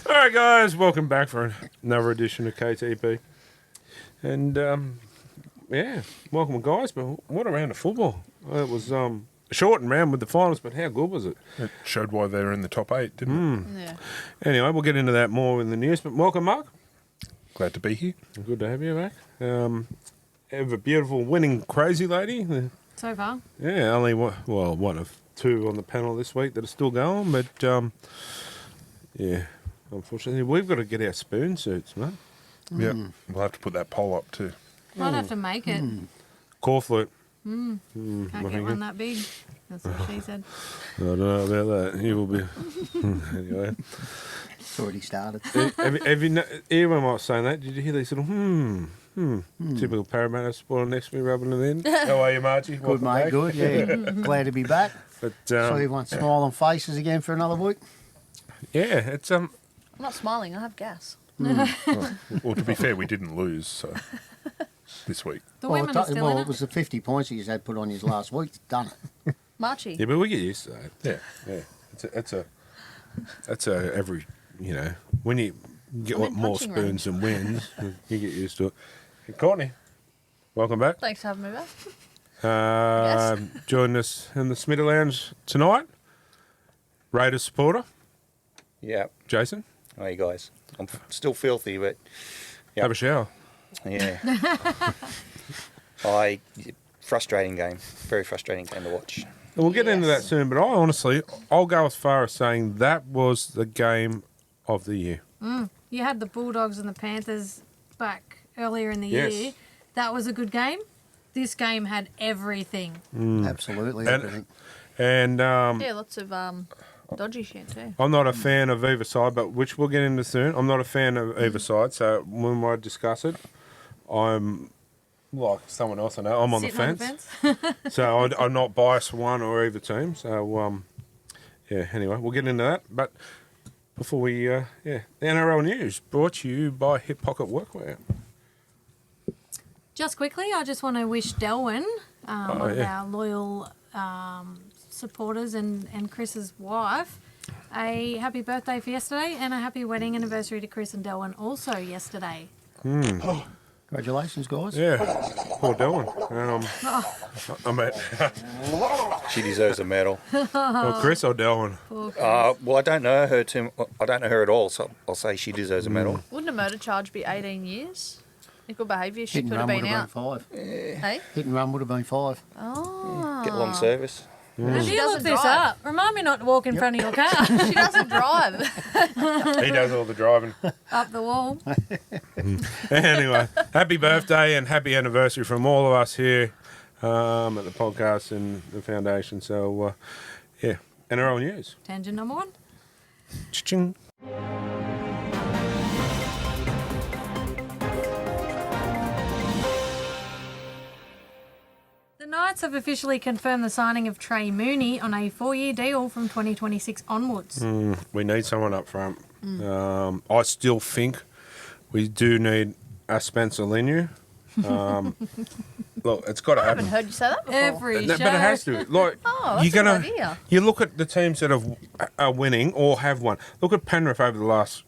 All right, guys, welcome back for another edition of KTP. And, welcome, guys. But what a round of football. It was a shortened round with the finals, but how good was it? It showed why they were in the top 8, didn't it? Yeah. Anyway, we'll get into that more in the news. But welcome, Mark. Glad to be here. Good to have you back. Have a beautiful winning crazy lady. So far. Yeah, only one of two on the panel this week that are still going. But, unfortunately, we've got to get our spoon suits, mate. Yep. We'll have to put that poll up too. Might have to make it. Core flute. Can't get one that big. That's what she said. I don't know about that. You will be. Anyway. It's already started. Have you everyone was saying that? Did you hear these little typical Parramatta supporter next to me rubbing it in? How are you, Margie? Good, mate. Good, yeah. Glad to be back. But, So everyone's smiling faces again for another week. yeah, it's I'm not smiling. I have gas. Well, to be fair, we didn't lose, so this week. The women are still in it it. was the 50 points you had put on his last week. Done it. Marchie. yeah, but we get used to that. Yeah. Yeah, it's a every when you get I'm in more punching spoons and wins, you get used to it. Hey, Courtney, welcome back. Thanks for having me back. Joining us in the Smita Lounge tonight. Raiders supporter, Yeah. Jason. How are you guys? I'm still filthy, but Yep. Have a shower. yeah. Frustrating game. Very frustrating game to watch. And we'll get into that soon, but I'll go as far as saying that was the game of the year. You had the Bulldogs and the Panthers back earlier in the Yes. year. That was a good game. This game had everything. Absolutely. And- everything. And Yeah, lots of dodgy shit too. I'm not a fan of either side, but which we'll get into soon. I'm not a fan of either side, so when I discuss it, I'm like someone else I know. I'm on the Sitting fence. So I'm not biased for one or either team. So, anyway, we'll get into that. But before we, the NRL news brought to you by Hip Pocket Workwear. Just quickly, I just want to wish Delwyn, one of yeah. our loyal supporters and Chris's wife, a happy birthday for yesterday and a happy wedding anniversary to Chris and Delwyn also yesterday. Congratulations, guys. Yeah, poor Dylan. She deserves a medal. Well, Chris or Dylan? Well, I don't know her I don't know her at all, so I'll say she deserves a medal. Wouldn't a murder charge be 18 years? In good behaviour, she Hit and could have run been would have out. been 5. Hey? Hit and run would have been 5. Oh. Get long service. Did She you look doesn't this drive. up? Remind me not to walk in front of your car. She doesn't drive. He does all the driving. Up the wall. Anyway, happy birthday and happy anniversary from all of us here at the podcast and the foundation. So, NRL news. Tangent number 1. Cha-ching. The Knights have officially confirmed the signing of Trey Mooney on a 4-year deal from 2026 onwards. We need someone up front. I still think we do need a Spencer Linu. Look, it's got to I haven't happen. heard you say that before. Every But show. it has to. Like, Oh, that's you're a gonna, good idea. you look at the teams that are winning or have won. Look at Penrith over the last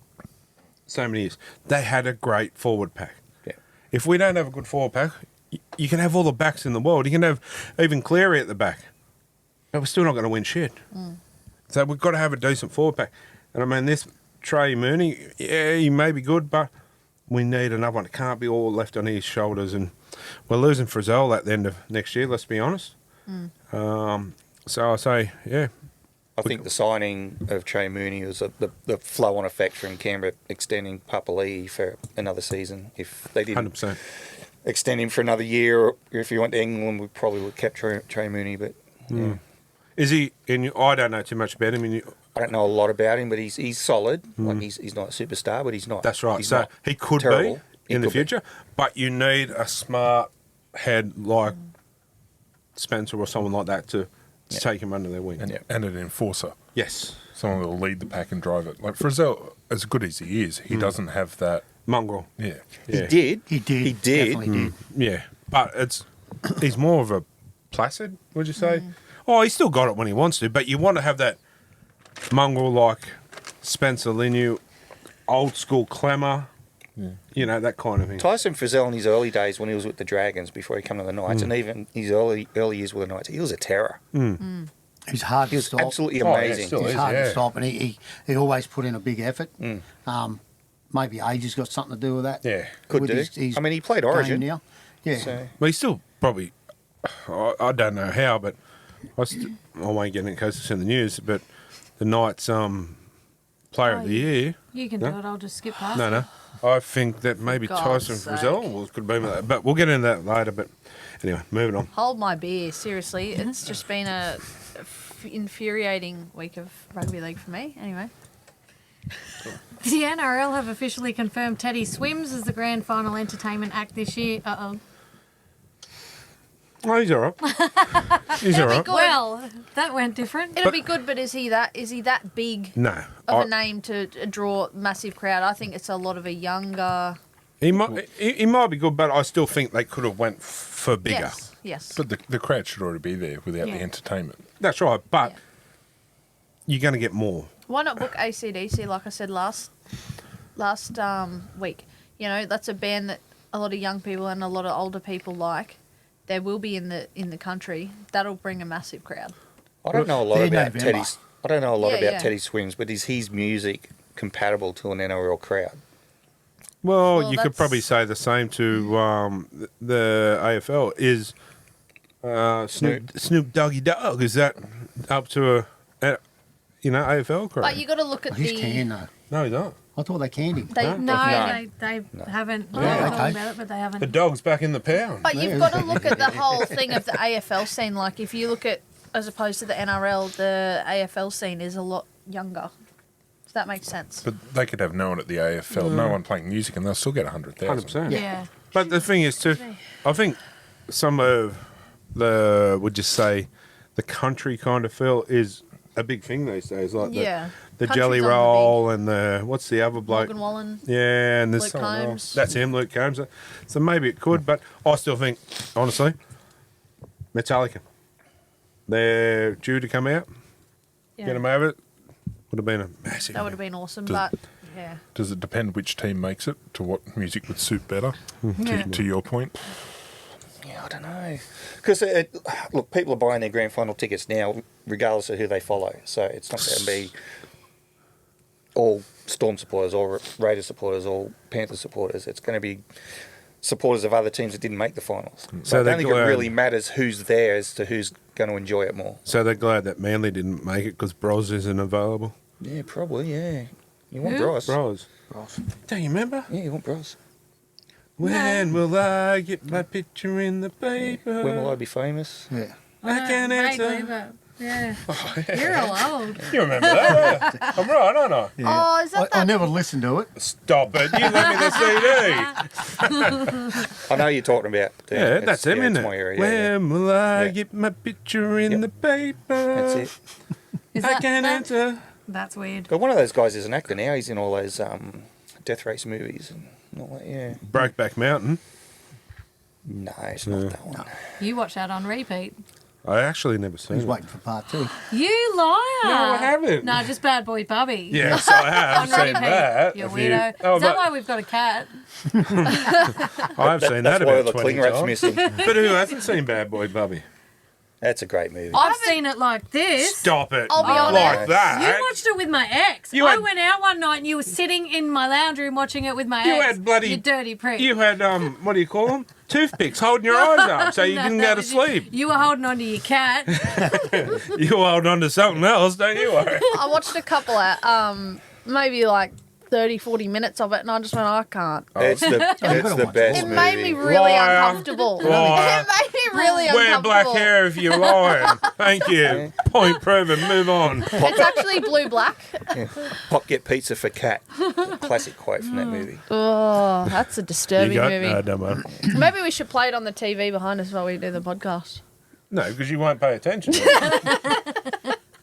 so many years. They had a great forward pack. Yeah. If we don't have a good forward pack, you can have all the backs in the world. You can have even Cleary at the back, but we're still not going to win shit. So we've got to have a decent forward pack. And I mean, this Trey Mooney, yeah, he may be good, but we need another one. It can't be all left on his shoulders. And we're losing Frizzell at the end of next year, let's be honest. So I say, yeah. I think the signing of Trey Mooney was the flow-on effect from Canberra extending Papali'i for another season. If they didn't 100%. extend him for another year, or if he went to England, we probably would have kept Trey Mooney. But yeah. Is he in? I don't know too much about him. I don't know a lot about him, but he's solid. Like he's not a superstar, but he's not. That's right. He's So not he could terrible. be in the future, but you need a smart head like Spencer or someone like that to take him under their wing. And an enforcer. Yes. Someone that will lead the pack and drive it. Like Frizzell, as good as he is, he doesn't have that. Mongrel. Yeah. Yeah. He did. He did. He did. Definitely did. Yeah. But he's more of a placid, would you say? Oh, he's still got it when he wants to, but you want to have that mongrel like Spencer Linu, old school Clemmer, you know, that kind of thing. Tyson Frizzell in his early days when he was with the Dragons before he came to the Knights, and even his early years with the Knights, he was a terror. He's hard He to was stop. absolutely Oh, yeah, amazing. still He's is, hard yeah. to stop, and he always put in a big effort. Maybe age has got something to do with that. Yeah. Could with do. his I mean, he played game Origin. now. Yeah. So, But he's still probably, I don't know how, but I won't get into case it's in the news, but the Knights player of the year. You can No? do it. I'll just skip past. No, no. I think that maybe God's Tyson sake. Frizzell could be that, but we'll get into that later. But anyway, moving on. Hold my beer. Seriously, it's just been a infuriating week of rugby league for me. Anyway, The NRL have officially confirmed Teddy Swims as the grand final entertainment act this year. Oh, he's all right. He's all right. Good. Well, that went different. it'll be good. But is he that big No, of a name to draw a massive crowd? I think it's a lot of a younger. he might be good, but I still think they could have went for bigger. Yes. Yes. But the crowd should already be there without Yeah. the entertainment. That's right, but Yeah. you're going to get more. Why not book AC/DC like I said last week? You know, that's a band that a lot of young people and a lot of older people like. They will be in the country. That'll bring a massive crowd. I don't know a lot They're about November. Teddy's. I don't know a lot Yeah, about yeah. Teddy Swims, but is his music compatible to an NRL crowd? Well, Well, you could that's- probably say the same to the AFL. Is Snoop Doggy Dogg, is that up to a AFL crowd? But you got to look at He's the. can though. No, he's not. I thought they canned him. They, No, No. they haven't. They Yeah, were okay. talking about it, but they haven't. The dog's back in the pound. But you've got to look at the whole thing of the AFL scene. Like if you look at, as opposed to the NRL, the AFL scene is a lot younger. Does that make sense? But they could have no one at the AFL, no one playing music, and they'll still get 100,000. 100%. Yeah. But the thing is, too, I think some of would just say, the country kind of feel is a big thing these days. Like Yeah. the Country's Jelly on the Roll and the, what's the other bloke? Morgan Wallen. Yeah, and there's Luke someone else. Combs. That's him, Luke Combs. So maybe it could, but I still think, honestly, Metallica. They're due to come out. Yeah. Get them over it. Would have been a massive. That would have been awesome, Does- but yeah. Does it depend which team makes it to what music would suit better? Yeah. To your point, Yeah, I don't know. Because, look, people are buying their grand final tickets now, regardless of who they follow. So it's not going to be all Storm supporters, all Raiders supporters, all Panthers supporters. It's going to be supporters of other teams that didn't make the finals. So So I they're don't think it glad- really matters who's there as to who's going to enjoy it more. So they're glad that Manly didn't make it because Bros isn't available. Yeah, probably, yeah. You want Who? Bros. Bros. Don't you remember? Yeah, you want Bros. When will I get my picture in the paper? When will I be famous? Yeah. I can Vaguely, answer. but yeah. You're all old. You remember that? Yeah. I'm right, aren't I? Oh, is that I never listened to it. Stop it. You lent me the CD. I know you're talking about. Yeah, that's him, isn't it's it? my area, yeah, When will I Yeah. get my picture in Yep. the paper? That's it. Is I that- can that- answer. That's weird. But one of those guys is an actor now. He's in all those death race movies and all that, yeah. Brokeback Mountain. No, it's not that one. You watch that on repeat. I actually never seen He's it. waiting for part 2. You liar. No, I haven't. No, just Bad Boy Bubby. Yes, I have On seen repeat. that. You a few- weirdo. Oh, Is that but why we've got a cat? I have seen that That's why about the 20 cling wrap's times. missing. But who hasn't seen Bad Boy Bubby? That's a great movie. I've seen it like this. Stop it. I'll be like honest. that. You watched it with my ex. You I had- went out one night and you were sitting in my lounge room watching it with my You ex. had bloody- You dirty prick. You had, what do you call them? Toothpicks holding your eyes up so you No, didn't that go to was you. sleep. You were holding on to your cat. You hold on to something else, don't you worry. I watched a couple of maybe like 30, 40 minutes of it, and I just went, I can't. It's the watch best It movie. made me really Liar. uncomfortable. Liar. It made me really Wear black uncomfortable. hair if you're lying. Thank you. Point proven. Move on. It's actually blue black. Pop get pizza for cat. Classic quote from that movie. Oh, that's a disturbing movie. No, don't worry. Maybe we should play it on the TV behind us while we do the podcast. No, because you won't pay attention.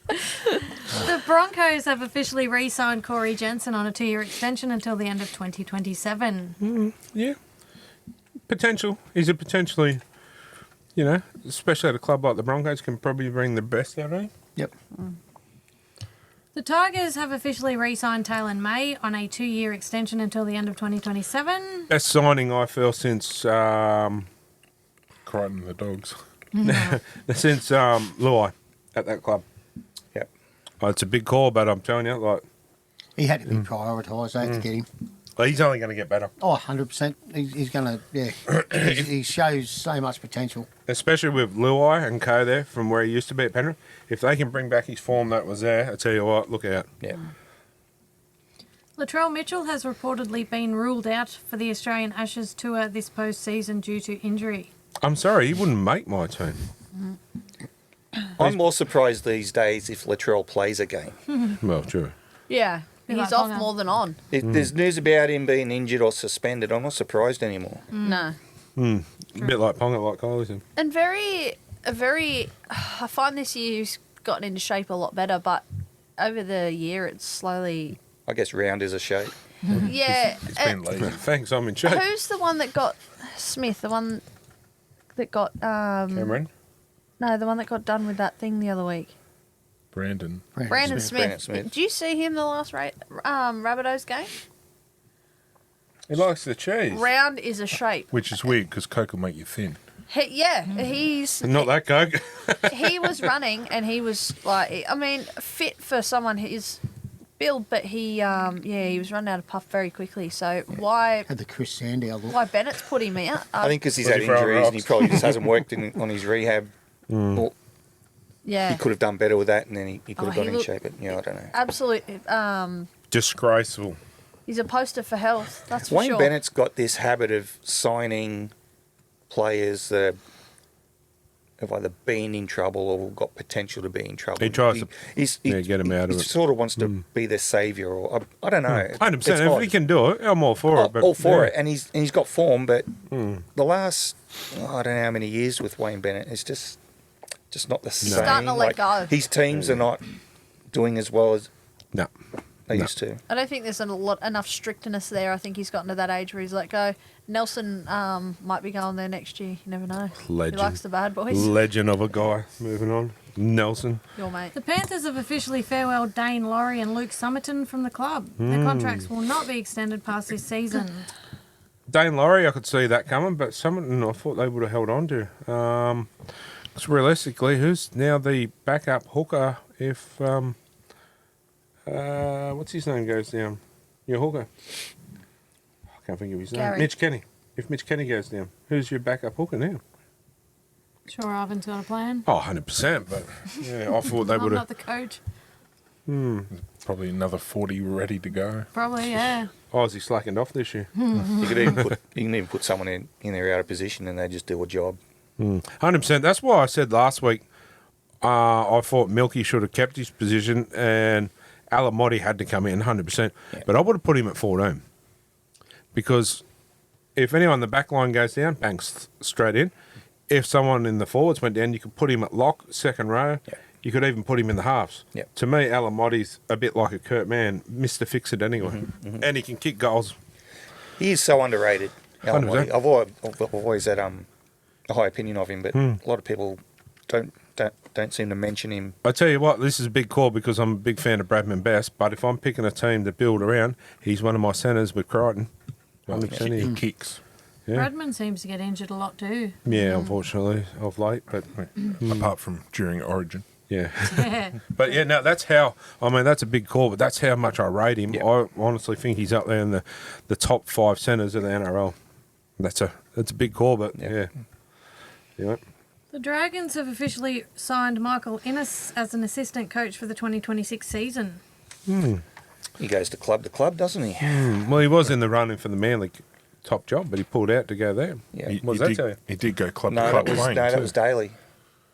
The Broncos have officially re-signed Corey Jensen on a 2-year extension until the end of 2027. Yeah. Potential. He's a potentially, especially at a club like the Broncos, can probably bring the best out of him. Yep. The The Tigers have officially re-signed Taylor May on a 2-year extension until the end of 2027. Best signing I feel since Crichton the dogs. Luai at that club. Yep. Oh, it's a big call, but I'm telling you, like, He had to be prioritised. They had to get him. he's only going to get better, Oh, 100%. He's going to, he shows so much potential. especially with Luai and Co there from where he used to be at Penrith. If they can bring back his form that was there, I tell you what, look out. Yeah. Latrell Mitchell has reportedly been ruled out for the Australian Ashes tour this postseason due to injury. I'm sorry, he wouldn't make my team. I'm more surprised these days if Latrell plays a game. Well, true. Yeah, Be he's like off Ponga. more than on. If there's news about him being injured or suspended, I'm not surprised anymore. No. A bit like Ponga, like Kylie's. And I find this year he's gotten into shape a lot better, but over the year it's slowly. I guess round is a shape. Yeah. He's been lazy. Thanks, I'm in shape. Who's the one that got Smith? The one that got Cameron? no, the one that got done with that thing the other week. Brandon. Brandon Smith. Brandon Smith. Did you see him the last Rabbitohs game? He likes the cheese. Round is a shape. Which is weird because Coke will make you thin. He's Not that Coke. he was running and he was like, I mean, fit for someone his build, but he was running out of puff very quickly. So why Had the Chris Sandow look. Bennett's put him out? I think because he's Was had he throwing injuries and he rocks? probably just hasn't worked on his rehab. Or Yeah, he could have done better with that, and then he could Oh, have got he in look- shape. But I don't know. absolutely. Disgraceful. He's a poster for health. That's for Wayne sure. Bennett's got this habit of signing players that have either been in trouble or got potential to be in trouble. He tries to get him out of he it. sort of wants to be their saviour, or I don't know. 100%. It's If odd. he can do it, I'm all for it. But all for yeah. it, and he's got form, but the last I don't know how many years with Wayne Bennett, it's just not the same. Starting to let go. His teams are not doing as well as No. they No. used to. I don't think there's enough strictness there. I think he's gotten to that age where he's let go. Nelson might be going there next year. You never know. Legend. He likes the bad boys. Legend of a guy. Moving on. Nelson. Your mate. The Panthers have officially farewelled Dane Laurie and Luke Summerton from the club. Their contracts will not be extended past this season. Dane Laurie, I could see that coming, but someone I thought they would have held on to. 'Cause realistically, who's now the backup hooker if what's his name goes down? Your hooker. I can't think of his name. Gary. Mitch Kenny. If Mitch Kenny goes down, who's your backup hooker now? Sure, Ivan's got a plan. Oh, 100%, but yeah, I thought they I'm would not have. the coach. Probably another 40 ready to go. Probably, yeah. Oh, is he slackened off this year? You can even put someone in there out of position, and they just do a job. 100%. That's why I said last week I thought Milky should have kept his position and Alamotti had to come in 100%. Yeah. But I would have put him at 14 because if anyone in the back line goes down, bang, straight in. If someone in the forwards went down, you could put him at lock, second row. Yeah. You could even put him in the halves. Yeah. To me, Alamotti's a bit like a Kurt Mann, Mr. Fix It anyway. And he can kick goals. He is so underrated. Alan 100%. Motti. I've always had a high opinion of him, but a lot of people don't seem to mention him. I tell you what, this is a big call because I'm a big fan of Bradman Best, but if I'm picking a team to build around, he's one of my centres with Crichton. 100% He he. kicks. Yeah. Bradman seems to get injured a lot too. Yeah, unfortunately, of late, but Apart from during Origin. yeah. Yeah. But yeah, no, that's how, I mean, that's a big call, but that's how much I rate him. Yeah. I honestly think he's up there in the top 5 centres of the NRL. That's a big call, but yeah. Yeah. The Dragons have officially signed Michael Innes as an assistant coach for the 2026 season. He goes to club, doesn't he? Well, he was in the running for the Manly top job, but he pulled out to go there. Yeah. He, What does he that did, tell you? he did go club No, to club that was playing that too. was Daly.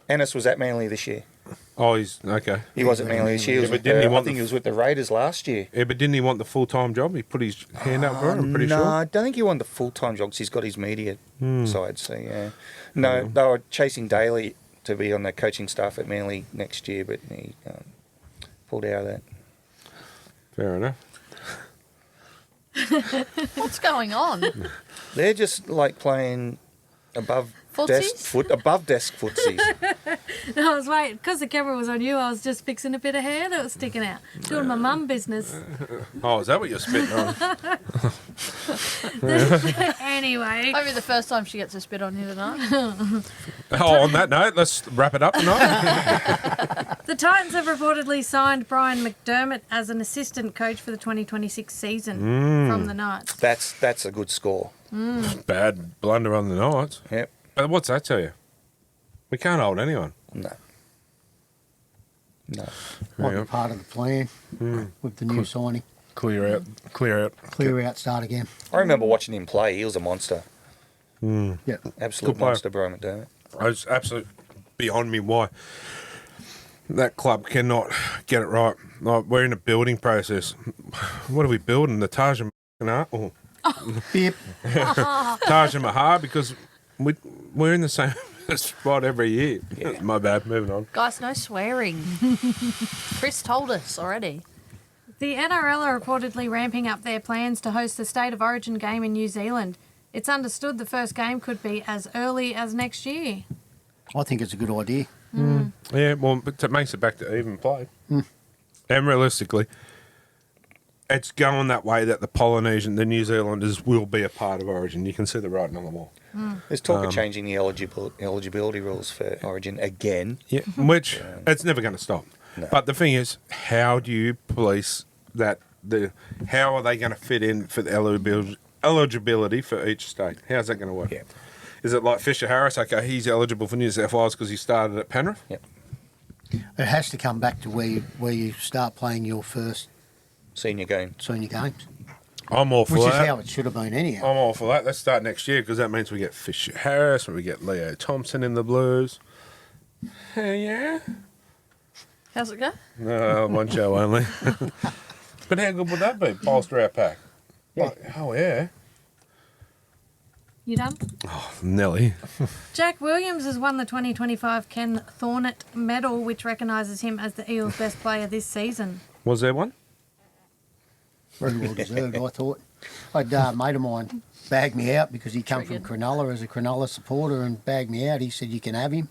Ennis was at Manly this year. Oh, he's okay. He wasn't Manly this year. He was Yeah, but with didn't he I want think the- he was with the Raiders last year. Yeah, but didn't he want the full-time job? He put his hand up for it, I'm pretty no, sure. I don't think he won the full-time job 'cause he's got his media side. So, yeah. No, they were chasing Daly to be on the coaching staff at Manly next year, but he pulled out of that. Fair enough. What's going on? They're just like playing above Footsies? above desk footsies. I was waiting because the camera was on you. I was just fixing a bit of hair that was sticking out, doing my mum business. Oh, is that what you're spitting on? Anyway, Maybe the first time she gets to spit on you tonight. Oh, on that note, let's wrap it up tonight. the Titans have reportedly signed Brian McDermott as an assistant coach for the 2026 season from the Knights. That's a good score. Bad blunder on the Knights. Yep. But what's that tell you? We can't hold anyone. No. No. Might Yeah. be part of the plan with the new signing. Clear out. Clear out, start again. I remember watching him play. He was a monster. Yeah. Absolute Good player. monster, Brian McDermott. It's absolutely beyond me why that club cannot get it right. Like, we're in a building process. What are we building? The Taj Mahal? Oh, Yep. Taj Mahal, because we're in the same spot every year. Yeah. My bad. Moving on. Guys, no swearing. Chris told us already. The NRL are reportedly ramping up their plans to host the State of Origin game in New Zealand. It's understood the first game could be as early as next year. I think it's a good idea. Yeah, well, but it makes it back to even play. And realistically, it's going that way that the New Zealanders will be a part of Origin. You can see the writing on the wall. There's talk of changing the eligibility rules for Origin again. Yeah, which it's never going to stop. No. But the thing is, how do you police that? How are they going to fit in for the eligibility for each state? How's that going to work? Yeah. Is it like Fisher Harris? Okay, he's eligible for New South Wales because he started at Penrith. Yep. It has to come back to where you start playing your first Senior game. senior games, I'm all for which is that. how it should have been anyhow. I'm all for that. Let's start next year because that means we get Fisher Harris and we get Leo Thompson in the Blues. Hell yeah. How's it go? No, one show only. But how good would that be? Bolster our pack. Yeah. Oh, yeah. You done? Nelly. Jack Williams has won the 2025 Ken Thornett Medal, which recognises him as the Eels' best player this season. Was there one? Very well deserved, I thought. I'd a mate of mine bagged me out because he come from Triggered. Cronulla as a Cronulla supporter and bagged me out. He said, you can have him.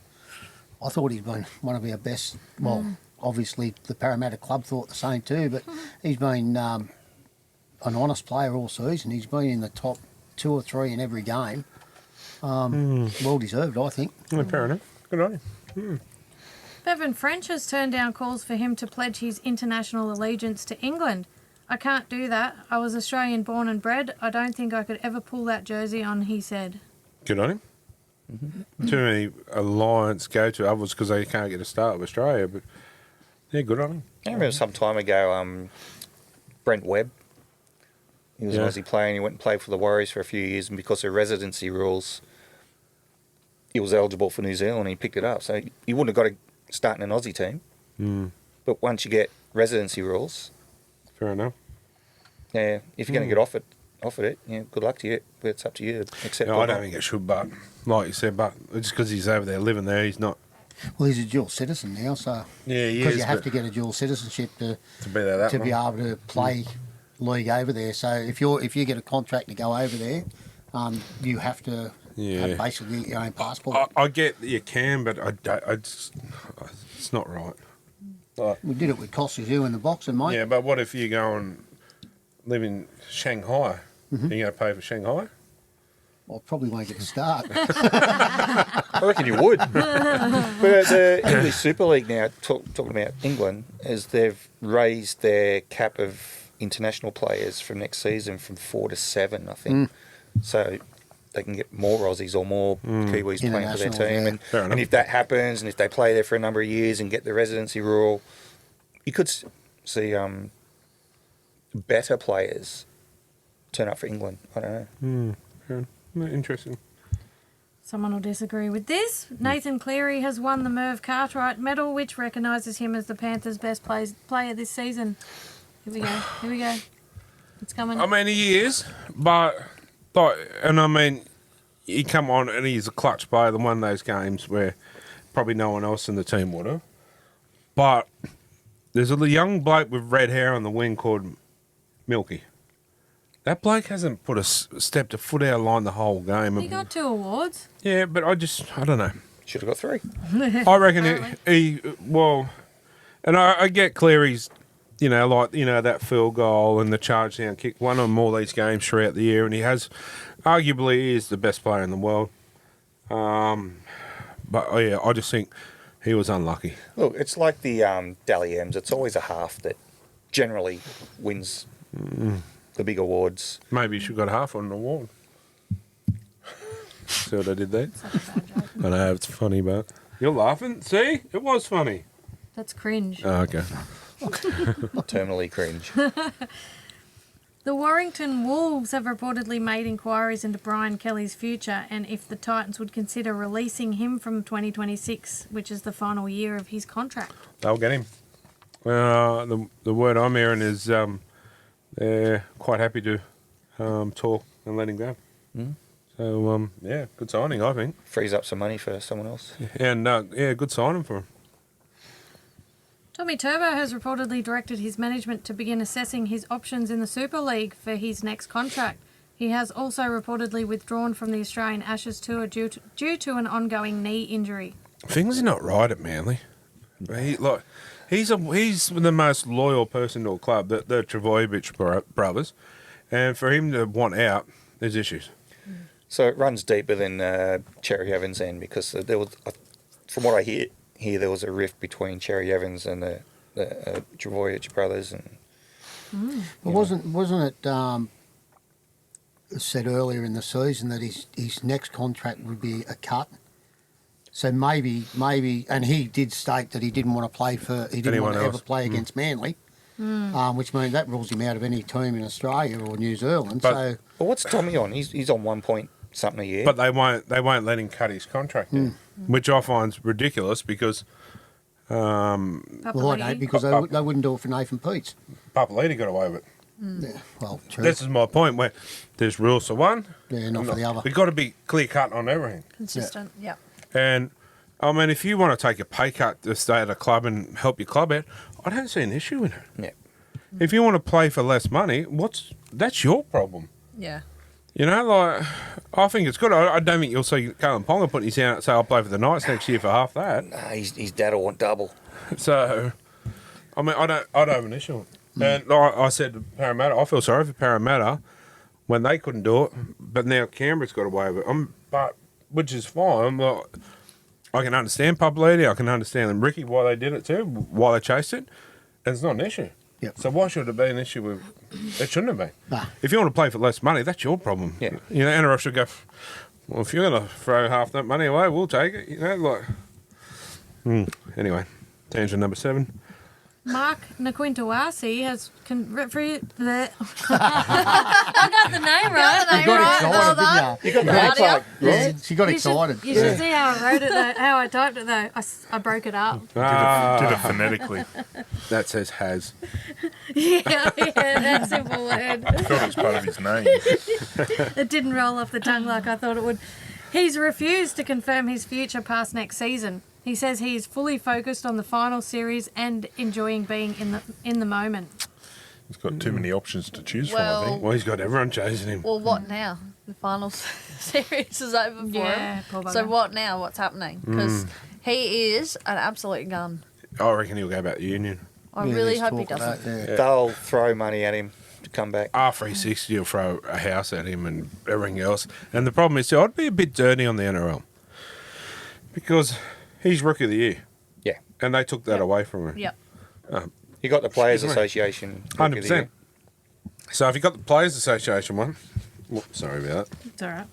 I thought he's been one of our best. Well, obviously the Parramatta club thought the same too, but he's been an honest player all season. He's been in the top 2 or 3 in every game. Well deserved, I think. Yeah, fair enough. Good on you. Bevan French has turned down calls for him to pledge his international allegiance to England. I can't do that. I was Australian born and bred. I don't think I could ever pull that jersey on, he said. Good on him. Too many alliance go to others because they can't get a start with Australia. But yeah, good on him. I remember some time ago, Brent Webb. He was Yeah. an Aussie player and he went and played for the Warriors for a few years, and because of residency rules, he was eligible for New Zealand and he picked it up. So he wouldn't have got to start in an Aussie team. But once you get residency rules, Fair enough. yeah, if you're going to get offered it, yeah, good luck to you. But it's up to you to accept Yeah, or I don't not. think it should, but like you said, but just because he's over there living there, he's not. Well, he's a dual citizen now, so Yeah, he because is. you have but to get a dual citizenship to to be there that be long. able to play league over there. So if you get a contract to go over there, you have to Yeah. have basically your own passport. I get that you can, but it's not right. Like, We did it with Cossey in the boxing, mate. yeah, but what if you go and live in Shanghai? Are you going to pay for Shanghai? Well, probably won't get a start. I reckon you would. But the English Super League now, talking about England, is they've raised their cap of international players from next season from 4 to 7, I think. So they can get more Aussies or more Kiwis playing for their Internationals, team. yeah. And, Fair enough. and if that happens, and if they play there for a number of years and get the residency rule, you could see better players turn up for England. I don't know. Yeah. Interesting. Someone will disagree with this. Nathan Cleary has won the Merv Cartwright Medal, which recognises him as the Panthers' best player this season. Here we go. Here we go. It's coming. I mean, he is, but and I mean, he come on and he's a clutch player. The one of those games where probably no one else in the team would have. But there's a young bloke with red hair on the wing called Milky. That bloke hasn't put stepped a foot out of line the whole game. He got 2 awards. Yeah, but I don't know. Should have got 3. I reckon he and I get Cleary's, that field goal and the charge down kick, won him all these games throughout the year, and he has, arguably, he is the best player in the world. But I just think he was unlucky. Look, it's like the Dally M's. It's always a half that generally wins the big awards. Maybe you should have got half on an award. See what I did there? Such a bad joke. I know, it's funny, but you're laughing. See? It was funny. That's cringe. Oh, okay. Terminally cringe. The Warrington Wolves have reportedly made inquiries into Brian Kelly's future and if the Titans would consider releasing him from 2026, which is the final year of his contract. They'll get him. The word I'm hearing is they're quite happy to talk and let him go. So, good signing, I think. Frees up some money for someone else. And, good signing for him. Tommy Turbo has reportedly directed his management to begin assessing his options in the Super League for his next contract. He has also reportedly withdrawn from the Australian Ashes Tour due to an ongoing knee injury. Things are not right at Manly. He's the most loyal person to a club, the Travojevic brothers, and for him to want out, there's issues. So it runs deeper than Cherry Evans' end because there was, from what I hear, there was a rift between Cherry Evans and the Travojevic brothers. And But wasn't it said earlier in the season that his next contract would be a cut? So maybe, and he did state that he didn't want to play Anyone ever else. play against Manly, which means that rules him out of any team in Australia or New Zealand. But- well, what's Tommy on? He's on 1 point something a year. But they won't let him cut his contract, which I find ridiculous because well, I Papali'i. don't, because they wouldn't do it for Nathan Peets. Papali'i got away with it. Yeah, well, true. This is my point where there's rules for one. Yeah, not for the other. We've got to be clear cut on everything. Consistent, yeah. And I mean, if you want to take a pay cut to stay at a club and help your club out, I don't see an issue in it. yeah. If you want to play for less money, that's your problem. Yeah. I think it's good. I don't think you'll see Kalen Ponga putting his hand out and say, I'll play for the Knights next year for half that. Nah, his dad will want double. So, I mean, I don't have an issue with it. And like I said to Parramatta, I feel sorry for Parramatta when they couldn't do it, but now Canberra's got away with it. Which is fine. I can understand Papali'i, I can understand Ricky why they did it too, why they chased it, and it's not an issue. Yep. So why should it be an issue with? It shouldn't have been. Nah. If you want to play for less money, that's your problem. Yeah. NRF should go, well, if you're going to throw half that money away, we'll take it. Anyway, tangent number 7. Mark Naquintuasi has... I got the name right. You got excited, didn't you? You got the Right, whole type, right? She got You should- excited. You should see how I wrote it though, how I typed it though. I broke it up. Did it phonetically. That says has. yeah, that simple word. I thought it was part of his name. It didn't roll off the tongue like I thought it would. He's refused to confirm his future past next season. He says he is fully focused on the final series and enjoying being in the moment. He's got too many options to choose from, I Well, think. Well, he's got everyone chasing him. Well, what now? The final series is over for Yeah, him. poor So bugger. what now? What's happening? Because he is an absolute gun. I reckon he'll go back to Union. I Yeah, really there's hope he talk of doesn't. that, yeah. They'll throw money at him to come back. R360 will throw a house at him and everything else. And the problem is, I'd be a bit dirty on the NRL because he's Rookie of the Year. Yeah. And they took that away from him. Yep. You got the Players Excuse me. Association. Rookie of the 100%. Year. So if you got the Players Association one, sorry about that. It's all right.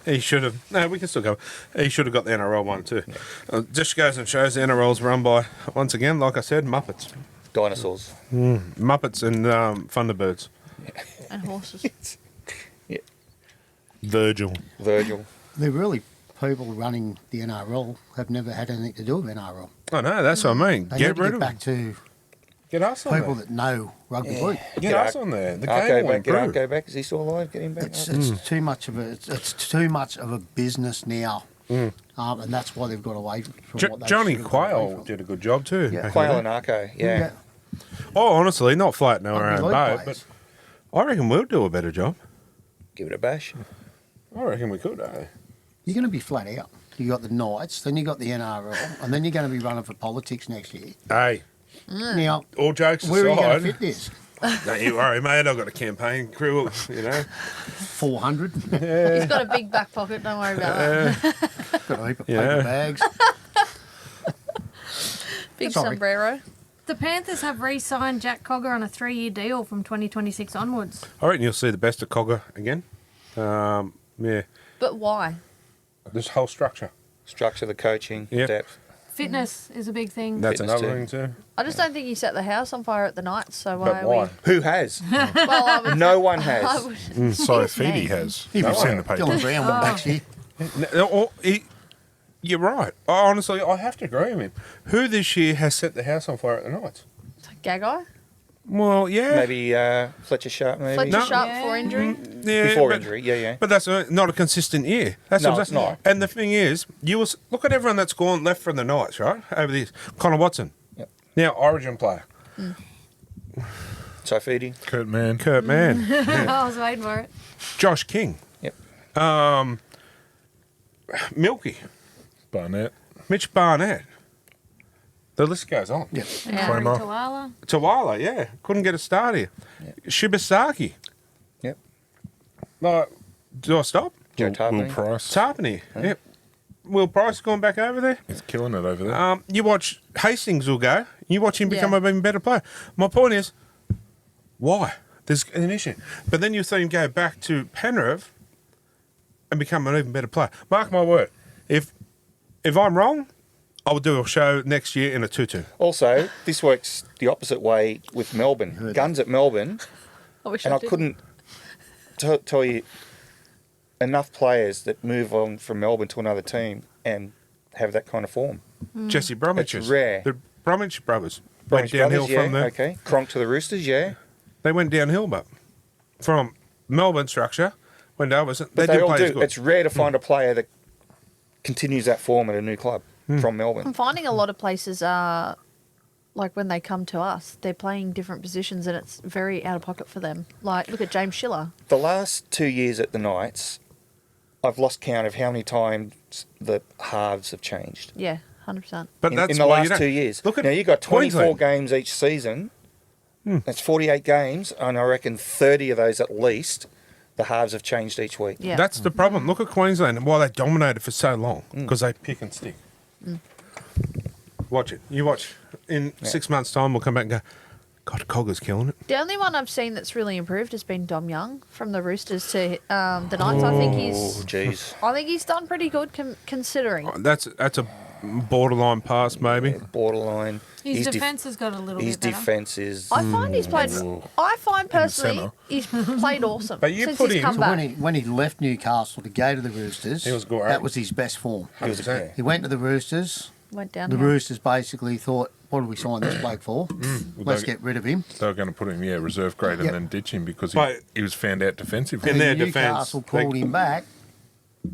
He should have. No, we can still go. He should have got the NRL one too. Just goes and shows the NRL's run by, once again, like I said, Muppets. Dinosaurs. Muppets and Thunderbirds. And horses. Virgil. Virgil. They're really people running the NRL have never had anything to do with NRL. I know, that's what I mean. They Get need to rid get of back them. to Get us on people there. that know rugby league. Get us on there. The game Go will back. Get improve. go back. Is he still alive? Get him back. It's too much of a business now, and that's why they've got away from what they Johnny should have got away Quayle from. did a good job too. Yeah. back in Quayle the and day. Arco. Yeah. Oh, honestly, not floating our Rugby own league boat, players. I reckon we'll do a better job. Give it a bash. I reckon we could, You're going to be flat out. You got the Knights, then you got the NRL, and then you're going to be running for politics next year. Hey, Now, all jokes where are you going to aside, fit this? don't you worry, mate. I've got a campaign crew, 400? He's got a big back pocket. Don't worry about that. Got a heap of Yeah. paper bags. Big Sorry. sombrero. The Panthers have re-signed Jack Cogger on a 3-year deal from 2026 onwards. I reckon you'll see the best of Cogger again. Yeah, But why? this whole structure. Structure, the coaching, Yep. depth. Fitness is a big thing. That's Fitness another too. thing too. I just don't think he set the house on fire at the Knights. So why But are why? we? Who has? Well, I would, No one I has. would, So Excuse me. Feedy has. He You've was seen the Dylan paper. Brown went back here. You're right. Honestly, I have to agree with him. Who this year has set the house on fire at the Knights? Gagai? Well, yeah. Maybe Fletcher Sharp, maybe. Fletcher No. Sharp Yeah. before injury? Yeah, Before but- injury, yeah. But that's not a consistent year. That's No, what I'm it's saying. not. And the thing is, look at everyone that's gone left from the Knights, right? Over this, Connor Watson, Yep. now Origin player, So Feedy. Kurt Mann. Kurt Mann, I was waiting for it. Josh King, Yep. Milky, Barnett. Mitch Barnett. The list goes on. Yeah. Harry Clemmer. Tawala. Tawala, yeah, couldn't get a start here. Shibasaki, Yep. like, do I stop? Joe Will Tarpany. Price. Tarpany, yep. Will Price gone back over there? He's killing it over there. You watch Hastings will go. You watch him become Yeah. an even better player. My point is, why? There's an issue. But then you see him go back to Penrith and become an even better player. Mark my word. If I'm wrong, I will do a show next year in a tutu. Also, this works the opposite way with Melbourne. Guns at Melbourne, I wish and I did. couldn't tell you enough players that move on from Melbourne to another team and have that kind of form. Jesse Bromwich. It's rare. The Bromwich brothers Bromwich went downhill Brothers, from there. Okay. Cronk to the Roosters, yeah. They went downhill, but from Melbourne structure, went over. They But they do all play as do. good. It's rare to find a player that continues that form at a new club from I'm Melbourne. finding a lot of places are like when they come to us, they're playing different positions and it's very out of pocket for them. Like, look at James Schiller. The last 2 years at the Knights, I've lost count of how many times the halves have changed. Yeah, 100%. but in, that's in the why you last don't- 2 years. Look at now, you've got 24 Queensland. games each season. That's 48 games, and I reckon 30 of those at least, the halves have changed each week. Yeah. That's the problem. Look at Queensland and why they dominated for so long because they pick and stick. Watch it. You watch. In 6 months' time, we'll come back and go, God, Cogger's killing it. The only one I've seen that's really improved has been Dom Young from the Roosters to the Knights. I think Oh, jeez. he's done pretty good considering. That's a borderline pass, maybe. Borderline. His def- defence has got a little His bit better. defence is. I find he's played. I find personally centre. he's played awesome. But you since put he's him- come So back. when he left Newcastle to go to the Roosters, He was great. that was his best form. He was, 100%. He went to the Roosters. Went down. The Roosters basically thought, what do we sign this bloke for? Let's they- get rid of him. They were going to put him, reserve grade Yep. and then ditch him because But- he was found out defensively. In their And Newcastle defence, called him back,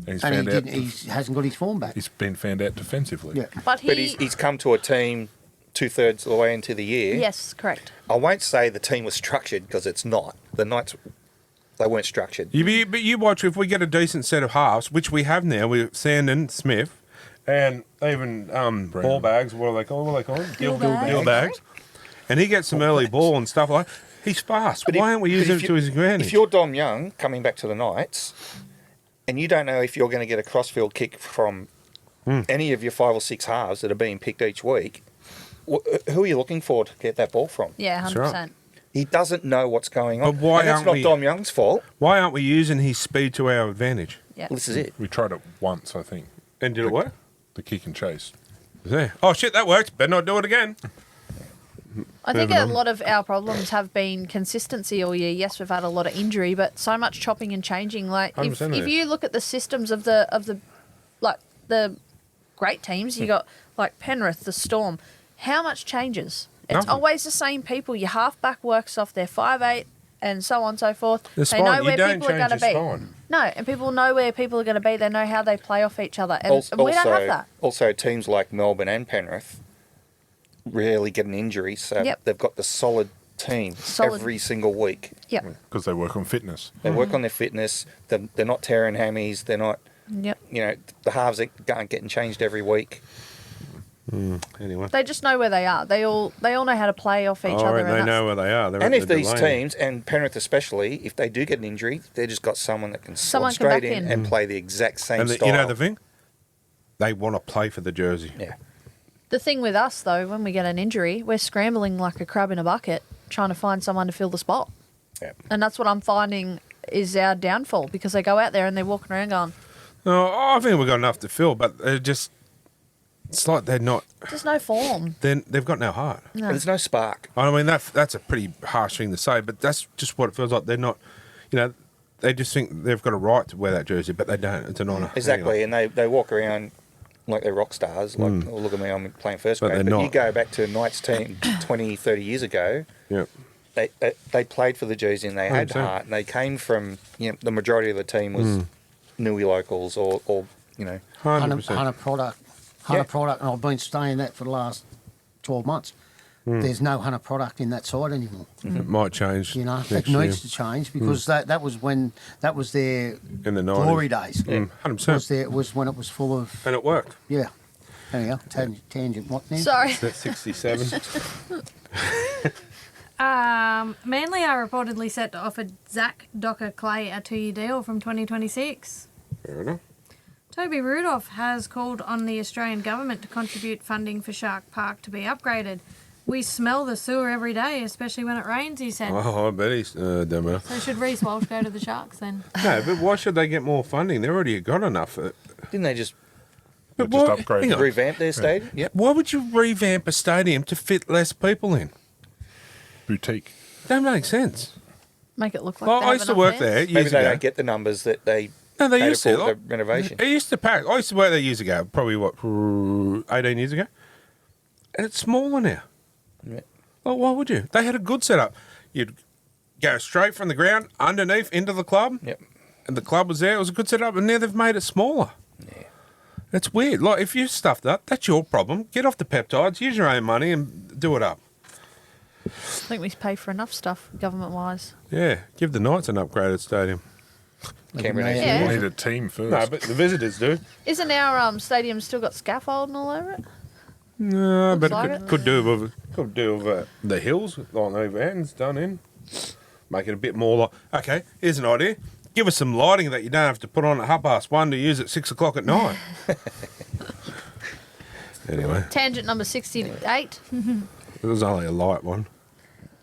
He's and found out. he hasn't got his form back. He's been found out defensively. Yeah. but he. but he's come to a team 2/3 of the way into the year. yes, correct. I won't say the team was structured because it's not. The Knights, they weren't structured. But you watch, if we get a decent set of halves, which we have now with Sandon, Smith, and even ball bags, what are they called? Gill bags. Gill bags. And he gets some early ball and stuff like that. He's fast. But Why if- aren't we but using if it to you- his advantage? If you're Dom Young coming back to the Knights, and you don't know if you're going to get a crossfield kick from any of your 5 or 6 halves that are being picked each week, who are you looking for to get that ball from? Yeah, That's 100%. right. He doesn't know what's going on. But why and that's aren't not we- Dom Young's fault. Why aren't we using his speed to our advantage? Yeah. Well, this is it. We tried it once, I think. And did it work? The kick and chase. Yeah. Oh, shit, that worked. Better not do it again. I think Moving a on. lot of our problems have been consistency all year. Yes, we've had a lot of injury, but so much chopping and changing. Like if 100% it is. you look at the systems of the like the great teams, you got like Penrith, the Storm. How much changes? It's Nothing. always the same people. Your halfback works off their 5'8" and so on and so forth. The They spine, know you where don't people are change going your to be. spine. No, and people know where people are going to be. They know how they play off each other, and Also, we don't have that. also, teams like Melbourne and Penrith rarely get an injury, so Yep. they've got the solid team Solid. every single week. Yep. Because they work on fitness. They work on their fitness. They're not tearing hammies. They're not, Yep. the halves aren't getting changed every week. Anyway. They just know where they are. They all know how to play off each All other. right, they and know where they are. They're And at if the these Delaney. teams, and Penrith especially, if they do get an injury, they've just got someone that can Someone slot can straight back in in. and play the exact same And style. you know the thing? They want to play for the jersey. Yeah. The thing with us, though, when we get an injury, we're scrambling like a crab in a bucket trying to find someone to fill the spot. Yeah. And that's what I'm finding is our downfall because they go out there and they're walking around going, No, I think we've got enough to fill, but they're just. It's like they're not. there's no form. They've got no heart. No. And there's no spark. I mean, that's a pretty harsh thing to say, but that's just what it feels like. They're not. They just think they've got a right to wear that jersey, but they don't. It's an honour. Exactly. And they walk around like they're rock stars. Like, oh, look at me, I'm playing first But grade. they're But you not. go back to Knight's team 20, 30 years ago, Yep. they played for the jersey and they had 100%. heart. And they came from, the majority of the team was Nui locals or 100%. Hunter product. And I've been saying that for the last 12 months. Hmm. There's no Hunter product in that side anymore. It might change. You know, next it year. needs to change because that was their In the 90s. glory days. 100%. Was when it was full of And it worked. yeah. Anyhow, tangent. What now? Sorry. That's 67. Manly are reportedly set to offer Zach Docker Clay a 2-year deal from 2026. Fair enough. Toby Rudolph has called on the Australian government to contribute funding for Shark Park to be upgraded. We smell the sewer every day, especially when it rains, he said. Oh, I bet he's done better. So should Reece Walsh go to the Sharks then? No, but why should they get more funding? They already got enough. Didn't they just But Just why- upgrade hang it. on. revamp their stadium? Yep. Why would you revamp a stadium to fit less people in? Boutique. Don't make sense. Make it look like Well, they I have used to enough work fans. there Maybe years they ago. don't get the numbers that they No, they paid used to. for the renovation. It used to pack. I used to work there years ago. Probably, 18 years ago? And it's smaller now. Yeah. Well, why would you? They had a good setup. You'd go straight from the ground, underneath, into the club. Yep. And the club was there. It was a good setup. And now they've made it smaller. Yeah. It's weird. Like, if you stuffed up, that's your problem. Get off the peptides, use your own money and do it up. I think we pay for enough stuff government-wise. Yeah, give the Knights an upgraded stadium. Canberra needs to Yeah. do We it. need a team first. No, but the visitors do. Isn't our stadium still got scaffolding all over it? No, but like it it. could do with the hills, like the ends done in. Make it a bit more like, okay, here's an idea. Give us some lighting that you don't have to put on at 1:30 to use at 6 o'clock at night. Anyway, Tangent number 68. it was only a light one.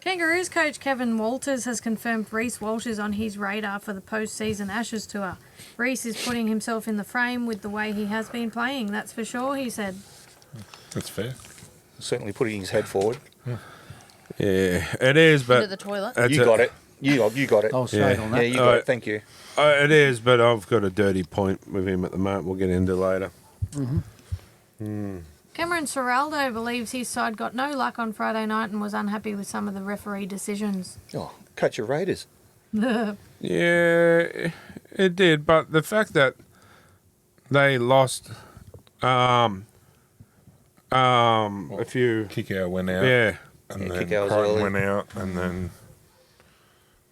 Kangaroos coach Kevin Walters has confirmed Reece Walsh is on his radar for the post-season Ashes tour. Reece is putting himself in the frame with the way he has been playing, that's for sure, he said. That's fair. Certainly putting his head forward. Yeah, it is, but Into the toilet. it's You a- got it. You got it. I was straight Yeah. on Yeah, that. you got it. Thank you. It is, but I've got a dirty point with him at the moment. We'll get into later. Cameron Ciraldo believes his side got no luck on Friday night and was unhappy with some of the referee decisions. Oh, coach your Raiders. Yeah, it did, but the fact that they lost a few, Kick out went out. yeah, And Yeah, then kick out was Crichton early. went out. And then,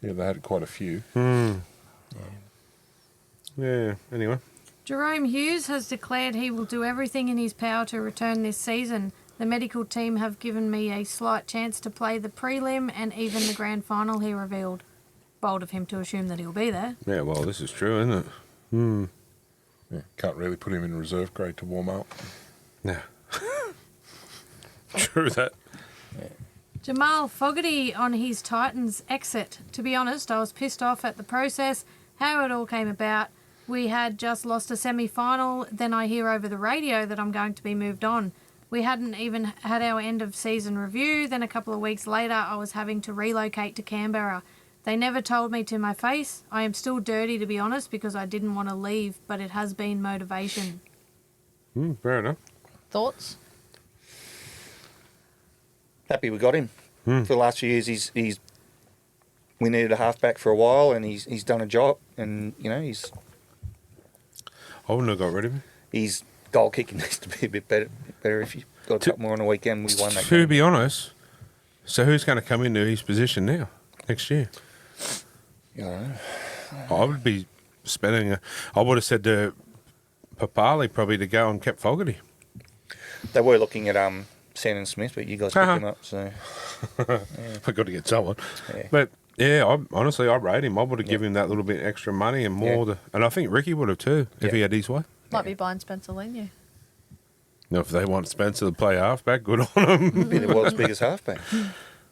yeah, they had quite a few. yeah. Anyway, Jerome Hughes has declared he will do everything in his power to return this season. The medical team have given me a slight chance to play the prelim and even the grand final, he revealed. Bold of him to assume that he'll be there. yeah. Well, this is true, isn't it? Yeah, can't really put him in reserve grade to warm up. No. True that. Jamal Fogarty on his Titans exit. To be honest, I was pissed off at the process, how it all came about. We had just lost a semi-final, then I hear over the radio that I'm going to be moved on. We hadn't even had our end of season review, then a couple of weeks later I was having to relocate to Canberra. They never told me to my face. I am still dirty, to be honest, because I didn't want to leave, but it has been motivation. Fair enough. Thoughts? Happy we got him. For the last few years, he's we needed a halfback for a while, and he's done a job. And he's I wouldn't have got rid of him. his goal kicking needs to be a bit better. If you got a couple more on the weekend, we won that To game. be honest, So who's going to come into his position now next year? I don't know. I would be spending. I would have said to Papali probably to go and kept Fogarty. They were looking at Sandon Smith, but you guys picked him up. So I've got to get someone. Yeah. But yeah, honestly, I rate him. I would have given him that little bit extra money and more. Yeah. And I think Ricky would have too if he had his way. Might be buying Spencer Leniu. Now, if they want Spencer to play halfback, good on them. be the world's biggest halfback.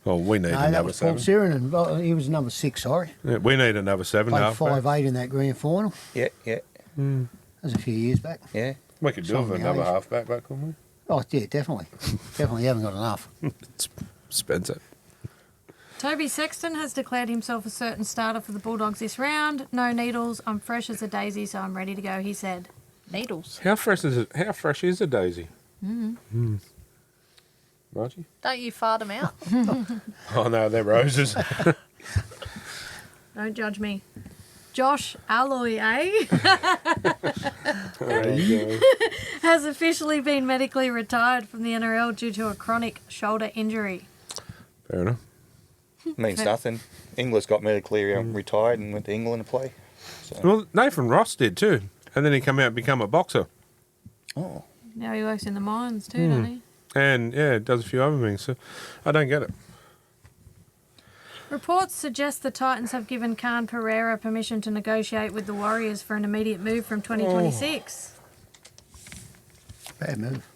Well, we need No, that another was Paul 7. Siren, and he was number 6, sorry. Yeah, we need another 7 Played halfback. 5'8" in that grand final. Yeah, yeah, That was a few years back. yeah. We could do it Some with of the another age. halfback back, couldn't we? Oh, yeah, definitely. Definitely haven't got enough. It's Spencer. Toby Sexton has declared himself a certain starter for the Bulldogs this round. No needles. I'm fresh as a daisy, so I'm ready to go, he said. Needles. How fresh is it? How fresh is a daisy? Margie? Don't you fart them out? Oh no, they're roses. Don't judge me. Josh Alloy, has officially been medically retired from the NRL due to a chronic shoulder injury. Fair enough. Means nothing. England's got medically retired and went to England to play. So. Well, Nathan Ross did too, and then he come out and become a boxer, Oh, Now he works in the mines too, doesn't he? and yeah, does a few other things. So I don't get it. Reports suggest the Titans have given Khan Pereira permission to negotiate with the Warriors for an immediate move from 2026. Bad move.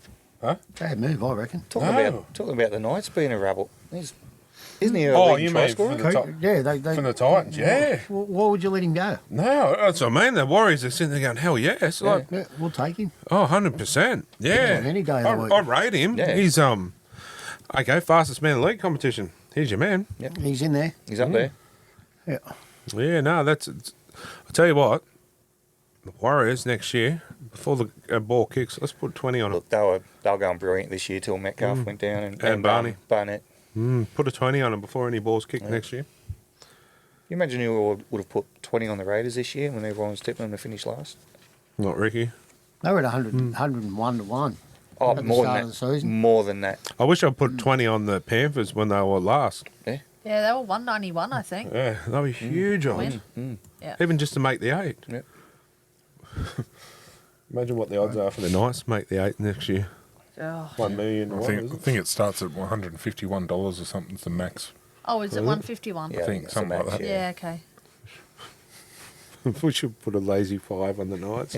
Huh? Bad move, I reckon. talking about the Knights being a rebel. Isn't he a Oh, leading you try mean scorer? for the top, Yeah, they from the Titans? Yeah. Why would you let him go? No, that's what I mean. The Warriors are sitting there going, hell yes. Yeah. Like, Yeah, we'll take him. oh, 100%. Yeah. on any day of the week. I rate him. Yeah. He's, okay, fastest man in the league competition. He's your man. He's in there. He's up there. Yeah. Yeah, no, I'll tell you what, the Warriors next year, before the ball kicks, let's put 20 on it. Look, they were going brilliant this year till Metcalf went down And Barney. Barnett. Put a 20 on them before any balls kick next year. You imagine who would have put 20 on the Raiders this year when everyone was tipping them to finish last? Not Ricky. They were at 101 to 1. Oh, At the more start than of that. the season. More than that. I wish I'd put 20 on the Panthers when they were last. Yeah, they were 191, I think. Yeah, that'd be huge odds. Win. Yeah. Even just to make the 8. Yep. Imagine what the odds are for the Knights to make the 8 next year. Oh. 1 million. I think it starts at $151 or something. It's the max. Oh, is it 151? Yeah, think that's something the like max, that. Yeah, okay. We should put a lazy 5 on the Knights.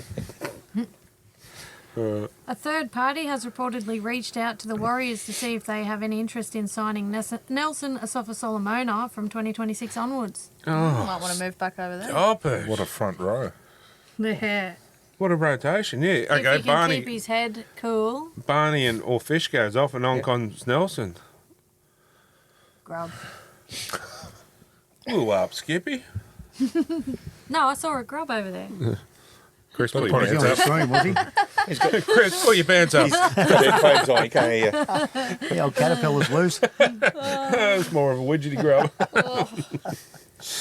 A third party has reportedly reached out to the Warriors to see if they have any interest in signing Nelson Asafa-Solomona from 2026 onwards. Might want to move back over there. Oppers. What a front row. Yeah. What a rotation, yeah. If Okay, he can keep his head cool. Barney or Fish goes off and on comes Nelson. Grub. Blew up, Skippy. No, I saw a grub over there. Chris, pull your Put it pants On the up. screen, was he? Chris, pull your pants up. Got headphones on, he can't hear you. The old caterpillar's loose. It's more of a widgety grub.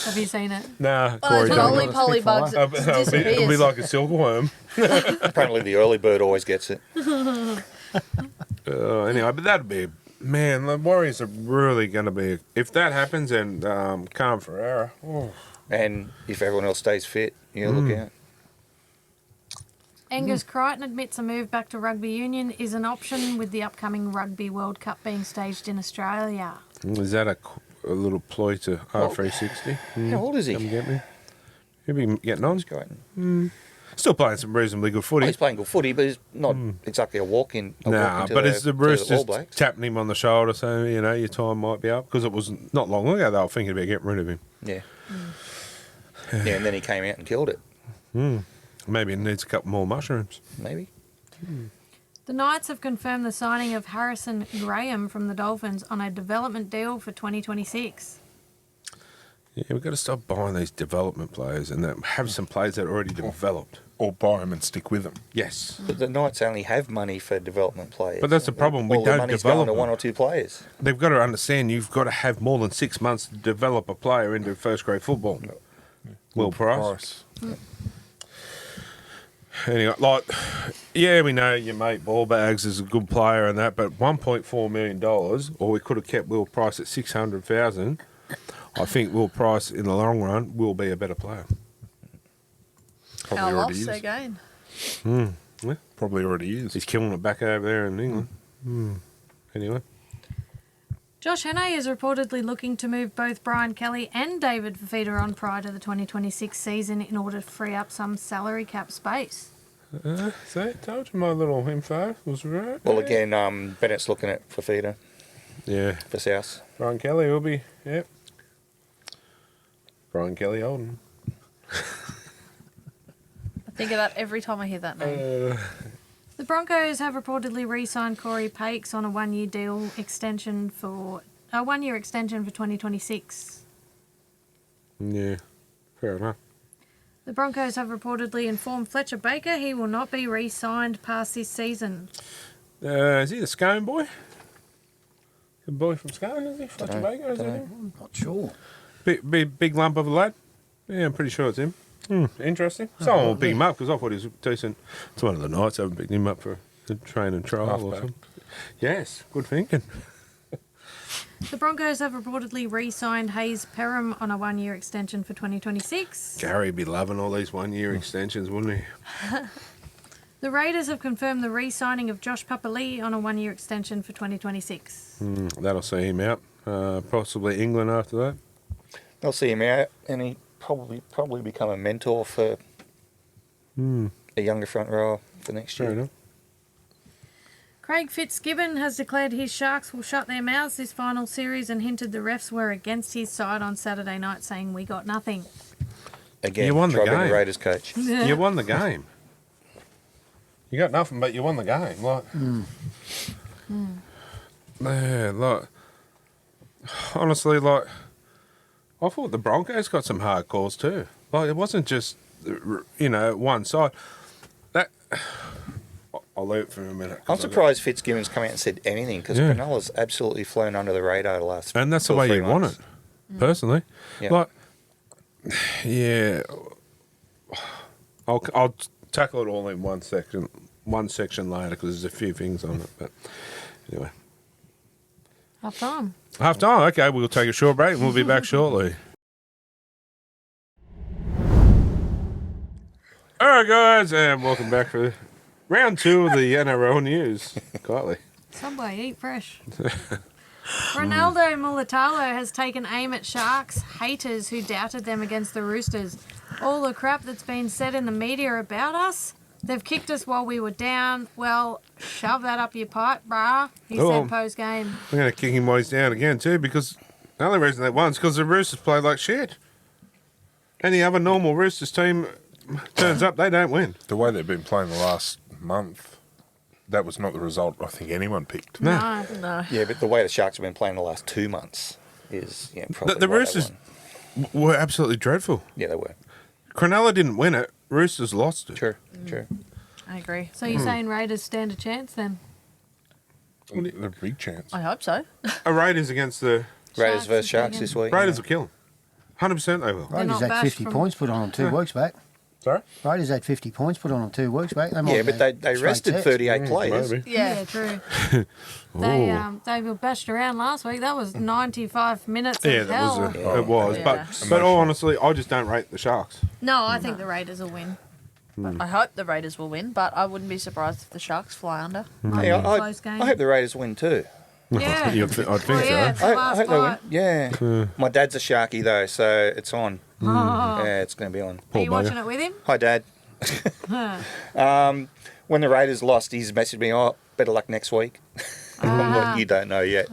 Have you seen it? Nah, Oh, Corey it's don't. roly poly bugs. It It'll be disappears. like a silkworm. Apparently the early bird always gets it. Anyway, but that'd be, man, the Warriors are really going to be, if that happens, and Khan Ferreira. Oh. And if everyone else stays fit, look out. Angus Crichton admits a move back to rugby union is an option with the upcoming Rugby World Cup being staged in Australia. Is that a little ploy to R360? How old is he? Come get me. He'll be getting on. He's great. Still playing some reasonably good footy. Well, he's playing good footy, but he's not exactly a walk-in. Nah, to but it's the to Roosters All Blacks. tapping him on the shoulder saying, your time might be up. Because it was not long ago they were thinking about getting rid of him. Yeah. Yeah, and then he came out and killed it. Maybe it needs a couple more mushrooms. Maybe. The Knights have confirmed the signing of Harrison Graham from the Dolphins on a development deal for 2026. Yeah, we've got to stop buying these development players and have some players that are already developed. Or buy them and stick with them. Yes. But the Knights only have money for development players. But that's the problem, we All don't the money's develop going to them. one or two players. They've got to understand you've got to have more than 6 months to develop a player into first grade football. Will Price. Anyway, like, yeah, we know your mate Ballbags is a good player and that, but $1.4 million, or we could have kept Will Price at 600,000. I think Will Price in the long run will be a better player. Probably Our already loss is. again. Yeah. Probably already is. He's killing it back over there in England. Anyway, Josh Hannay is reportedly looking to move both Brian Kelly and David Fafita on prior to the 2026 season in order to free up some salary cap space. see, told you my little info was right. Well, again, Bennett's looking at Fafita Yeah, for South. Brian Kelly will be, yep. Brian Kelly Holden. I think of that every time I hear that name. The Broncos have reportedly re-signed Corey Pakes on a one-year deal extension for 2026. Yeah, fair enough. The Broncos have reportedly informed Fletcher Baker he will not be re-signed past this season. Is he the Scone boy? The boy from Scone, is he? Fletcher Baker, is it him? Not sure. Big lump of a lad. Yeah, I'm pretty sure it's him. Interesting. Someone will pick him up because I thought he was decent. It's one of the nights I haven't picked him up for a train and trial or Halfback. something. Yes, good thinking. The Broncos have reportedly re-signed Hayes Perham on a one-year extension for 2026. Gary'd be loving all these one-year extensions, wouldn't he? The Raiders have confirmed the re-signing of Josh Papali'i on a one-year extension for 2026. That'll see him out. Possibly England after that. They'll see him out, and he probably become a mentor for a younger front rower for next Fair year. enough. Craig Fitzgibbon has declared his Sharks will shut their mouths this final series and hinted the refs were against his side on Saturday night, saying we got nothing. Again, You won the try being game. the Raiders coach. You won the game. You got nothing, but you won the game. Like, man, like, honestly, like, I thought the Broncos got some hard calls too. Like, it wasn't just, one side. That I'll leave it for a minute. 'cause I'm I got- surprised Fitzgibbon's come out and said anything because Yeah. Cronulla's absolutely flown under the radar the last. And that's the 2 or way 3 you want months. it, personally. Yeah. Like, yeah, I'll tackle it all in one section later because there's a few things on it. But anyway, Half time. half time. Okay, we'll take a short break and we'll be back shortly. All right, guys, and welcome back for round 2 of the NRL news. Quietly. Subway, eat fresh. Ronaldo Mulatalo has taken aim at Sharks haters who doubted them against the Roosters. All the crap that's been said in the media about us, they've kicked us while we were down. Well, shove that up your pipe, brah, he Oh. said post-game. I'm going to kick him while he's down again, too, because the only reason they won is because the Roosters play like shit. Any other normal Roosters team turns up, they don't win. The way they've been playing the last month, that was not the result I think anyone picked. No. No. Yeah, but the way the Sharks have been playing the last 2 months is probably The why they Roosters won. were absolutely dreadful. Yeah, they were. Cronulla didn't win it. Roosters lost it. True, true. I agree. So you're saying Raiders stand a chance then? A big chance. I hope so. A Raiders against the Raiders Sharks versus is Sharks big, this week. Raiders will kill them. 100% they will. They're Raiders not had bashed 50 from- points put on them 2 weeks back. Sorry? Raiders had 50 points put on them 2 weeks back. They might Yeah, have but had they straight rested sets. 38 players. Maybe. Yeah, true. They were bashed around last week. That was 95 minutes Yeah, of hell. that was it was. Yeah. But all honestly, I just don't rate the Sharks. No, I think the Raiders will win. I hope the Raiders will win, but I wouldn't be surprised if the Sharks fly under. Hey, Close game. I hope the Raiders win too. Yeah. I'd think Well, yeah, it's the I last hope they win. fight. Yeah. My dad's a Sharky though, so it's on. Yeah, it's going to be on. Are you Poor watching bugger. it with him? Hi, Dad. When the Raiders lost, he's messaged me, "Oh, better luck next week." I'm like, you don't know yet.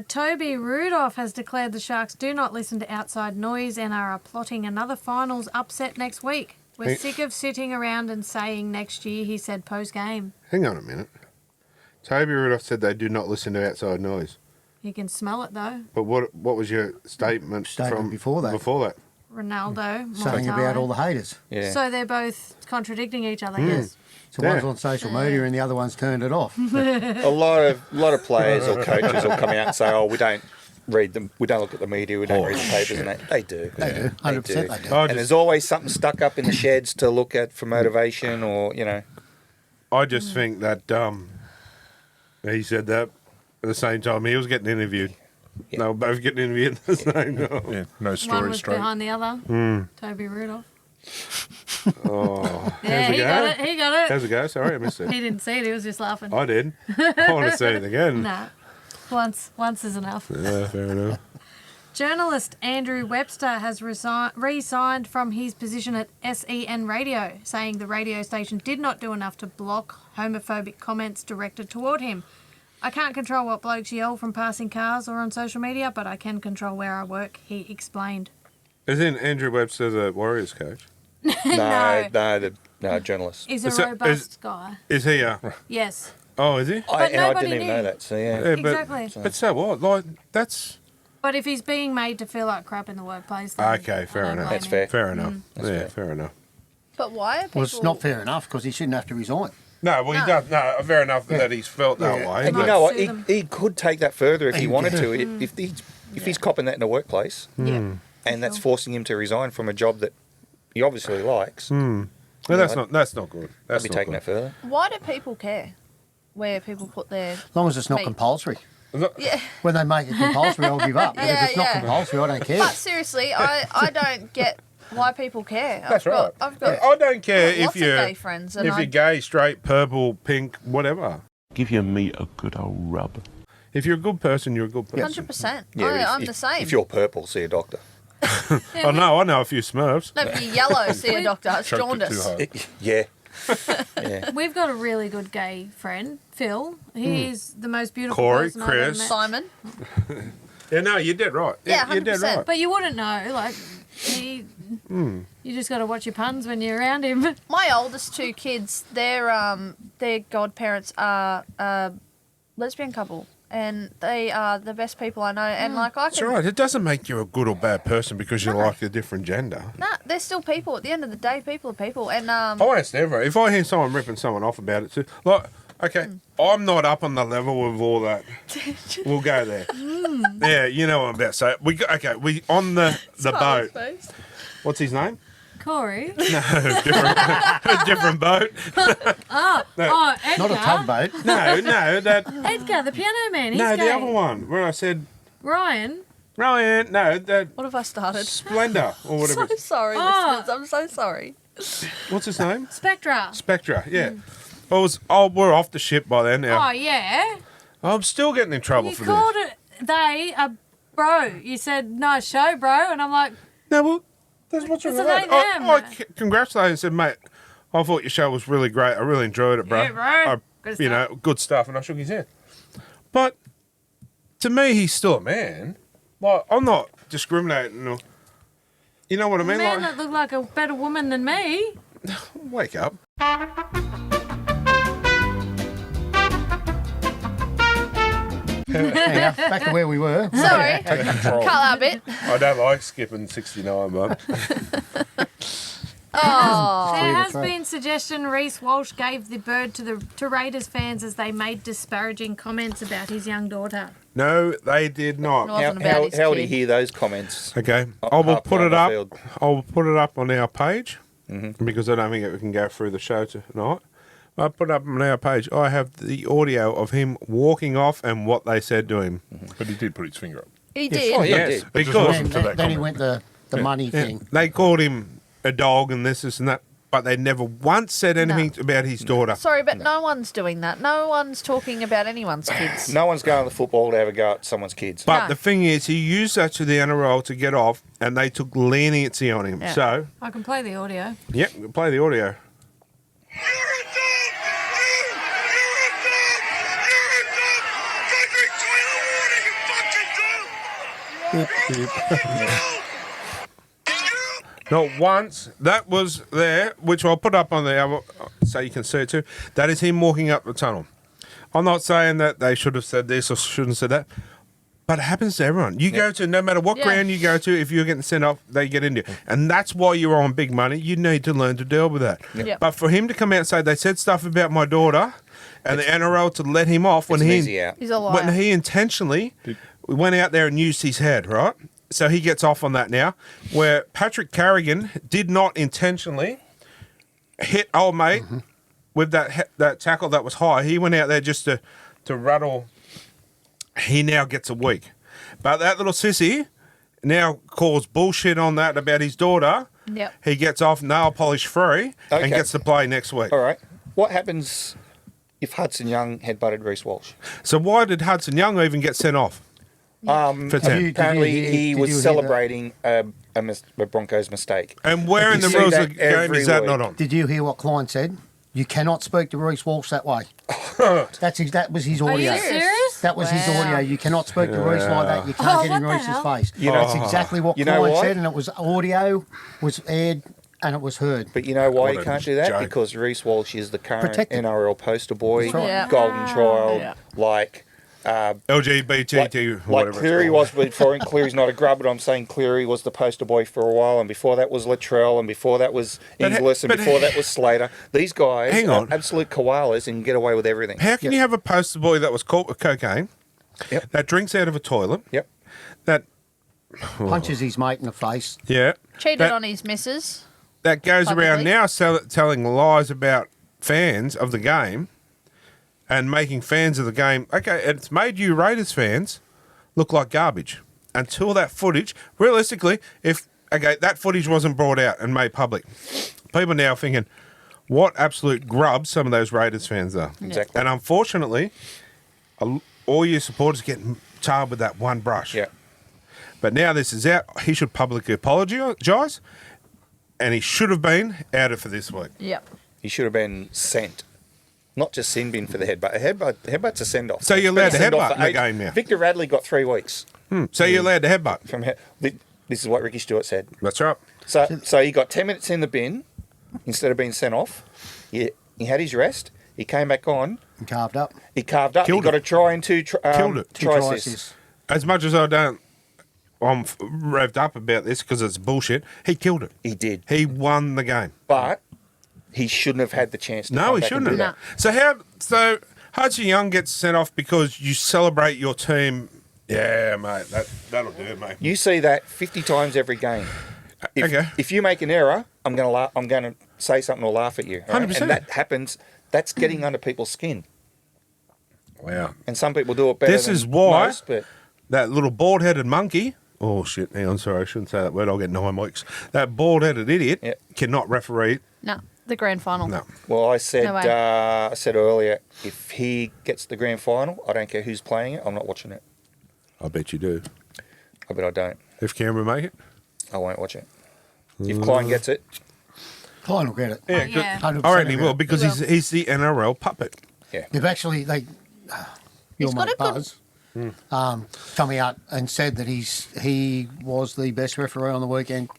Toby Rudolph has declared the Sharks do not listen to outside noise and are plotting another finals upset next week. We're Hey. sick of sitting around and saying next year, he said post-game. Hang on a minute. Toby Rudolph said they do not listen to outside noise. You can smell it though. But what was your statement, Statement from before that. Before that. Ronaldo. Saying Mulatalo. about all the haters. Yeah. So they're both contradicting each other, yes. So Yeah. one's on social media and the other one's turned it off. a lot of players or coaches will come out and say, "Oh, we don't read them. We don't look at the media. We don't read the papers, and they do. They do. 100% they do. I And there's always something stuck up in the sheds to look at for motivation, or I just think that he said that at the same time he was getting interviewed. Yeah. They were both getting interviewed at the same time. Yeah, no One story was straight. behind the other. Toby Rudolph. Oh, Yeah, how's it he go? got it. He got it. How's it go? Sorry, I missed it. He didn't see it. He was just laughing. I did. I want to see it again. Nah. Once is enough. Yeah, fair enough. Journalist Andrew Webster has resigned from his position at SEN Radio, saying the radio station did not do enough to block homophobic comments directed toward him. I can't control what blokes yell from passing cars or on social media, but I can control where I work, he explained. Isn't Andrew Webster the Warriors coach? no, journalist. He's a Is that- robust guy. Is he? Yes. Oh, is he? But I nobody didn't even knew. know that. So yeah. Yeah, Exactly. But so what? Like that's But if he's being made to feel like crap in the workplace, then okay. Fair I don't enough. blame That's him. fair. Fair enough. That's Yeah, fair. fair enough. But why are people... Well, it's not fair enough because he shouldn't have to resign. No, well, he does. No, fair enough that he's felt that Yeah. way. And but- you know what? Sue them. He could take that further if he He wanted could. to. If he's copping that in the workplace, Yeah. and that's Sure. forcing him to resign from a job that he obviously likes, No, that's not good. I'd That's be not taking good. that further. Why do people care where people put their... As long as it's not Mate. compulsory. Yeah. When they make it compulsory, I'll give up. But Yeah, if it's not yeah. compulsory, I don't care. But seriously, I don't get why people care. That's right. I've got I don't care lots if of you're gay friends, and if you're gay, straight, purple, pink, whatever. Give your meat a good old rub. If you're a good person, you're a good person. 100%. Yeah, I'm the same. If you're purple, see a doctor. I know a few Smurfs. No, if you're yellow, see a doctor. It's Choked it too jaundice. hard. Yeah. Yeah. We've got a really good gay friend, Phil. He's the most beautiful Corey, person I've ever Chris. met. Simon. Yeah, no, you're dead right. Yeah, you're dead 100%. right. But you wouldn't know, like, you just got to watch your puns when you're around him. My oldest two kids, their godparents are a lesbian couple, and they are the best people I know. And like I That's can, right. It doesn't make you a good or bad person because you like a different gender. nah, they're still people. At the end of the day, people are people. And I won't never. If I hear someone ripping someone off about it too, like, okay, I'm not up on the level of all that. We'll go there. Yeah, you know what I'm about to say. We on the boat. What's his name? Corey. No, a different boat. Oh, Edgar. Not a tugboat. No, that. Edgar, the piano man. He's No, gay. the other one where I said Ryan. Ryan. No, that what have I started? Splendor or whatever. So sorry, Oh. listeners. I'm so sorry. What's his name? Spectra. Spectra. Yeah. We're off the ship by then now. Oh, yeah. I'm still getting in trouble You for called this. it, they a bro. You said, nice show, bro. And I'm like, No, well, that's what's wrong It's with a that. they, them. I congratulated and said, mate, I thought your show was really great. I really enjoyed it, bro. Yeah, bro. Good You know, good stuff. And I shook his hand. But to me, he's still a man. Like, I'm not discriminating. Or, you know what I a mean? man Like, that looked like a better woman than me. wake up. Anyhow, back to where we were. Sorry. Control. Cut that bit. I don't like skipping 69, but Oh. There has that's right. been suggestion Reece Walsh gave the bird to Raiders fans as they made disparaging comments about his young daughter. no, they did not. It wasn't about his How would he kid. hear those comments? Okay, Up- I will up put on it the up. field. I'll put it up on our page because I don't think we can go through the show tonight. I put it up on our page. I have the audio of him walking off and what they said to him. But he did put his finger up. He did. Oh, yeah, Yes, he did. But just because wasn't to that Then he comment. went the money yeah, thing. they called him a dog and this and that, but they never once said anything about his daughter. Sorry, but no one's doing that. No one's talking about anyone's kids. No one's going to football to have a go at someone's kids. But No. the thing is, he used that to the NRL to get off, and they took leniency on him. Yeah. So, I can play the audio. yep, we'll play the audio. Not once. That was there, which I'll put up on the other, so you can see it too. That is him walking up the tunnel. I'm not saying that they should have said this or shouldn't have said that, but it happens to everyone. You go to, no matter what Yeah. ground you go to, if you're getting sent off, they get into you. And that's why you're on big money. You need to learn to deal with that. Yep. But for him to come out and say they said stuff about my daughter and the NRL to let him off when It's an he easy out. He's a liar. when he intentionally went out there and used his head, right? So he gets off on that now, where Patrick Carrigan did not intentionally hit old mate with that tackle that was high. He went out there just to rattle. He now gets a week. But that little sissy now calls bullshit on that about his daughter. Yep. He gets off nail polish free and Okay. gets to play next week. All right. What happens if Hudson Young headbutted Reece Walsh? So why did Hudson Young even get sent off? For Have 10? you- Apparently, did you he hear was that? celebrating a Broncos mistake. And where in You the see rules that of the game is that every not week. on? Did you hear what Klein said? You cannot speak to Reece Walsh that way. That was his Are audio. you serious? That was his Wow. audio. You cannot speak to Reece like that. You Oh, can't get in what the Reece's hell? face. You know- That's exactly what You know Klein why? said, and it was audio, was aired, and it was heard. But you know why What you a can't do that? joke. Because Reece Walsh is the current Protected. NRL poster boy, That's right. Yeah. golden child, Yeah. like LGBT, like whatever. Cleary it's was called. before, and Cleary's not a grub, but I'm saying Cleary was the poster boy for a while, and before that was Latrell, and before that was But Inglis, and but- before that was Slater. These guys Hang are on. absolute koalas and get away with everything. How can you have a poster boy that was caught with cocaine, Yep. that drinks out of a toilet, Yep. that, Punches his mate in the face. yeah, Cheated that, on his missus. that goes around publicly. now telling lies about fans of the game and making fans of the game. Okay, it's made you Raiders fans look like garbage until that footage, realistically, if, okay, that footage wasn't brought out and made public, people now thinking, what absolute grubs some of those Raiders fans are. Exactly. And unfortunately, all your supporters get tarred with that one brush. Yeah. But now this is out. He should publicly apologise, and he should have been outed for this week. Yep. He should have been sent. Not just sin bin for the headbutt. Headbutt's a send off. So you're allowed to headbutt in the game now? Victor Radley got 3 weeks So you're allowed to headbutt. from. This is what Ricky Stewart said. That's right. So he got 10 minutes in the bin instead of being sent off. He had his rest. He came back on. And carved up. He carved up. Killed he got it. a try and two Killed it. Two try try assists. assists. As much as I'm revved up about this because it's bullshit, he killed it. He did. He won the game. But he shouldn't have had the chance to No, come he back shouldn't and do have. that. So Hudson Young gets sent off because you celebrate your team. Yeah, mate, that'll do it, mate. You see that 50 times every game. Okay. If you make an error, I'm going to say something or laugh at you. all right? 100%. And that happens. That's getting under people's skin. Wow. And some people do it better This than is why most, but that little bald-headed monkey. Oh shit! Hang on, sorry, I shouldn't say that word. I'll get 9 weeks. That bald-headed idiot Yep. cannot referee. No. The grand final. No. well, I said No way. I said earlier, if he gets the grand final, I don't care who's playing it. I'm not watching it. I bet you do. I bet I don't. If Canberra make it. I won't watch it. If Klein gets it, Klein will get it. Yeah, yeah. 100% I reckon he will. will because he's the NRL puppet. They've actually, your He's got mate a good- Buzz, come out and said that he was the best referee on the weekend.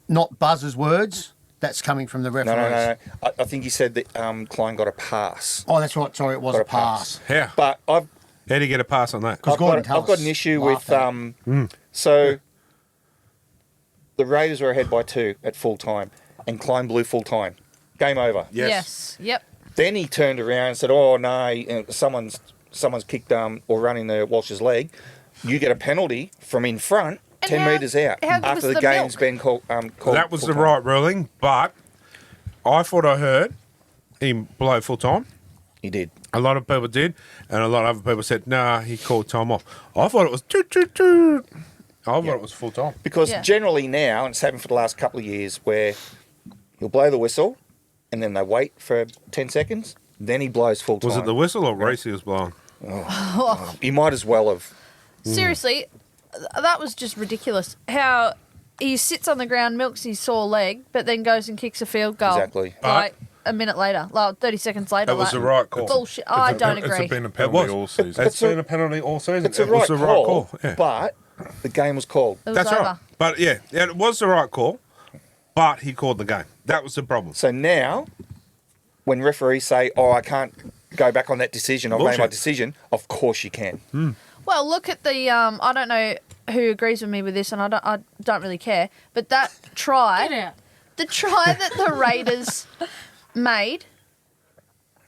Not Buzz's words. That's coming from the referees. no. I think he said that Klein got a pass. Oh, that's right. Sorry, it was Got a pass. How? But How do you get a pass on that? Because Gordon I've got an Tallis issue with laughed at so the Raiders were ahead by 2 at full time, and Klein blew full time. Game over. Yes. Yep. Then he turned around and said, "Oh no, someone's kicked or running the Walsh's leg. You get a penalty from in front, And 10 how- metres out how good after was the the game's milk? been called." That was the full-time. right ruling, but I thought I heard him blow full time. He did. A lot of people did, and a lot of other people said, nah, he called time off. I thought it was toot, toot, toot. I thought it was full time. Because Yeah. generally now, and it's happened for the last couple of years, where he'll blow the whistle, and then they wait for 10 seconds, then he blows full time. Was it the whistle or Reese he was blowing? He might as well have. Seriously, that was just ridiculous. How he sits on the ground, milks his sore leg, but then goes and kicks a field goal. Exactly. Like a minute later, like 30 seconds later. That was like, the right call. Bullshit. I don't It's agree. been a It penalty was. all season. It's been a penalty all season. It's a It was right the call, Yeah. but the game was called. It was That's over. right. But yeah, it was the right call, but he called the game. That was the problem. So now, when referees say, "Oh, I can't go back on that decision. I've made my Bullshit. decision," of course you can. Well, look at the. I don't know who agrees with me with this, and I don't really care. But that try, Get out. the try that the Raiders made,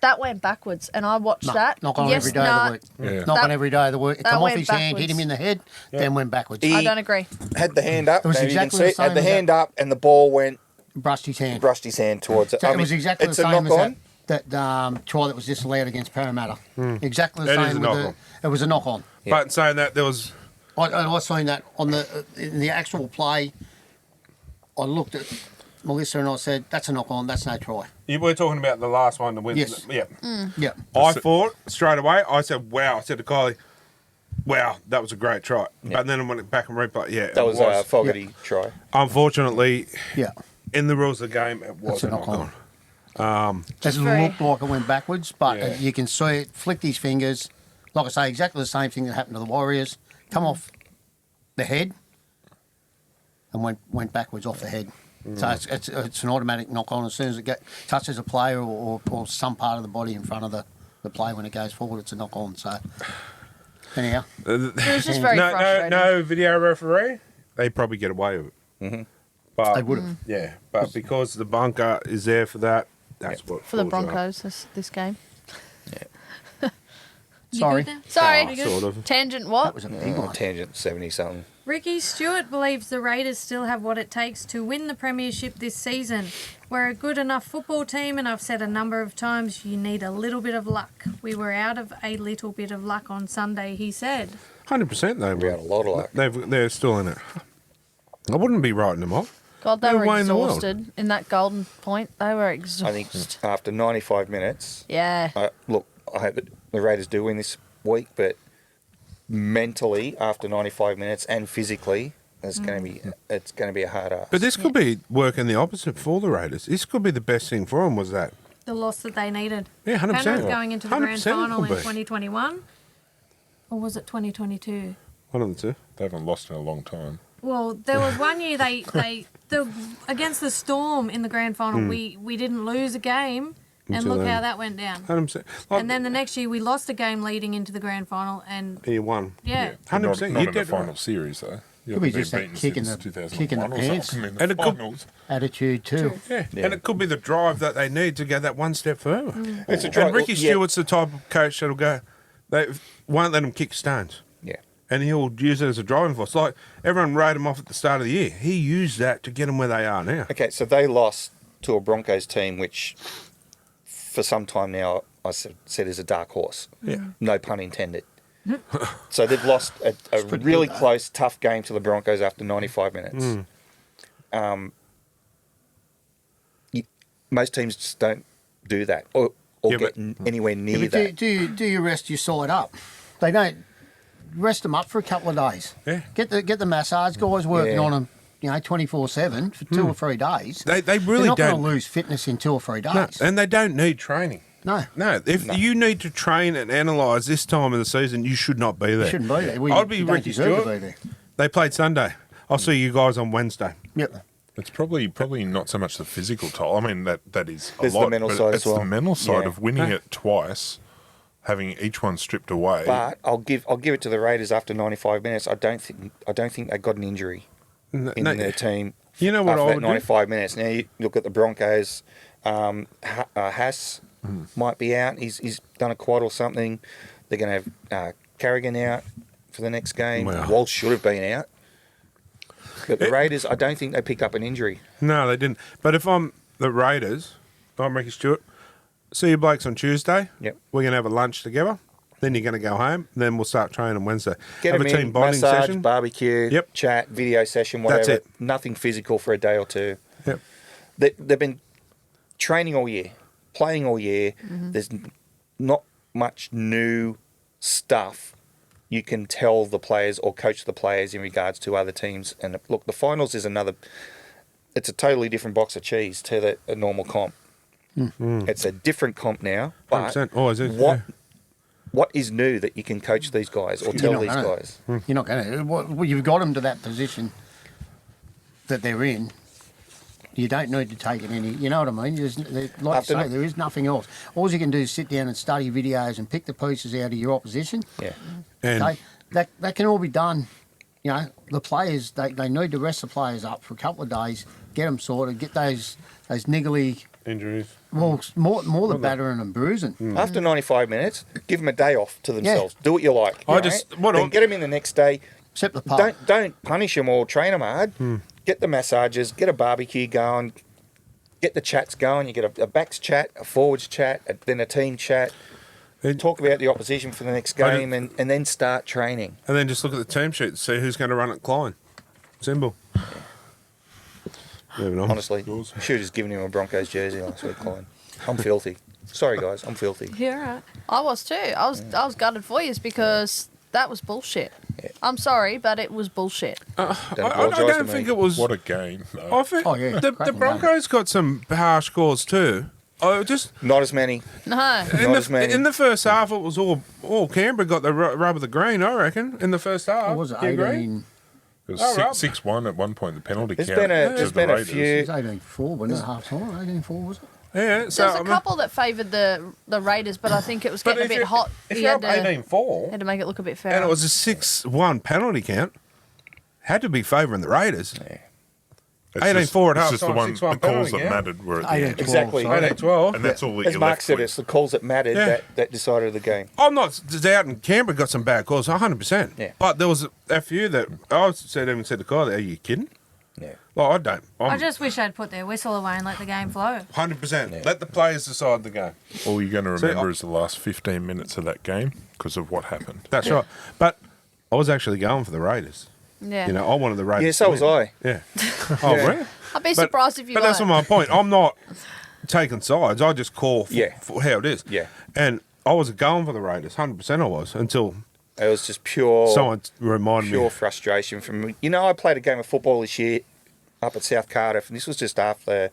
that went backwards, and I watched that. Knock on Yes, every day of nah, the week. Yeah. Knock That- on every day of the week. It that come off went his hand, hit him backwards. in the head, then went backwards. He- I don't agree. Had the hand up. It was maybe exactly you the can see it. Had same the as hand up, and the ball went Brushed his hand. brushed his hand towards it. So it was exactly the it's a same as knock-on. that try that was disallowed against Parramatta. Exactly the That is same. a With knock-on. it was a knock on. Yeah. But in saying that, there was I seen that on in the actual play. I looked at Melissa and I said, "That's a knock on. That's no try." you were talking about the last one to win. Yes. Yeah. Yeah. I thought straight away. I said, "Wow!" I said to Kylie, "Wow, that was a great try." But then I went back and replay. Yeah, That was a Fogarty try. Unfortunately, Yeah. in the rules of the game, it was That's a a knock knock on. on. It very- looked like it went backwards, but Yeah. you can see it flicked his fingers. Like I say, exactly the same thing that happened to the Warriors. Come off the head and went backwards off the head. So it's an automatic knock on as soon as it touches a player or some part of the body in front of the player when it goes forward. It's a knock on. So anyhow, It was just very No, frustrating. no video referee. They probably get away with it. But they would have. yeah, but because the bunker is there for that, that's what For the falls out. Broncos, this game. You Sorry. good now? Sorry. You good? Sort of. Tangent what? That was a big one. Tangent 70 something. Ricky Stewart believes the Raiders still have what it takes to win the premiership this season. We're a good enough football team, and I've said a number of times you need a little bit of luck. We were out of a little bit of luck on Sunday, he said. 100% they We had a lot of luck. They're still in it. I wouldn't be writing them off. God, they No were way in the world. exhausted in that golden point. They were I exhausted. think after 95 minutes, Yeah. look, I hope that the Raiders do win this week, but mentally, after 95 minutes and physically, it's going to be a hard ask. But this could be working the opposite for the Raiders. This could be the best thing for them. Was that? The loss that they needed. Yeah, 100%. Penrith going into the grand 100% it final in could be. 2021. Or was it 2022? One of the two. They haven't lost in a long time. Well, there was one year against the Storm in the grand final, we didn't lose a game, and Until look then. how that went down. 100%. And then the next year we lost a game leading into the grand final, and he won. yeah, But 100%. Not You in the did final right. series, though. You Could be haven't just been that beaten kick in since the 2001 or pants. something in the And it could- finals. Attitude too. True. Yeah. And it could be the drive that they need to go that one step further. It's a drive. And Ricky Yeah. Stewart's the type of coach that'll go, they won't let him kick stones. Yeah. And he'll use it as a driving force. Like everyone wrote him off at the start of the year. He used that to get them where they are now. Okay, so they lost to a Broncos team which, for some time now, I said is a dark horse. Yeah. No pun intended. So they've lost a pretty really good, though. close, tough game to the Broncos after 95 minutes. Most teams just don't do that or Yeah, get but- anywhere near Yeah, but that. do you rest your side up? They don't rest them up for a couple of days. Yeah. Get the massage guys working Yeah. on them, 24/7 for 2 or 3 days. They They're really not going to don't. lose fitness in 2 or 3 No, days. and they don't need training. No, No, if you need to train and analyse this time of the season, you should not be there. shouldn't be there. I'd be you don't Ricky deserve Stewart. to be there. They played Sunday. I'll see you guys on Wednesday. Yep. It's probably not so much the physical toll. I mean, that is a There's the lot. mental but side it's as well. the mental side Yeah. of winning it twice, having each one stripped away. But I'll give it to the Raiders after 95 minutes. I don't think they got an injury in their team. You know what after I that would do? 95 minutes. Now you look at the Broncos. Haas might be out. He's done a quad or something. They're going to have Carrigan out for the next game. Wow. Walsh should have been out. But the Raiders, I don't think they picked up an injury. No, they didn't. But if I'm the Raiders, I'm Ricky Stewart. See you blokes on Tuesday. Yep. We're going to have a lunch together. Then you're going to go home. Then we'll start training on Wednesday. Get have them a team in, bonding massage, session. barbecue, Yep. chat, video session, whatever. That's it. Nothing physical for a day or two. Yep. They've been training all year, playing all year. There's not much new stuff you can tell the players or coach the players in regards to other teams. And look, the finals is it's a totally different box of cheese to a normal comp. It's a different comp now. But 100%. Oh, is it? what Yeah. what is new that you can coach these guys or tell not these gonna. guys? You're not going to. Well, you've got them to that position that they're in. You don't need to take it any. You know what I mean? Like After you say, the- there is nothing else. All you can do is sit down and study videos and pick the pieces out of your opposition. Yeah. And Okay, that can all be done. The players they need to rest the players up for a couple of days, get them sorted, get those niggly Injuries. Well, it's more the battering and bruising. After 95 minutes, give them a day off to themselves. Do what you like. I you just- know? what Then I- get them in the next day. Except the pub. Don't punish them or train them hard. Get the massages, get a barbecue going, get the chats going. You get a backs chat, a forwards chat, then a team chat. Talk about the opposition for the next I game and then start training. And then just look at the team sheet and see who's going to run at Klein. Simple. Moving on. Honestly, should have just given him a Broncos jersey last week, Colin. I'm filthy. Sorry, guys, I'm filthy. Yeah, right. I was too. I was gutted for you because that was bullshit. Yeah. I'm sorry, but it was bullshit. I apologise to don't me. think it was. What a game, though. I think Oh, yeah, the cracking Broncos got some harsh scores too. Just Not as many. No. Not as many. in the first half, it was all Canberra got the rub of the green. I reckon in the first half. What was it, You agree? 18? It was Oh, right. 6-1 at one point, the penalty There's count. been a- to there's the been a Raiders. few- It was 18-4, wasn't it? Half time, 18-4, was it? Yeah. So There was I a mean, couple that favoured the Raiders, but I think it was getting a bit hot. If He you're had up to, 18-4, had to make it look a bit fair. and it was a 6-1 penalty count, had to be favouring the Raiders. It's 18-4 at it's half just the time, one, 6-1 the calls penalty, that yeah. mattered were at the 18-12, end. Exactly. sorry. 18-12. And that's all that As you're Mark left said, with. it's the calls that mattered Yeah. that decided the game. I'm not doubting Canberra got some bad calls, 100%. Yeah. But there was a few that I even said to Kyle, "Are you kidding?" Yeah. Like, I don't. I just wish they'd put their whistle away and let the game flow. 100%. Yeah. Let the players decide the game. All you're going to See, remember I- is the last 15 minutes of that game because of what happened. That's right. But I was actually going for the Raiders. yeah. You know, I wanted the Raiders. Yeah, so to was win. I. Yeah. Oh, Yeah. really? I'd be surprised if you But that's not weren't. my point. I'm not taking sides. I just call Yeah. for how it is. Yeah. And I was going for the Raiders. 100% I was until It was just pure someone reminded pure me. frustration from me. You know, I played a game of football this year up at South Cardiff, and this was just after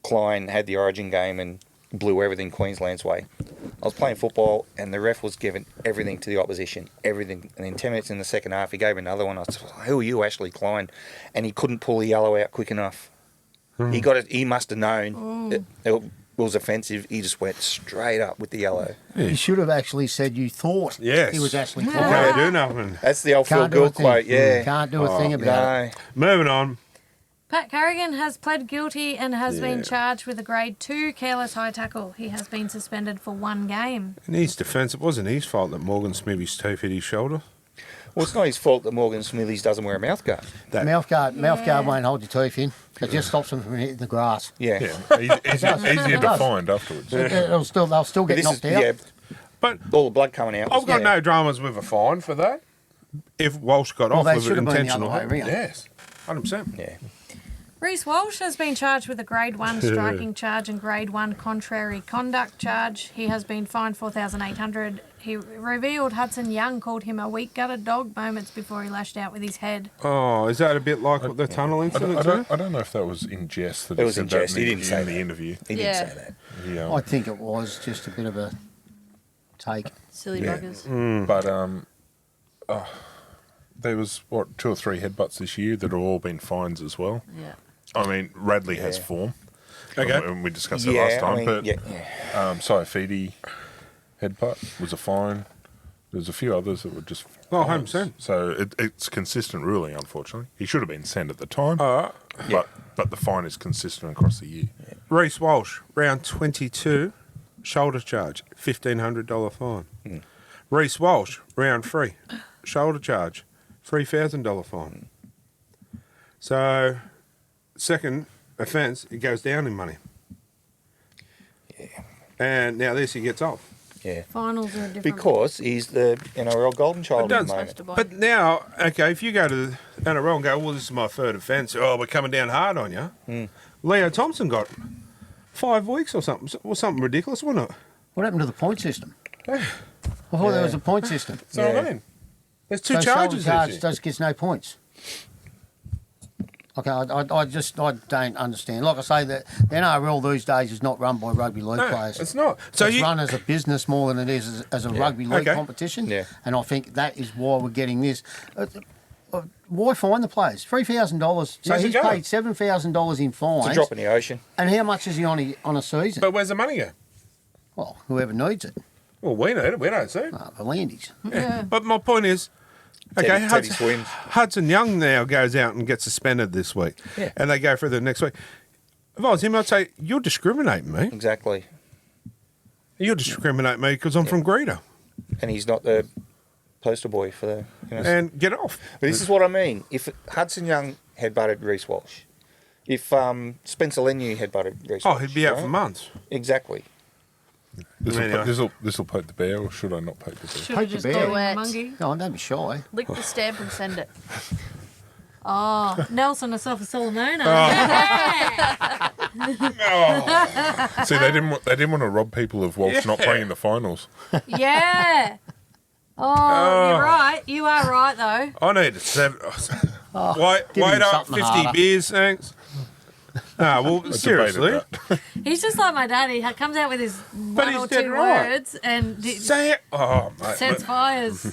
Klein had the Origin game and blew everything Queensland's way. I was playing football, and the ref was giving everything to the opposition, everything. And then 10 minutes in the second half, he gave another one. I said, "Who are you, Ashley Klein?" And he couldn't pull the yellow out quick enough. He got it. He must have known it was offensive. He just went straight up with the yellow. You should have actually said you thought Yes. he was Ashley Can't Klein. do nothing. That's the old Phil Can't do a Gill thing. quote. Yeah. Can't do a thing about it. No. Moving on. Pat Carrigan has pled guilty and has been charged with a grade 2 careless high tackle. He has been suspended for 1 game. In his defence, it wasn't his fault that Morgan Smithy's tooth hit his shoulder. Well, it's not his fault that Morgan Smithies doesn't wear a mouthguard. Mouthguard won't hold your teeth in. It just stops them from hitting the grass. Yeah. Yeah, easier to find afterwards. They'll still But get this knocked is, out. yeah, But all the blood coming out. I've got yeah. no dramas with a fine for that. If Walsh got off they with should an have been the intentional other way hit. around. Yes, 100%. Yeah. Reece Walsh has been charged with a grade 1 striking charge and grade 1 contrary conduct charge. He has been fined $4,800. He revealed Hudson Young called him a weak-gutted dog moments before he lashed out with his head. Oh, is that a bit like the tunnel incident too? I don't know if that was in jest. That It was said in that jest. He didn't say in the that. interview. He didn't Yeah. say that. Yeah. I think it was just a bit of a take. Silly Yeah. buggers. But there was 2 or 3 headbutts this year that have all been fines as well. Yeah. I mean, Radley has form. Okay. And we discussed that Yeah, last time. I mean, but yeah. Saifidi headbutt was a fine. There's a few others that were just. Oh, fines. 100%. So it's consistent ruling, unfortunately. He should have been sent at the time. Yeah. But the fine is consistent across the year. Reece Walsh, round 22, shoulder charge, $1,500 fine. Reece Walsh, round 3, shoulder charge, $3,000 fine. So, second offence, it goes down in money. Yeah. And now this, he gets off. Yeah. Finals are different. Because he's the NRL golden child at the does. moment. But now, okay, if you go to the NRL and go, well, this is my third offence, oh, we're coming down hard on you. Leo Thompson got 5 weeks or something ridiculous, wasn't it? What happened to the point system? I thought there was a point system. That's what I Yeah. mean. There's 2 So charges shoulder this year. just gets no points. Okay, I don't understand. Like I say, the NRL these days is not run by rugby league No, players. it's not. So It's you, run as a business more than it is as a rugby league Okay. competition. Yeah. And I think that is why we're getting this. Why fine the players? $3,000. So Where's it he's going? paid $7,000 in fines. It's a drop in the ocean. And how much is he on a season? but where's the money go? Well, whoever needs it. Well, we need it. We don't see it. The Landys. Yeah. But my point is, okay, Teddy swims. Hudson Young now goes out and gets suspended this week, Yeah. and they go for the next week. If I was him, I'd say, you're discriminating me. Exactly. You're discriminating me because I'm from Greeter. And he's not the poster boy for the. And get off. But this is what I mean. If Hudson Young headbutted Reece Walsh, if Spencer Leniu headbutted Reece Walsh. Oh, he'd be out right? for months. Exactly. Anyway. This will poke the bear, or should I not poke the bear? Should have Poke the just bear. called him Do a it. monkey. No, don't be shy. Lick the stamp and send it. Oh, Nelson Asafa Solomona. See, they didn't want to rob people of Walsh not playing in the finals. Yeah. Oh, you're right. You are right, though. I need a 7. give Wait him up, something 50 harder. beers, thanks. No, well, I seriously. debated that. He's just like my dad. He comes out with his one he's or dead two right. words and Say it. Oh, mate. sets fires.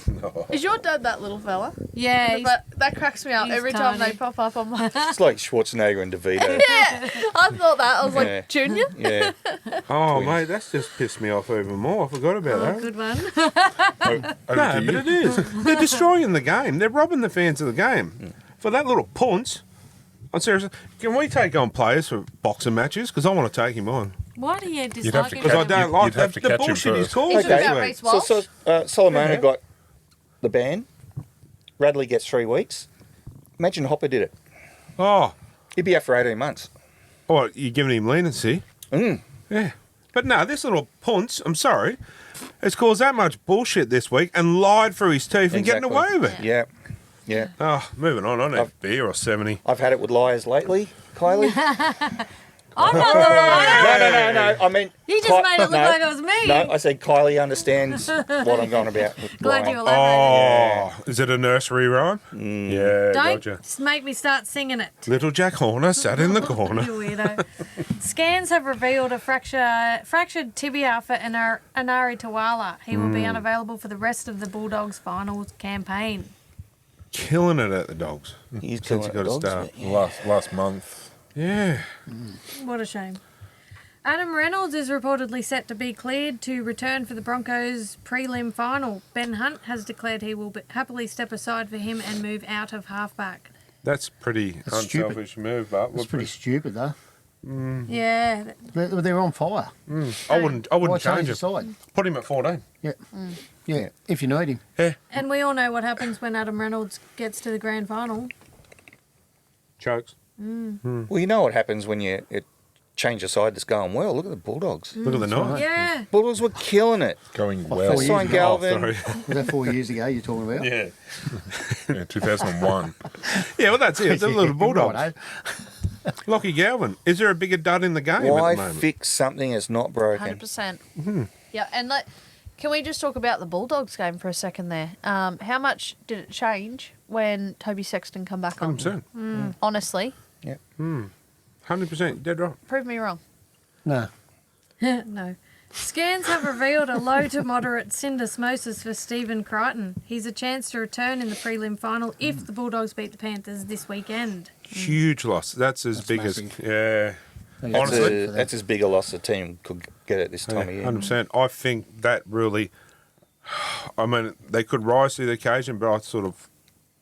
Is your dad that little fella? Yeah. That cracks me up he's every time tiny. they pop up on my. It's like Schwarzenegger and DeVito. Yeah, I thought that. I was Yeah. like, Junior? Yeah. Oh, mate, that's just pissed me off even more. I forgot about Oh, that. good one. Over No, to but you. it is. They're destroying the game. They're robbing the fans of the game. For that little punt, I'm serious. Can we take on players for boxing matches? Because I want to take him on. Why do you have dislike to him? Because I You'd- don't like you'd have to the catch him bullshit he's first. called He's this talking about week. Reece So, Walsh. Solomona Yeah. got the ban. Radley gets 3 weeks. Imagine Hopper did it. Oh, He'd be out for 18 months. oh, you're giving him leniency. Mm. Yeah. But no, this little punt, I'm sorry, has caused that much bullshit this week and lied through his teeth and getting Exactly. away with it. Yeah. Yeah. Oh, moving on. I need I've- beer or 70. I've had it with liars lately, Kylie. I'm not the liar. No. I mean, You just made it look like it was me. No, I said Kylie understands what I'm going about. With Glad lying. you elaborated. Oh, is it a nursery rhyme? Yeah, Don't gotcha. make me start singing it. Little Jack Horner sat in the corner. You weirdo. Scans have revealed a fractured tibia for Anari Tawala. He will be unavailable for the rest of the Bulldogs' finals campaign. Killing it at the Dogs. He's Since killing he it, got a dogs, start. but yeah. Last month. Yeah. What a shame. Adam Reynolds is reportedly set to be cleared to return for the Broncos' prelim final. Ben Hunt has declared he will happily step aside for him and move out of halfback. That's pretty That's unselfish move, but It's pretty stupid, though. Yeah. They're on fire. I wouldn't Why change the it. side? Put him at 14. Yeah, if you need him. And we all know what happens when Adam Reynolds gets to the grand final. Chokes. Well, you know what happens when you change a side that's going well. Look at the Bulldogs. Look at the knife. Yeah. Bulldogs were killing it. Going What, well. 4 years Signed ago? Galvin. Sorry. Was that 4 years ago you're talking about? Yeah. Yeah, 2001. Yeah, well, that's it. It's a little Bulldogs. Righto. Lockie Galvin. Is there a bigger dud in the game at Why the moment? fix something that's not broken? 100%. Yeah, and can we just talk about the Bulldogs game for a second there? How much did it change when Toby Sexton come back on? 100%. Honestly, 100%. Dead right. prove me wrong. No. No. Scans have revealed a low to moderate syndesmosis for Stephen Crichton. He's a chance to return in the prelim final if the Bulldogs beat the Panthers this weekend. Huge loss. That's as big massive. as. Yeah. Honestly, that's as big a loss the team could get at this time of year. 100%. I think that really. I mean, they could rise to the occasion, but I sort of.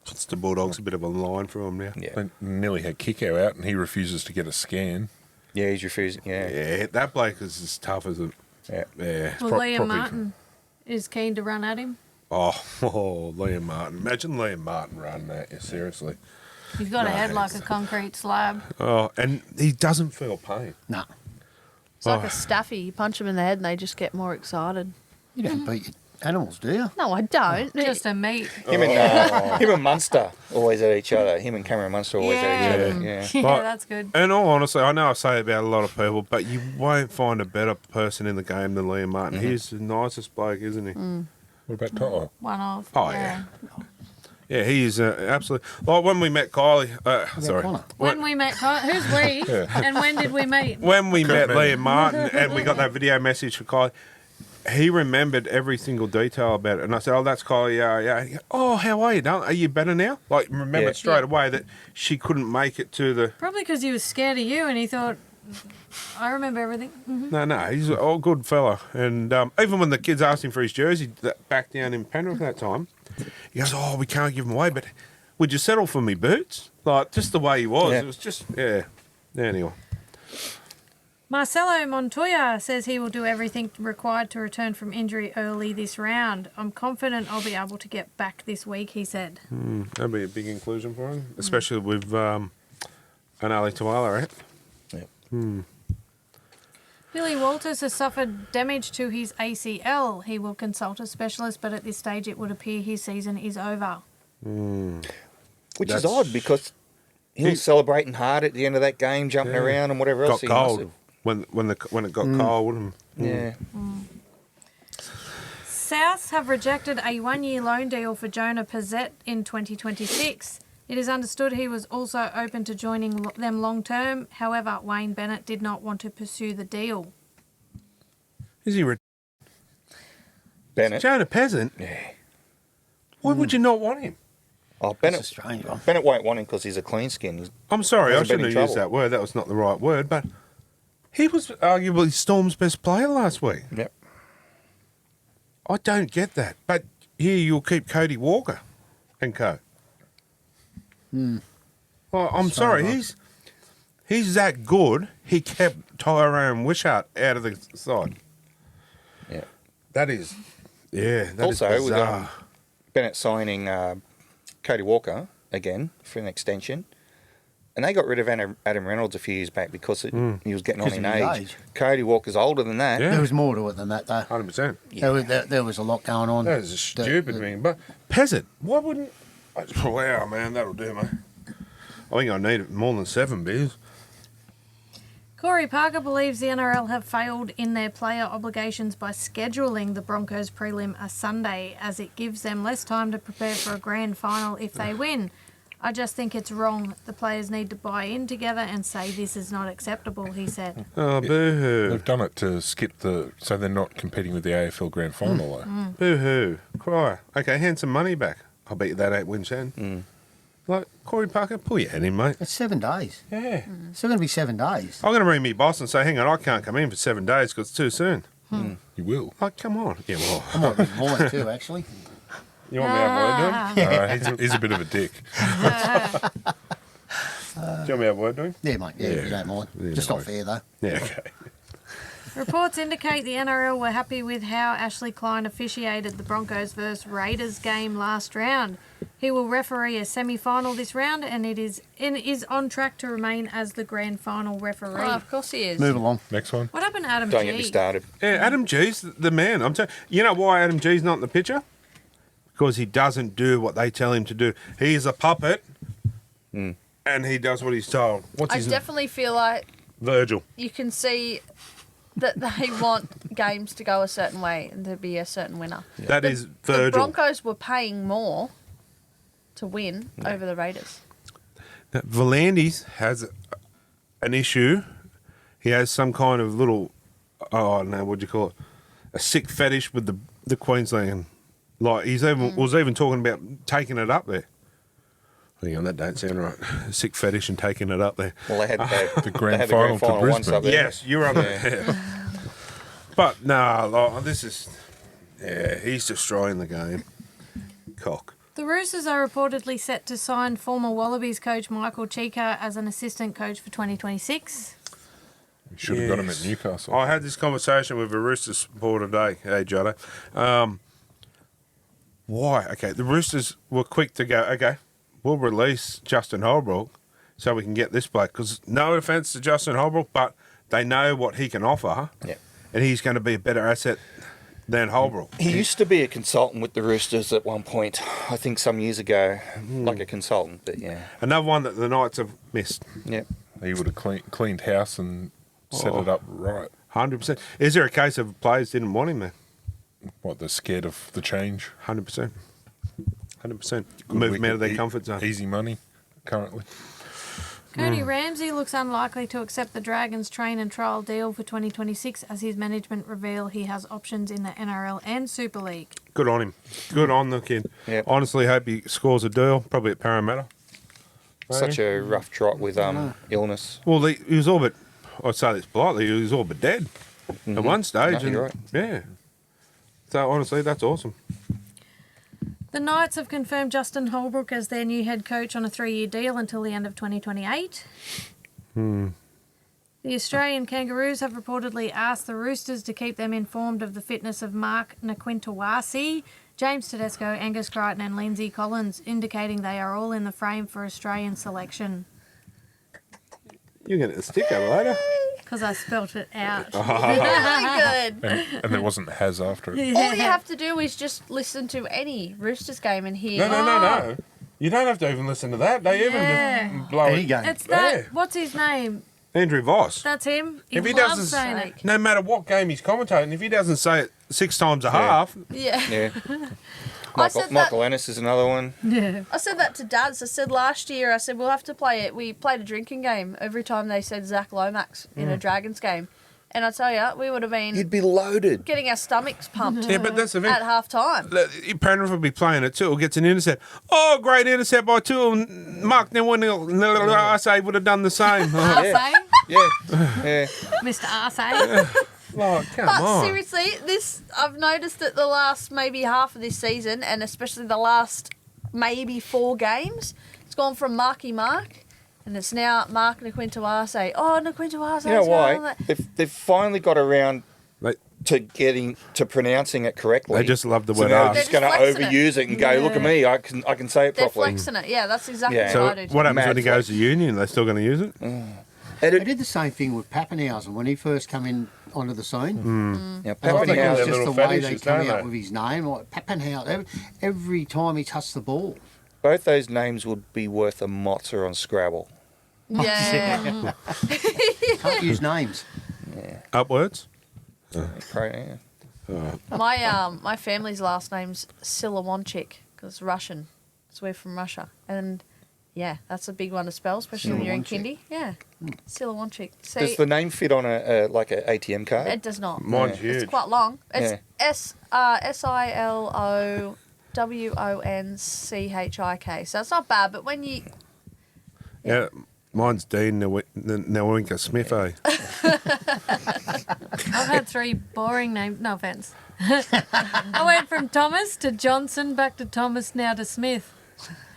Puts the Bulldogs a bit of a line for them now. Yeah. They nearly had Kiko out, and he refuses to get a scan. Yeah, he's refusing. Yeah. Yeah, that bloke is as tough as a. Yeah. Yeah. Well, Liam probably- Martin is keen to run at him. Oh, Liam Martin. Imagine Liam Martin running at you, seriously. He's got a No, head like a concrete slab. Oh, and he doesn't feel pain. No. It's like a staffy. You punch them in the head and they just get more excited. You don't beat your animals, do you? No, I don't. Just a meat. Him and Munster always at each other. Him and Cameron Munster always at each other. Yeah. Yeah, But- that's good. In all honesty, I know I say it about a lot of people, but you won't find a better person in the game than Liam Martin. He's the nicest bloke, isn't he? What about Toto? One off. Oh, yeah. Yeah, he is absolutely. Like when we met Kylie. Sorry. Connor? When we met, who's we? And when did we meet? When we met remember. Liam Martin and we got that video message for Kylie, he remembered every single detail about it. And I said, "Oh, that's Kylie. Yeah." He goes, "Oh, how are you, darling? Are you better now?" Like, remembered Yeah. straight away that she couldn't make it to the. Probably because he was scared of you and he thought, I remember everything. No, he's an old good fella. And even when the kids asked him for his jersey back down in Penrith that time, he goes, "Oh, we can't give them away, but would you settle for me boots?" Like, just the way he was. Yeah. It was just, yeah. Anyway. Marcelo Montoya says he will do everything required to return from injury early this round. I'm confident I'll be able to get back this week, he said. That'd be a big inclusion for him, especially with an Ali Tuala, right? Yep. Billy Walters has suffered damage to his ACL. He will consult a specialist, but at this stage it would appear his season is over. Which is That's- odd because he was celebrating hard at the end of that game, jumping Yeah. around and whatever else. Got He must cold have- when it got cold. And, Yeah. Souths have rejected a one-year loan deal for Jonah Pizzette in 2026. It is understood he was also open to joining them long-term. However, Wayne Bennett did not want to pursue the deal. Is he Bennett. Jonah Peasant? Yeah. Why would you not want him? Oh, It's a Bennett. strange one. Bennett won't want him because he's a clean skin. He's- I'm sorry, I Hasn't been shouldn't in have used trouble. that word. That was not the right word, but he was arguably Storm's best player last week. Yep. I don't get that. But here you'll keep Cody Walker and co. Well, I'm sorry, right. he's that good. He kept Tyrone Wishart out of the side. Yeah. That is, that Also, is with bizarre. Bennett signing Cody Walker again for an extension, and they got rid of Adam Reynolds a few years back because he was getting on Because in of his age. age. Cody Walker's older than that. Yeah. There was more to it than that, though. 100%. There was a lot going on. That is a stupid thing. But Peasant, why wouldn't? Wow, man, that'll do, mate. I think I need more than 7 beers. Corey Parker believes the NRL have failed in their player obligations by scheduling the Broncos prelim a Sunday, as it gives them less time to prepare for a grand final if they win. I just think it's wrong. The players need to buy in together and say this is not acceptable, he said. Oh, boo-hoo. They've done it to skip so they're not competing with the AFL Grand Final though. Boo-hoo. Cry. Okay, hand some money back. I bet you that ain't win, Shan. Like, Corey Parker, pull your head in, mate. It's 7 days. Yeah. It's still going to be 7 days. I'm going to ring me boss and say, hang on, I can't come in for 7 days because it's too soon. You will. Like, come on. Yeah, well, I might be more too, actually. you want me to have a word to him? He's a bit of a dick. Do you want me to have a word to him? Yeah, mate. Yeah, you don't mind. Yeah, Just no not fair, though. Yeah, okay. Reports indicate the NRL were happy with how Ashley Klein officiated the Broncos vs Raiders game last round. He will referee a semi-final this round and is on track to remain as the grand final referee. Oh, of course he is. Move along. Next one. What happened to Adam Don't G? get me started. Yeah, Adam G's the man. I'm telling you know why Adam G's not in the picture? Because he doesn't do what they tell him to do. He's a puppet, and he does what he's told. What's I his definitely feel like Virgil. you can see that they want games to go a certain way and to be a certain winner. That is The Virgil. Broncos were paying more to win over the Raiders. Now, Volandis has an issue. He has some kind of little, I don't know, what do you call it? A sick fetish with the Queensland. Like, he's even was even talking about taking it up there. Hang on, that don't sound right. Sick fetish and taking it up there. Well, they had The grand they had final to once Brisbane. up there. Yes, you're on there. But, no, like, this is... Yeah, he's destroying the game. Cock. The Roosters are reportedly set to sign former Wallabies coach Michael Cheika as an assistant coach for 2026. You should have got him at Yes. Newcastle. I had this conversation with a Roosters supporter today. Hey, Jono. Why? Okay, the Roosters were quick to go, okay, we'll release Justin Holbrook so we can get this bloke. Because no offence to Justin Holbrook, but they know what he can offer. Yep. And he's going to be a better asset than Holbrook. He used to be a consultant with the Roosters at one point, I think some years ago, like a consultant, but yeah. Another one that the Knights have missed. Yep. He would have cleaned house and set it up right. 100%. Is there a case of players didn't want him there? What, they're scared of the change? 100%. 100%. Good Move them out of their wicket, comfort zone. Easy money, currently. Cody Ramsey looks unlikely to accept the Dragons train and trial deal for 2026 as his management reveal he has options in the NRL and Super League. Good on him. Good on the kid. Yep. Honestly, hope he scores a deal, probably at Parramatta. Such a rough trot with illness. Well, he was all but, I'd say this politely, he was all but dead at one stage. No, you're right. Yeah. So, honestly, that's awesome. The Knights have confirmed Justin Holbrook as their new head coach on a 3-year deal until the end of 2028. The Australian Kangaroos have reportedly asked the Roosters to keep them informed of the fitness of Mark Naquintawasi, James Tedesco, Angus Crichton and Lindsay Collins, indicating they are all in the frame for Australian selection. You get a sticker later. Because I spelt it out. Really good. And there wasn't has after it. All you have to do is just listen to any Roosters game and hear. No. You don't have to even listen to that. They Yeah. even just blow Any it. game. It's that. Yeah. What's his name? Andrew Voss. That's him. He If he loves doesn't- saying it. No matter what game he's commentating, if he doesn't say it 6 times a half, Yeah. Yeah. I said Michael Ennis is another one. Yeah. I said that to Dads. I said last year, I said we'll have to play it. We played a drinking game every time they said Zach Lomax in a Dragons game. And I tell you, we would have been You'd be loaded. getting our stomachs pumped yeah, but that's the thing. at half time. Penrith will be playing it too. Gets an intercept. Oh, great intercept by Toole. Mark, then when I say would have done the same. Oh, Arsay. Yeah. Yeah. Mr. Arsay. come But on. seriously, I've noticed that the last maybe half of this season, and especially the last maybe 4 games, it's gone from Marky Mark, and it's now Mark Naquintawase. Oh, Naquintawase. You know why? They've finally got around Like, to getting to pronouncing it correctly. they just love the so word now arse. they're just They're going to just flexing overuse it and go, look at me, I can say it They're properly. flexing it. Yeah, that's exactly Yeah. what I So do. what happens Mad when he goes to union? They're still going to use it? And They it, did the same thing with Pappenhausen when he first came in onto the scene. yeah, And I think it Pappenhausen- was Their just the little way they fetishes, come don't out they? with his name. Like Pappenhausen, every time he touched the ball. both those names would be worth a mozza on Scrabble. Yeah. Can't use names. Upwards? Yeah. My family's last name's Silawanchik because it's Russian. So we're from Russia. And yeah, that's a big one to spell, especially when you're in Silawanchik. kindy. Yeah. Silawanchik. Does See, the name fit on a like an ATM card? it does not. Mine's It's huge. quite long. It's Yeah. SILOWONCHIK. So it's not bad, but when you Yeah. Mine's Dean Nawinka Smith, eh? I've had 3 boring names. No offence. I went from Thomas to Johnson, back to Thomas, now to Smith.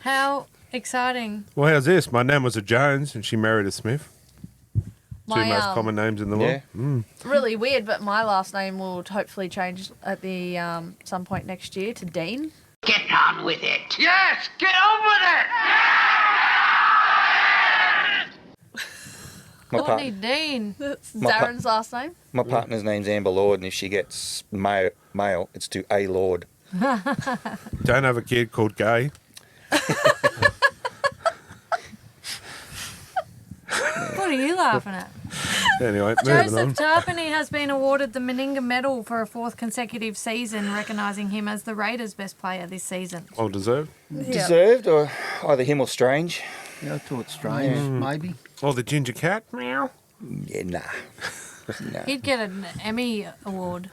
How exciting. Well, how's this? My name was a Jones and she married a Smith. Two my most common names in the world. Yeah. really weird, but my last name will hopefully change at the some point next year to Dean. Get on with it. Yes, get on with it. My, Courtney Dean. That's My pa- Darren's last name. my partner's name's Amber Lord, and if she gets mail, it's to A Lord. Don't have a kid called Gay. What are you laughing at? Anyway, moving on. Joseph Tarpany has been awarded the Meninga Medal for a 4th consecutive season, recognising him as the Raiders' best player this season. Well deserved. Deserved, or either him or Strange. Yeah, I thought strange, maybe. Or the ginger cat. Yeah, nah. Nah. He'd get an Emmy award.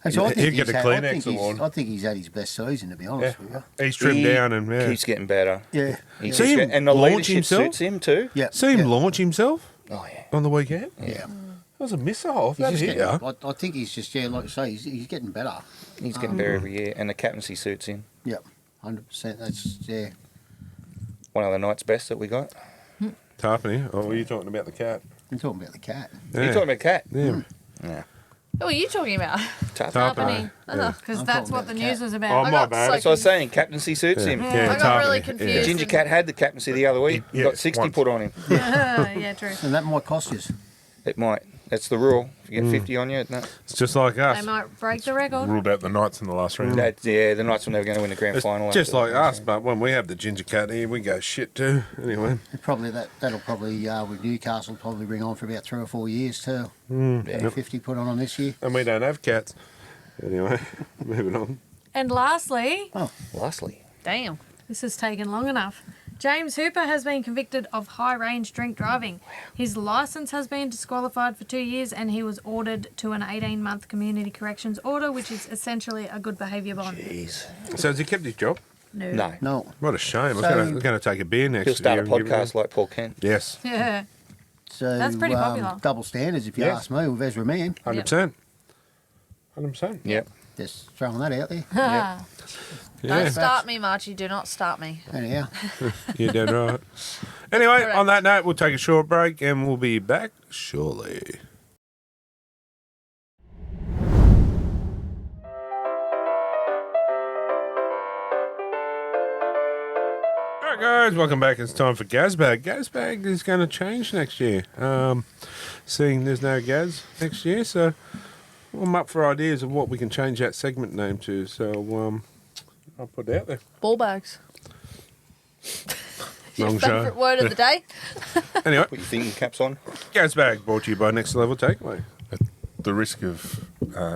Actually, I think He'd get he's a had- Kleenex I think he's- award. I think he's had his best season, to be honest with you. He's trimmed He down and yeah. keeps getting better. Yeah. He keeps See him and the launch leadership himself? suits him too. Yeah. See him yeah. launch himself Oh yeah. on the weekend? Yeah. That was a missile. He's That just hit getting, ya. I think he's just, yeah, like you say, he's getting better. He's getting better every year, and the captaincy suits him. Yep, 100%. That's, yeah. One of the night's best that we got. Tarpany. Oh, were you talking about the cat? I'm talking about the cat. Yeah. You talking about cat? Yeah. Yeah. Who are you talking about? Tarpany. Yeah. Because I'm that's talking what about the the news cat. was Oh, about. my got bad. so- That's what I was saying. Captaincy suits him. Yeah, I got really Tarpany, confused. yeah. Ginger Cat had the captaincy the other week. Yeah, Got 60 once. put on him. Yeah, true. And that might cost you. It might. That's the rule. If you get 50 on you, no. It's just like They us. might break the record. Ruled out the Knights in the last round. That's, yeah, the Knights when they were going to win the grand It's final. just after like that. us, but when we have the ginger cat here, we go shit too. Anyway. Probably that'll probably, with Newcastle, probably bring on for about 3 or 4 years too. Yeah. 50 put on this year. And we don't have cats. Anyway, moving on. And lastly, Lastly, Damn. this has taken long enough. James Hooper has been convicted of high-range drink driving. His licence has been disqualified for 2 years and he was ordered to an 18-month community corrections order, which is essentially a good behaviour bond. jeez. So has he kept his job? No. No. What a shame. So- I was going to take a beer next He'll start a year and give it podcast like Paul Kent. Yes, Yeah. So That's pretty popular. double standards, if you Yes. ask me, with Ezra Mann. 100%. 100%. Yep. Just throwing that out there. Don't Yeah, start me, Margie. Do not start me. Anyhow, you're dead right. Anyway, Correct. on that note, we'll take a short break and we'll be back shortly. All right, guys, welcome back. It's time for Gazbag. Gazbag is going to change next year. Seeing there's no Gaz next year, so I'm up for ideas of what we can change that segment name to. So I'll put it out there. Ball bags. Your Long show. favourite word of the day? Anyway, Put your thinking caps on. Gazbag brought to you by Next Level Takeaway. At the risk of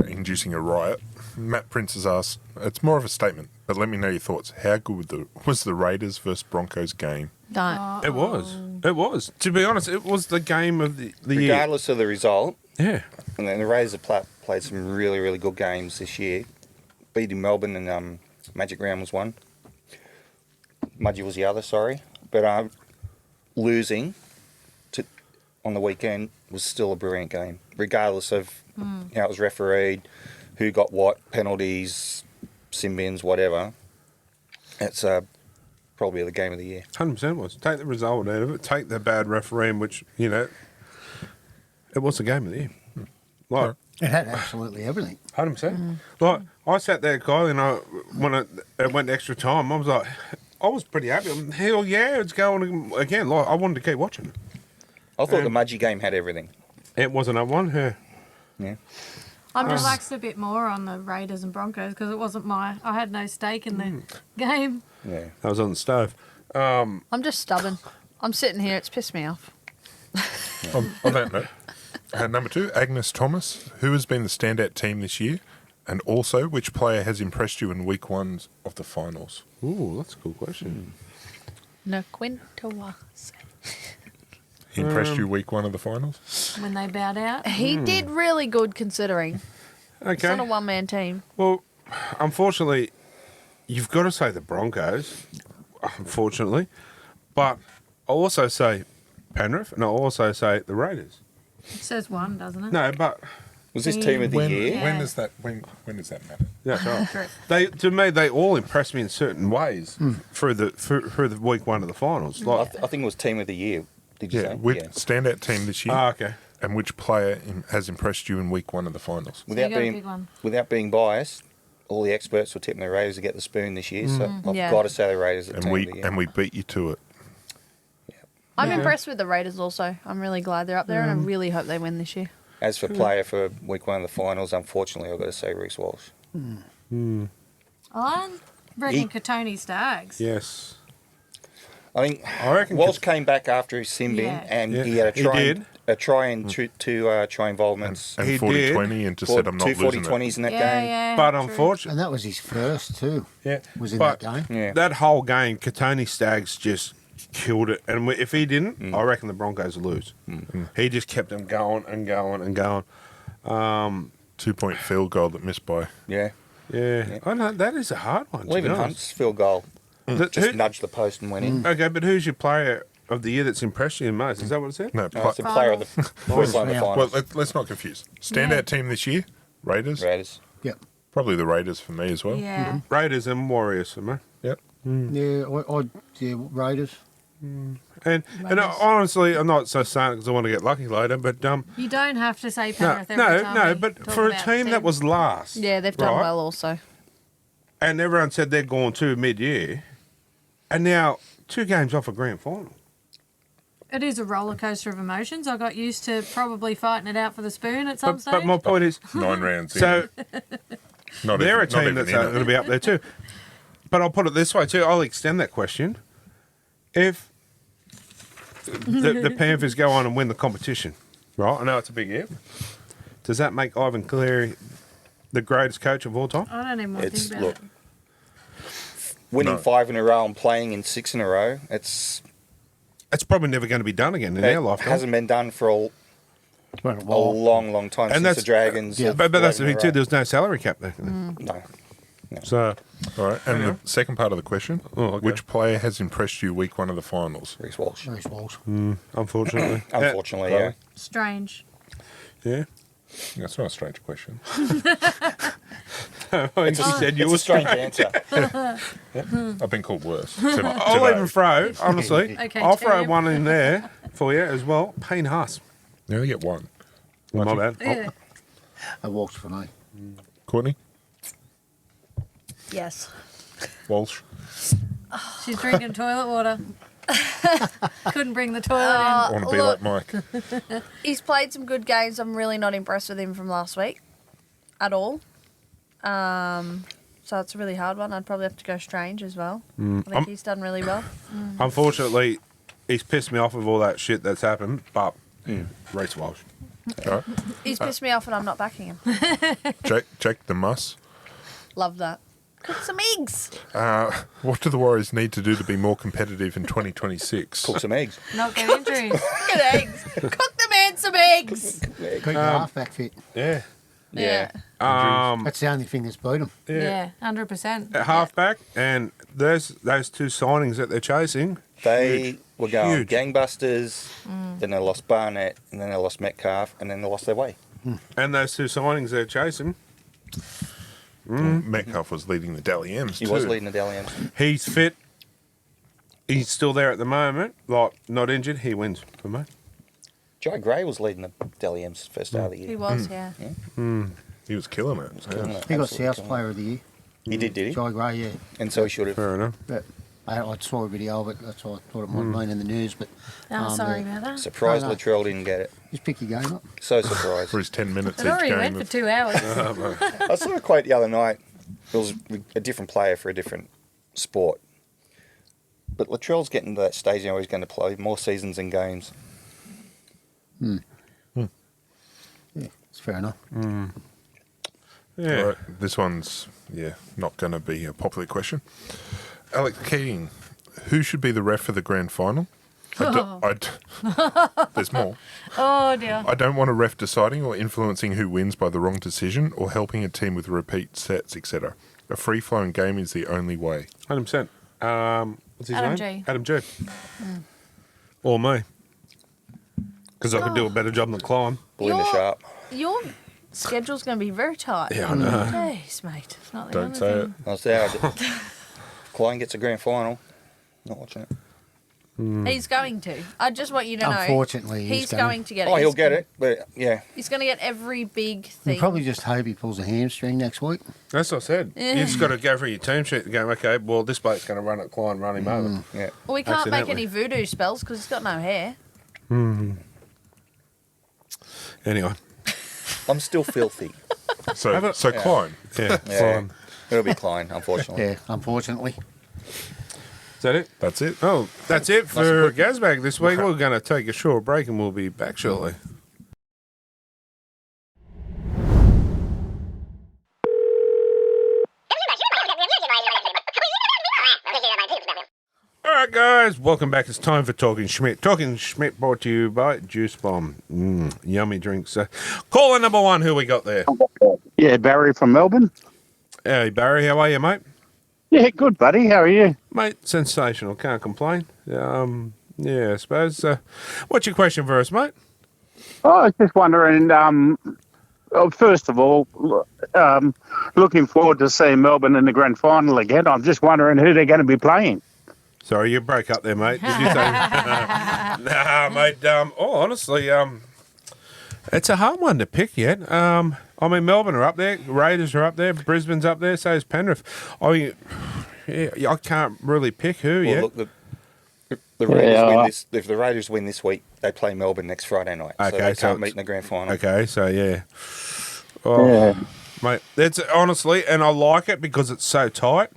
inducing a riot, Matt Prince has asked, it's more of a statement, but let me know your thoughts. How good was the Raiders versus Broncos game? Don't. It was. It was. To be honest, it was the game of the year. Regardless of the result, Yeah. and then the Raiders have played some really, really good games this year. Beating Melbourne and Magic Round was one. Mudgee was the other, sorry. But losing on the weekend was still a brilliant game, regardless of how it was refereed, who got what, penalties, sin bins, whatever. It's probably the game of the year. 100% was. Take the result out of it. Take the bad refereeing, which, you know, it was the game of the year. Like, It had absolutely everything. 100%. Like, I sat there, Kyle, and when it went extra time, I was pretty happy. Hell yeah, it's going again. Like, I wanted to keep watching. I thought the Mudgee game had everything. It wasn't a one. Yeah. I'm relaxed a bit more on the Raiders and Broncos because it wasn't I had no stake in the game. Yeah. I was on the stove. I'm just stubborn. I'm sitting here. It's pissed me off. On that note, number 2, Agnes Thomas. Who has been the standout team this year? And also, which player has impressed you in week 1 of the finals? Ooh, that's a cool question. No Quintawase. He impressed you week 1 of the finals? When they bowed out. He did really good considering. It's Okay. not a one-man team. Well, unfortunately, you've got to say the Broncos, unfortunately. But I also say Penrith, and I also say the Raiders. It says one, doesn't it? No, but Was this team of the year? Yeah. When does that matter? that's right. Correct. To me, they all impressed me in certain ways through the week 1 of the finals. Like, I think it was team of the year. Did you Yeah, say? which standout team this year? okay. And which player has impressed you in week 1 of the finals? So you got a big one. Without being biased, all the experts were tipping the Raiders to get the spoon this year. So I've Yeah. got to say the Raiders are And team we of the year. and we beat you to it. I'm impressed with the Raiders also. I'm really glad they're up there and I really hope they win this year. As for player for week 1 of the finals, unfortunately, I've got to say Reece Walsh. I reckon Katoni Staggs. Yes. I reckon Walsh came back after his sin bin Yeah. and Yeah, he had he did. a try and two try involvements. And He 40-20 and just said, I'm not two losing 40-20s in that Yeah, game. yeah. But true. unfortunately, And that was his first too. yeah, Was in but that game. Yeah. that whole game, Katoni Staggs just killed it. And if he didn't, I reckon the Broncos would lose. He just kept them going and going and going. 2-point field goal that missed by. Yeah. Yeah. I know, that is a hard one. to Well, be even honest. Hunt's field goal just nudged the post and went in. Okay, but who's your player of the year that's impressed you most? Is that what it said? No, It's the player of the first one of the Well, finals. well, let's not confuse. Standout team this year, Raiders. Raiders. Yep. Probably the Raiders for me as well. Yeah. Raiders and Warriors for me. Yep. Yeah, Raiders. And honestly, I'm not so saying because I want to get lucky later, but You don't have to say no, Penrith every time no, we but talk for a about team that was last, Yeah, they've done right, well also. and everyone said they're going to mid-year, and now 2 games off a grand final. It is a roller coaster of emotions. I got used to probably fighting it out for the spoon at some stage. But my point is, 9 rounds in. so Not they're even- a not team even that's in it. going to be up there too. But I'll put it this way too. I'll extend that question. If the Panthers go on and win the competition, right? I know it's a big if. Does that make Ivan Cleary the greatest coach of all time? I don't even want to It's think about it. Winning No. 5 in a row and playing in 6 in a row, it's It's probably never going to be done again in our lifetime. hasn't been done for a long, long time And since that's- the Dragons. Yeah. But that's the 11 in thing a too. row. There's no salary cap there. No. So All right. And the second part of the question, Oh, okay. which player has impressed you week 1 of the finals? Reece Walsh. Reece Walsh. unfortunately, Unfortunately, yeah. Strange. yeah. That's not a strange question. He said you It's were a strange strange. answer. I've been called worse. I'll even throw, honestly, Okay, I'll throw champ. one in there for you as well. Payne Haas. You only get one. My bad. Yeah. A Walsh for me. Courtney? Yes. Walsh? She's drinking toilet water. Couldn't bring the toilet I want to be look. like Mike. He's played some good games. I'm really not impressed with him from last week at all. So it's a really hard one. I'd probably have to go Strange as well. I think he's done really well. Unfortunately, he's pissed me off with all that shit that's happened, but Reece Walsh. All right. He's pissed me off and I'm not backing him. Jake the Muss. Love that. Cook some eggs. What do the Warriors need to do to be more competitive in 2026? Cook some eggs. in. Not get injuries. Get eggs. Cook the man some eggs. Keep the halfback fit. Yeah. Yeah. That's the only thing that's beat them. Yeah, 100%. At halfback, and there's those two signings that they're chasing. They were going Huge. gangbusters, then they lost Barnett, and then they lost Metcalf, and then they lost their way. And those two signings they're chasing. Metcalf was leading the Dally M's He too. was leading the Dally M's. He's fit. He's still there at the moment. Like, not injured. He wins for me. Joe Gray was leading the Dally M's first start of the He year. was, yeah. He was killing it. Yeah. Killing it, He got absolutely South killing it. Player of the Year. He did he? Jai Gray, yeah. And so he should have. Fair enough. But I saw a video of it. That's why I thought it might have been in the news. But Oh, sorry about that. Surprised No, no. Latrell didn't get it. just pick your game up. So surprised. For his 10 minutes It each already game. went for of- 2 hours. I saw a quote the other night. It was a different player for a different sport. But Latrell's getting to that stage now where he's going to play more seasons and games. Yeah, it's fair enough. Yeah. All right, this one's, not going to be a popular question. Alex Keating, who should be the ref for the grand final? There's more. Oh, dear. I don't want a ref deciding or influencing who wins by the wrong decision or helping a team with repeat sets, etc. A free-flowing game is the only way. 100%. What's his Adam name? G. Adam G. Or me. Because I could do a better job than Klein. Belinda Sharp. Your schedule's going to be very tight. Yeah, I know. Jeez, mate. It's not the Don't only say it. thing. I was there. Klein gets a grand final. Not watching it. He's going to. I just want you to know. Unfortunately, he's going to get it. Oh, he'll He's- get it. But yeah, He's going to get every big We thing. probably just hope he pulls a hamstring next week. That's what I said. You just got to go for your team sheet and go, okay, well, this bloke's going to run at Klein, run him over. yeah. Well, we can't make Accidentally. any voodoo spells because he's got no hair. Anyway. I'm still filthy. So Klein. Yeah. Yeah. Klein. It'll be Klein, unfortunately. Yeah, unfortunately. Is that it? That's it. Oh, that's it for Gazbag this week. We're going to take a short break and we'll be back shortly. All right, guys, welcome back. It's time for Talking Schmidt. Talking Schmidt brought to you by Juice Bomb. Yummy drinks. Caller number one, who we got there? Yeah, Barry from Melbourne. Hey, Barry, how are you, mate? Yeah, good, buddy. How are you? Mate, sensational. Can't complain. Yeah, I suppose. What's your question for us, mate? Oh, I was just wondering, first of all, looking forward to seeing Melbourne in the grand final again. I'm just wondering who they're going to be playing. Sorry, you broke up there, mate. Did you say? Nah, mate. Honestly, it's a hard one to pick yet. I mean, Melbourne are up there, Raiders are up there, Brisbane's up there, so is Penrith. I can't really pick who Well, yet. look, the Raiders win this. If the Raiders win this week, they play Melbourne next Friday night. So Okay, they so can't meet it's- in the grand final. Okay, so yeah. Oh, Yeah, mate, that's honestly, and I like it because it's so tight.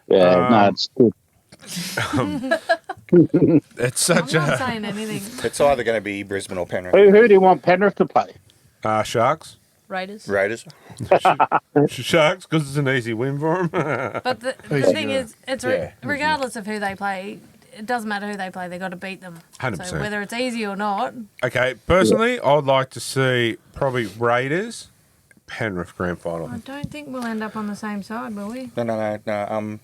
yeah, no, it's good. It's I'm such not a saying anything. It's either going to be Brisbane or Penrith. Who do you want Penrith to play? Sharks. Raiders. Raiders. Sharks, because it's an easy win for them. But the Who's thing your- is, it's Yeah. regardless of who they play, it doesn't matter who they play, they've got to beat them. 100%. So whether it's easy or not, Okay, personally, I'd like to see probably Raiders, Penrith grand final. I don't think we'll end up on the same side, will we? No.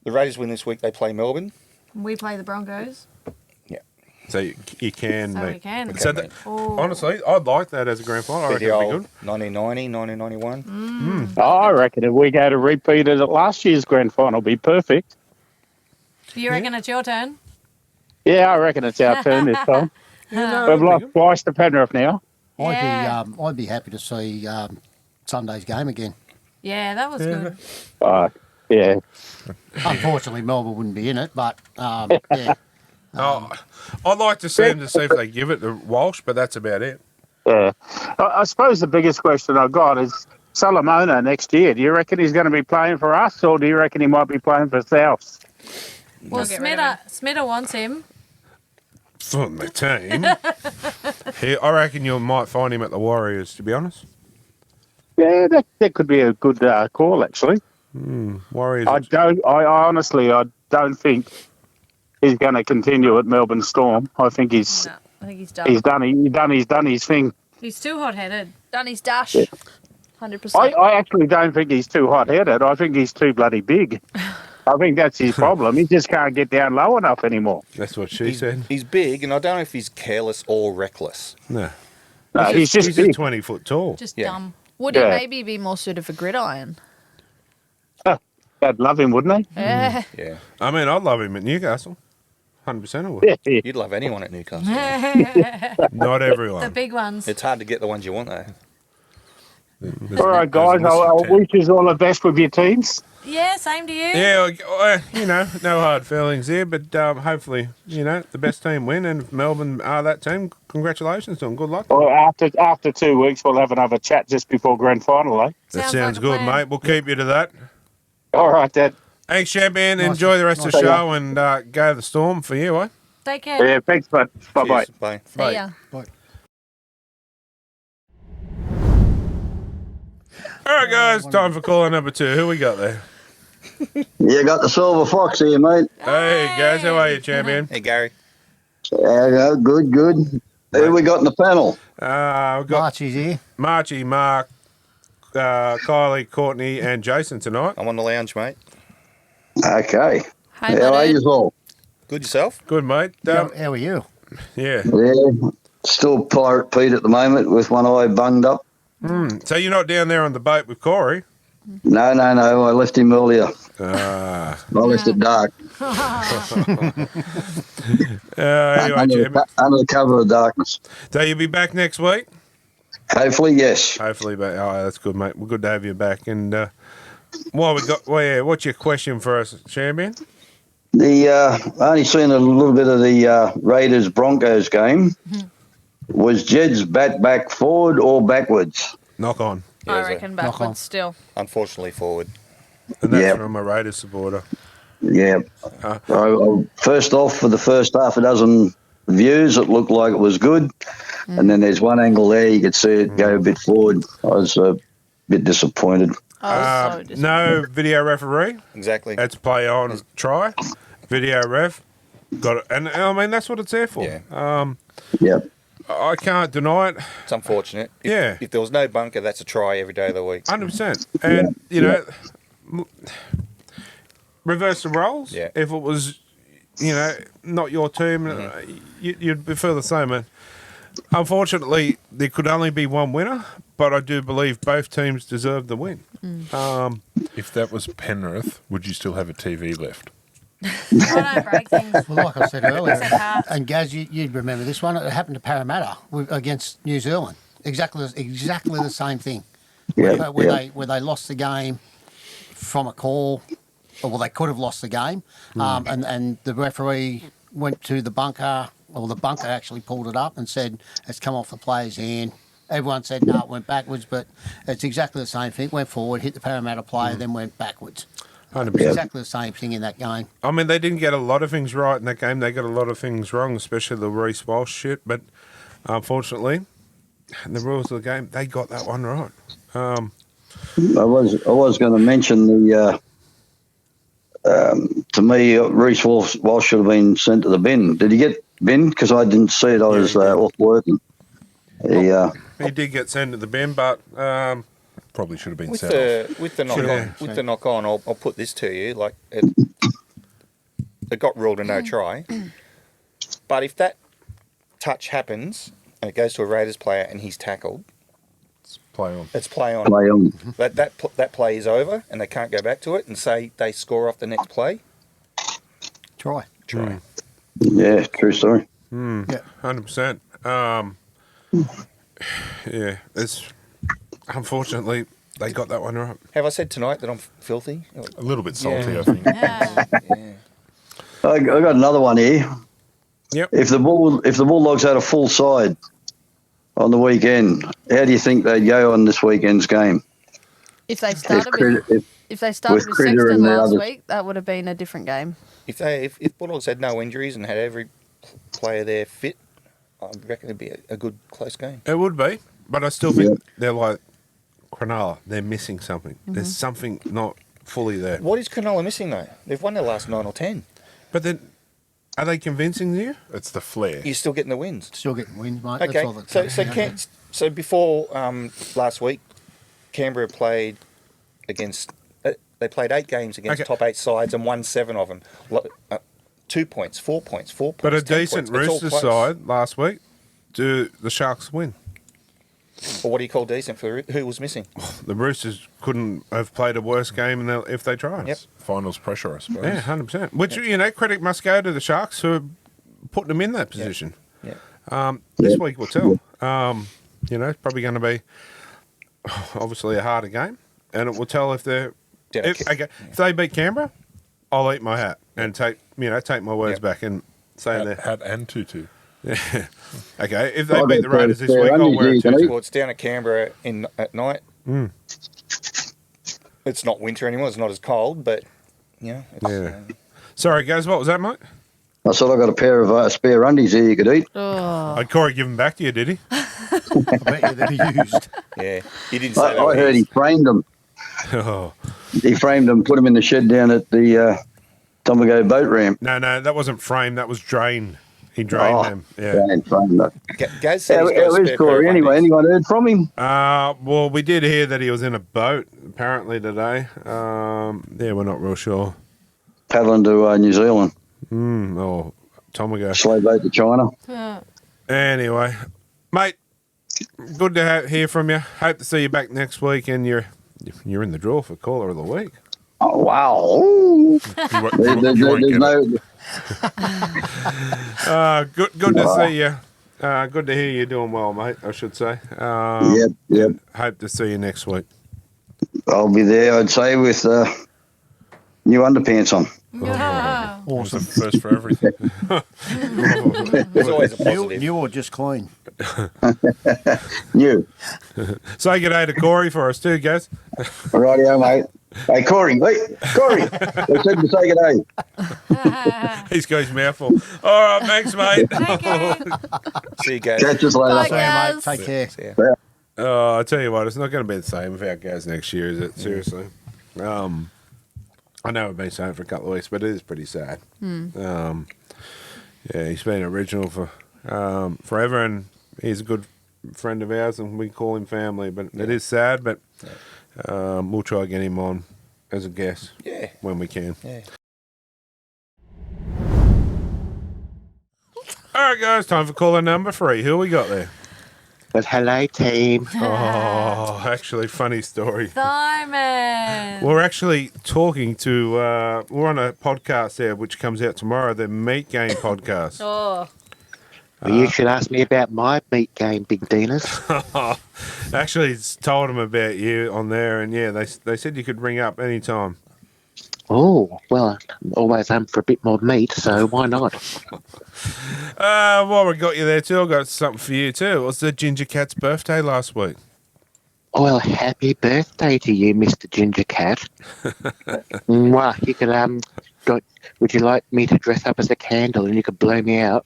The Raiders win this week. They play Melbourne. We play the Broncos. Yeah. So you can. So mate. we can. So Okay, that, Oh. honestly, I'd like that as a grand final. I Be reckon the it'd be old good. 1990, 1991. I reckon if we go to repeat it at last year's grand final, it'll be perfect. You reckon it's your turn? Yeah, I reckon it's our turn this time. Yeah, no, We've that'd be lost good. twice to Penrith now. Yeah. I'd be happy to see Sunday's game again. Yeah, that was good. Yeah. Unfortunately, Melbourne wouldn't be in it, but yeah. I'd like to see him to see if they give it to Walsh, but that's about it. Yeah. I suppose the biggest question I've got is Solomona next year. Do you reckon he's going to be playing for us, or do you reckon he might be playing for South? Well, get rid of Smitter wants him. From the team. I reckon you might find him at the Warriors, to be honest. Yeah, that could be a good call, actually. Warriors. I honestly don't think he's going to continue at Melbourne Storm. I think he's No, I think he's done. done his thing. He's too hot-headed. Done his dash. 100%. I actually don't think he's too hot-headed. I think he's too bloody big. I think that's his problem. He just can't get down low enough anymore. That's what she said. He's big, and I don't know if he's careless or reckless. No. No, he's just big. 20 foot tall. Just Yeah. dumb. Would Yeah. he maybe be more suited for gridiron? They'd love him, wouldn't Yeah. Yeah. I mean, I'd love him at Newcastle. 100% I would. they? You'd love anyone at Newcastle. Not The everyone. big ones. It's hard to get the ones you want, though. All right, guys. I'll wish you all the best with your teams. Yeah, same to you. Yeah, no hard feelings here, but hopefully, the best team win. And if Melbourne are that team, congratulations to them. Good luck. Well, after 2 weeks, we'll have another chat just before grand final, eh? That Sounds sounds like a good, plan. mate. We'll keep you to that. All right, Dad. Thanks, champion. Enjoy the rest of the show and go to the Storm for you, eh? Take care. Yeah, thanks, bud. Bye-bye. Cheers. Bye. See ya. All right, guys, time for caller number 2. Who we got there? You got the Silver Fox here, mate. Hey, guys, how are you, champion? Hey, Gary. Yeah, good, good. Who we got in the panel? We've got Archie's here. Marchie, Mark, Kylie, Courtney, and Jason tonight. I'm on the lounge, mate. Okay. Hey, How are buddy. you all? Good yourself? Good, mate. How are you? Yeah. Yeah. Still Pirate Pete at the moment with one eye bunged up. So you're not down there on the boat with Corey? No. I left him earlier. Ah. I left it dark. Anyway, under, champion. under the cover of darkness. So you'll be back next week? Hopefully, yes. Hopefully, but that's good, mate. We're good to have you back. And what's your question for us, champion? I only seen a little bit of the Raiders Broncos game. Was Jed's bat back forward or backwards? Knock on. I Yeah, reckon knock on. backwards still. Unfortunately, forward. And that's Yep. from a Raiders supporter. Yeah. First off, for the first half a dozen views, it looked like it was good. And then there's one angle there, you could see it go a bit forward. I was a bit disappointed. I was so disappointed. No video referee. Exactly. It's play on, try. Video ref. Got it. And I mean, that's what it's there for. Yeah. Yep. I can't deny it. It's unfortunate. Yeah. If there was no bunker, that's a try every day of the week. 100%. And, reverse the roles. Yeah. If it was, not your team, you'd feel the same. And unfortunately, there could only be one winner, but I do believe both teams deserve the win. If that was Penrith, would you still have a TV left? I don't break things. Well, like I said earlier, Except hearts. and Gaz, you'd remember this one. It happened to Parramatta against New Zealand. Exactly the same thing. Yeah. Where they lost the game from a call, or well, they could have lost the game, and the referee went to the bunker. Well, the bunker actually pulled it up and said it's come off the player's hand. Everyone said no, it went backwards, but it's exactly the same thing. Went forward, hit the Parramatta player, then went backwards. 100%. Exactly the same thing in that game. I mean, they didn't get a lot of things right in that game. They got a lot of things wrong, especially the Reece Walsh shit. But unfortunately, the rules of the game, they got that one right. I was going to mention the. To me, Reece Walsh should have been sent to the bin. Did he get bin? Because I didn't see it. I was off working. He did get sent to the bin, but Probably should have been With set off. the knock Sure. on, with the knock on, I'll put this to you. Like it got ruled a no try. But if that touch happens and it goes to a Raiders player and he's tackled, Play on. it's play on. Play on. That play is over and they can't go back to it and say they score off the next play. Try. Try. Yeah, true story. Yeah. 100%. Yeah, it's unfortunately they got that one right. Have I said tonight that I'm filthy? A little bit salty, Yeah. I think. Yeah. I got another one here. Yep. If the Bulldogs had a full side on the weekend, how do you think they'd go on this weekend's game? If they started if they started with Critter Sexton and the last others. week, that would have been a different game. If Bulldogs had no injuries and had every player there fit, I reckon it'd be a good close game. It would be, but I still think they're like Cronulla. They're missing something. There's something not fully there. What is Cronulla missing though? They've won their last 9 or 10. But then, are they convincing you? It's the flair. You're still getting the wins. Still getting wins, mate. Okay, That's all that so before last week, Canberra played against. They played 8 games against top 8 sides and won 7 of them. 2 points, 4 points, 4 points. But a 10 decent points. It's all Roosters close. side last week. Do the Sharks win? Well, what do you call decent for who was missing? The Roosters couldn't have played a worse game if they tried. Yep. Finals pressure, I suppose. Yeah, 100%. Which, credit must go to the Sharks who are putting them in that position. Yeah. This week will tell. It's probably going to be obviously a harder game, and it will tell if they're if they beat Canberra, I'll eat my hat and take my words back and say that. Hat and tutu. Yeah. Okay. If they beat the Raiders this week, I'll wear a tutu. Well, it's down at Canberra at night. It's not winter anymore. It's not as cold, but Sorry, guys. What was that, mate? I said I got a pair of spare undies here you could eat. Did Corey give them back to you, did he? I bet you they'd be used. Yeah, he didn't say that. I heard he framed them. Oh. He framed them, put them in the shed down at the Tomago boat ramp. No, that wasn't framed. That was drained. He drained them. Yeah. Framed them. Gaz said How he's got a is spare pair Corey of anyway? undies. Anyone heard from him? Well, we did hear that he was in a boat apparently today. We're not real sure. Paddling to New Zealand. Or Tomago. Slow boat to China. Anyway, mate, good to hear from you. Hope to see you back next week, and you're in the draw for caller of the week. Oh, wow. There's no... Good to see you. Good to hear you doing well, mate, I should say. Yep. Hope to see you next week. I'll be there, I'd say, with new underpants on. Awesome. First for everything. It's always a positive. New or just clean? New. Say good day to Corey for us too, guys. Rightio, mate. Hey, Corey. They said to say good day. He's got his mouth full. All right, thanks, mate. See you guys. Catch us later. Bye, See you, guys. mate. Take care. I tell you what, it's not going to be the same without Gaz next year, is it? Seriously. I know I've been saying it for a couple of weeks, but it is pretty sad. He's been original for forever, and he's a good friend of ours, and we call him family. But it is sad, but we'll try to get him on as a guest when we can. Yeah. All right, guys, time for caller number 3. Who we got there? But hello, team. Oh, actually, funny story. Simon. We're actually talking to, we're on a podcast there which comes out tomorrow, the Meat Game podcast. Oh. Well, you should ask me about my meat game, Big Dinas. Actually, it's told them about you on there, and they said you could ring up anytime. Oh, well, I'm always home for a bit more meat, so why not? While we got you there too, I've got something for you too. It was the Ginger Cat's birthday last week. Well, happy birthday to you, Mr. Ginger Cat. Well, you could, would you like me to dress up as a candle and you could blow me out?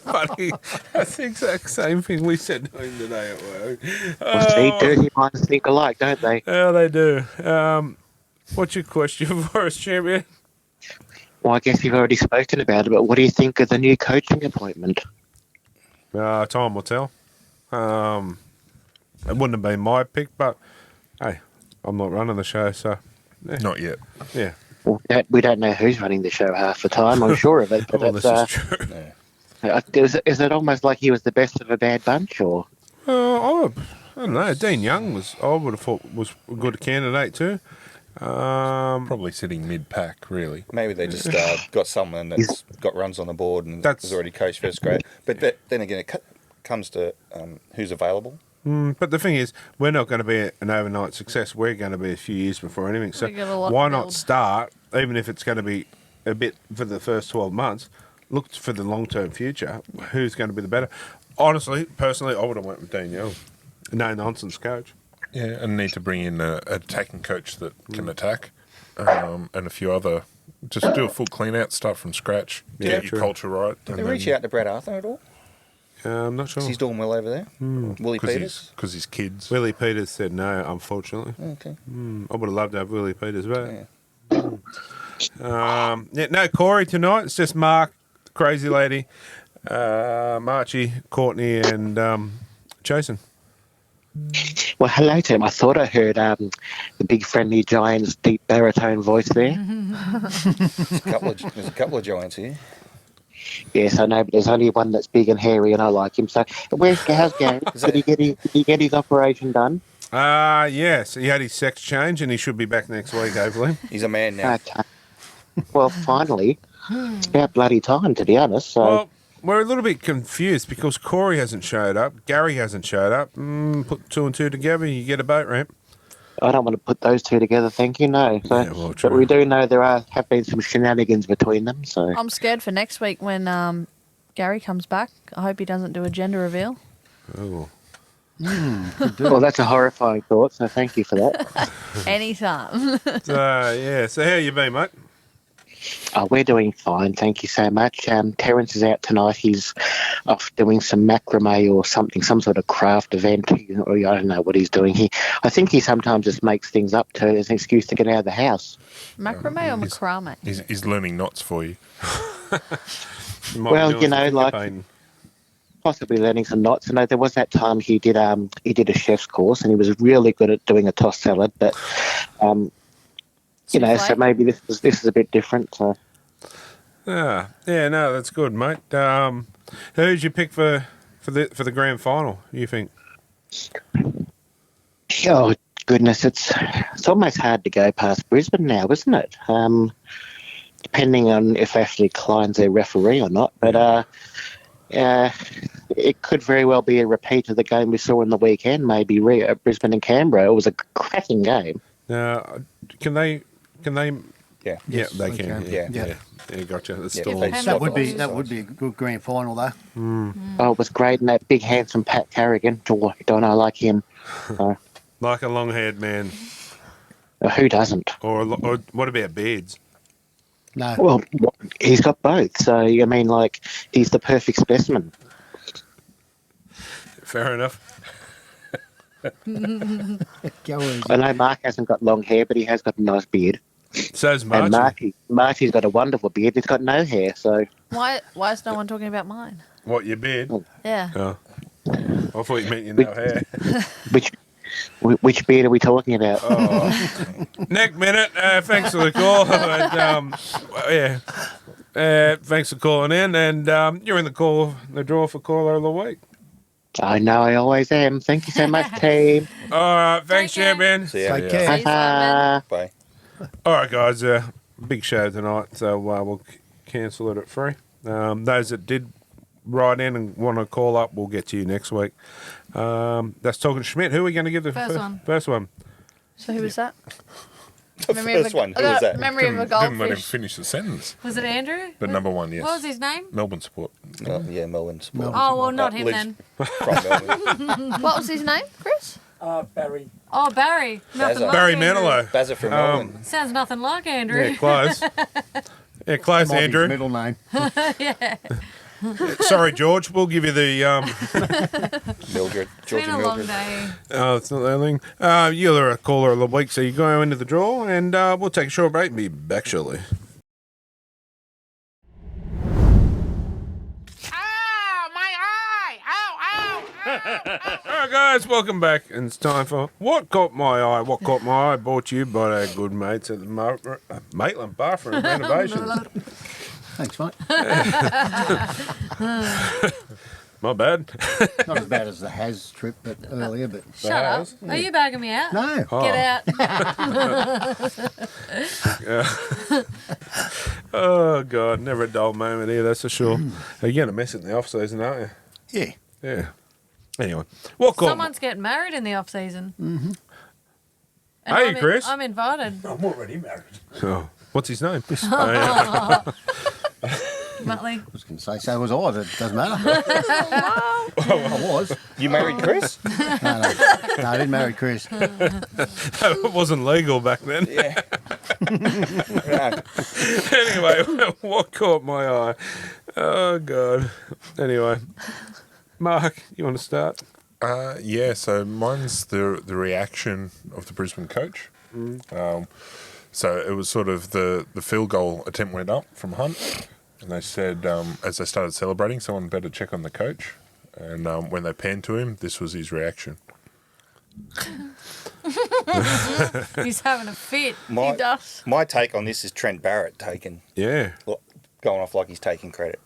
Buddy, that's the exact same thing we said to him today at work. Well, see, dirty minds think alike, don't they? Yeah, they do. What's your question for us, champion? Well, I guess you've already spoken about it, but what do you think of the new coaching appointment? Time will tell. It wouldn't have been my pick, but hey, I'm not running the show, so yeah. Not yet. Yeah. Well, we don't know who's running the show half the time. I'm sure of it, but Well, this is true. Is it almost like he was the best of a bad bunch, or? I don't know. Dean Young I would have thought was a good candidate too. Probably sitting mid-pack, really. Maybe they just got someone that's got runs on the board and That's- has already coached first grade. But then again, it comes to who's available. But the thing is, we're not going to be an overnight success. We're going to be a few years before anything. So We got a lot why to not build. start, even if it's going to be a bit for the first 12 months, look for the long-term future. Who's going to be the better? Honestly, personally, I would have went with Dean Young. No-nonsense coach. Yeah, and need to bring in an attacking coach that can attack, and a few other. Just do a full clean-out, start from scratch, Yeah, get your true. culture right. Did they reach out to Brad Arthur at all? I'm not sure. He's doing well over there. Willie Peters. Because he's kids. Willie Peters said no, unfortunately. Okay. I would have loved to have Willie Peters back. Yeah. No Corey tonight. It's just Mark, the crazy lady, Marchie, Courtney, and Jason. Well, hello, Tim. I thought I heard the big friendly giant's deep baritone voice there. There's a couple of giants here. Yes, I know, but there's only one that's big and hairy, and I like him. So, how's Gary? Did he get his operation done? Yes, he had his sex change, and he should be back next week, hopefully. He's a man now. Okay. Well, finally, it's about bloody time, to be honest. So, Well, we're a little bit confused because Corey hasn't showed up, Gary hasn't showed up. Put two and two together, you get a boat ramp. I don't want to put those two together, thank you, no. So, Yeah, well, true. but we do know have been some shenanigans between them, so... I'm scared for next week when Gary comes back. I hope he doesn't do a gender reveal. Oh. Well, that's a horrifying thought, so thank you for that. Anytime. So how you been, mate? We're doing fine, thank you so much. Terence is out tonight. He's off doing some macrame or something, some sort of craft event. Or I don't know what he's doing. I think he sometimes just makes things up as an excuse to get out of the house. Macrame or macrame? He's learning knots for you. Well, possibly learning some knots. And there was that time he did a chef's course, and he was really good at doing a tossed salad. But so maybe this is a bit different. So. No, that's good, mate. Who'd you pick for the grand final? You think? Oh goodness, it's almost hard to go past Brisbane now, isn't it? Depending on if Ashley Klein's their referee or not, but it could very well be a repeat of the game we saw in the weekend. Maybe Brisbane and Canberra. It was a cracking game. Can they? Yeah. Yeah, they can. Yeah. Gotcha. That's Yeah, still. they- That would be a good grand final though. Oh, it was great, and that big handsome Pat Carrigan. Don't I like him? Like a long-haired man, Who doesn't? or what about beards? No. Well, he's got both. So I mean, he's the perfect specimen. Fair enough. Go easy. I know Mark hasn't got long hair, but he has got a nice beard. So's Marchie. And Marty's got a wonderful beard. He's got no hair, so... Why is no one talking about mine? What, your beard? Yeah. Oh. I thought you meant your no hair. Which beard are we talking about? Nick Minute, thanks for the call. Thanks for calling in, and you're in the draw for caller of the week. I know, I always am. Thank you so much, team. All right, thanks, champion. See ya. Take care. Bye. All right, guys, big show tonight, so we'll cancel it at 3. Those that did write in and want to call up, we'll get to you next week. That's Talking Schmidt. Who are we going to give the first one? So who was that? The first one. Who was that? Memory of a Didn't let him goldfish. finish the sentence. Was it Andrew? But number one, yes. What was his name? Melbourne support. Yeah, Melbourne support. Oh, well, not him Liz- then. From Melbourne. What was his name, Chris? Barry. Oh, Barry. Nothing Bazza. like Barry Andrew. Manilow. Bazza from Melbourne. Sounds nothing like Andrew. Yeah, close. Yeah, close, Might be his Andrew. middle name. Yeah. Sorry, George. We'll give you the. Mildred. It's Georgia been a long Mildred. day. Oh, it's not that thing. You're a caller of the week, so you go into the draw, and we'll take a short break and be back shortly. All right, guys, welcome back. And it's time for What Caught My Eye. What Caught My Eye brought to you by our good mates at the Maitland Bathroom Renovations. Thanks, mate. My bad. Not as bad as the Has trip, but earlier. But Shut up. Are you bagging me out? no, Get out. Oh, God, never a dull moment here, that's for sure. You're going to miss it in the off-season, aren't you? yeah. Yeah. Anyway, what call? Someone's getting married in the off season. Mm-hmm. Hey, Chris. I'm invited. I'm already married. Oh, what's his name? Muttley. I was going to say, so was I, but it doesn't matter. I was. You married Chris? No, I didn't marry Chris. It wasn't legal back then. Yeah. No. Anyway, what caught my eye? Oh, God. Anyway, Mark, you want to start? Yeah, so mine's the reaction of the Brisbane coach. So it was sort of the field goal attempt went up from Hunt, and they said as they started celebrating, someone better check on the coach. And when they panned to him, this was his reaction. He's having a fit. My, He does. my take on this is Trent Barrett Yeah. going off like he's taking credit.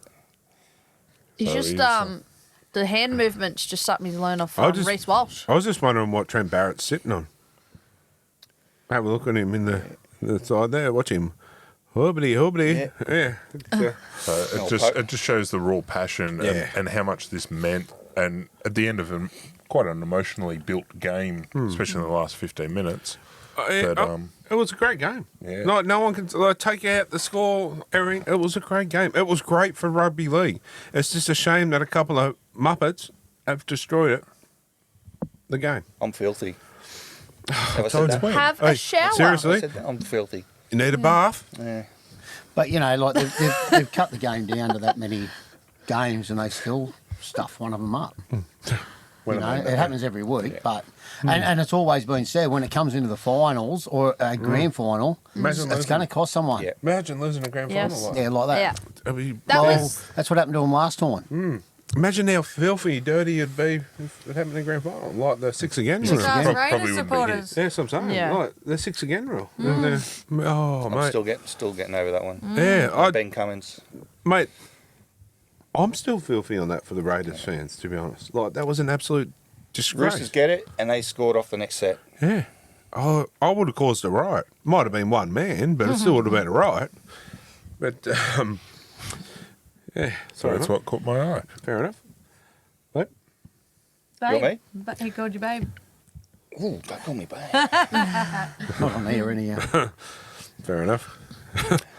He's So just he's, the hand movements just something to learn off I'll from just- Reece Walsh. I was just wondering what Trent Barrett's sitting on. Have a look at him in the side there. Watch him. Hoobity, hoobity. Yeah. So it just shows the raw passion Yeah. and how much this meant. And at the end of quite an emotionally built game, especially in the last 15 minutes. It was a great game. Yeah. No one can take out the score. Everything. It was a great game. It was great for rugby league. It's just a shame that a couple of muppets have destroyed it. The game. I'm filthy. Have I told said that? you. Have Hey, a shower. I seriously? said that? I'm filthy. You need a bath? Yeah. But, you know, like they've cut the game down to that many games and they still stuff one of them up. You know, it happens every week, but and it's always been said when it comes into the finals or a grand final, Imagine it's going to cost someone. Yeah. Imagine losing a grand Yes. final like Yeah, like that. Yeah. It'd be- That Well, was that's what happened to them last time. Imagine how filthy, dirty it'd be if it happened in the grand final. Like the six again rule. Six again. Raiders Probably wouldn't be supporters. Yeah, that's what I'm saying. Yeah. Like the six again rule. Oh, I'm mate. still getting over that one. Yeah, Ben Cummins. mate, I'm still filthy on that for the Raiders fans, to be honest. Like, that was an absolute disgrace. Roosters get it, and they scored off the next set. Yeah. I would have caused a riot. Might have been one man, but it still would have been a riot. But, yeah. So Sorry, that's mate. what caught my eye. Fair enough. Mate? You Babe. got He called you babe. Ooh, don't call me babe. Not on here anyhow. Fair enough.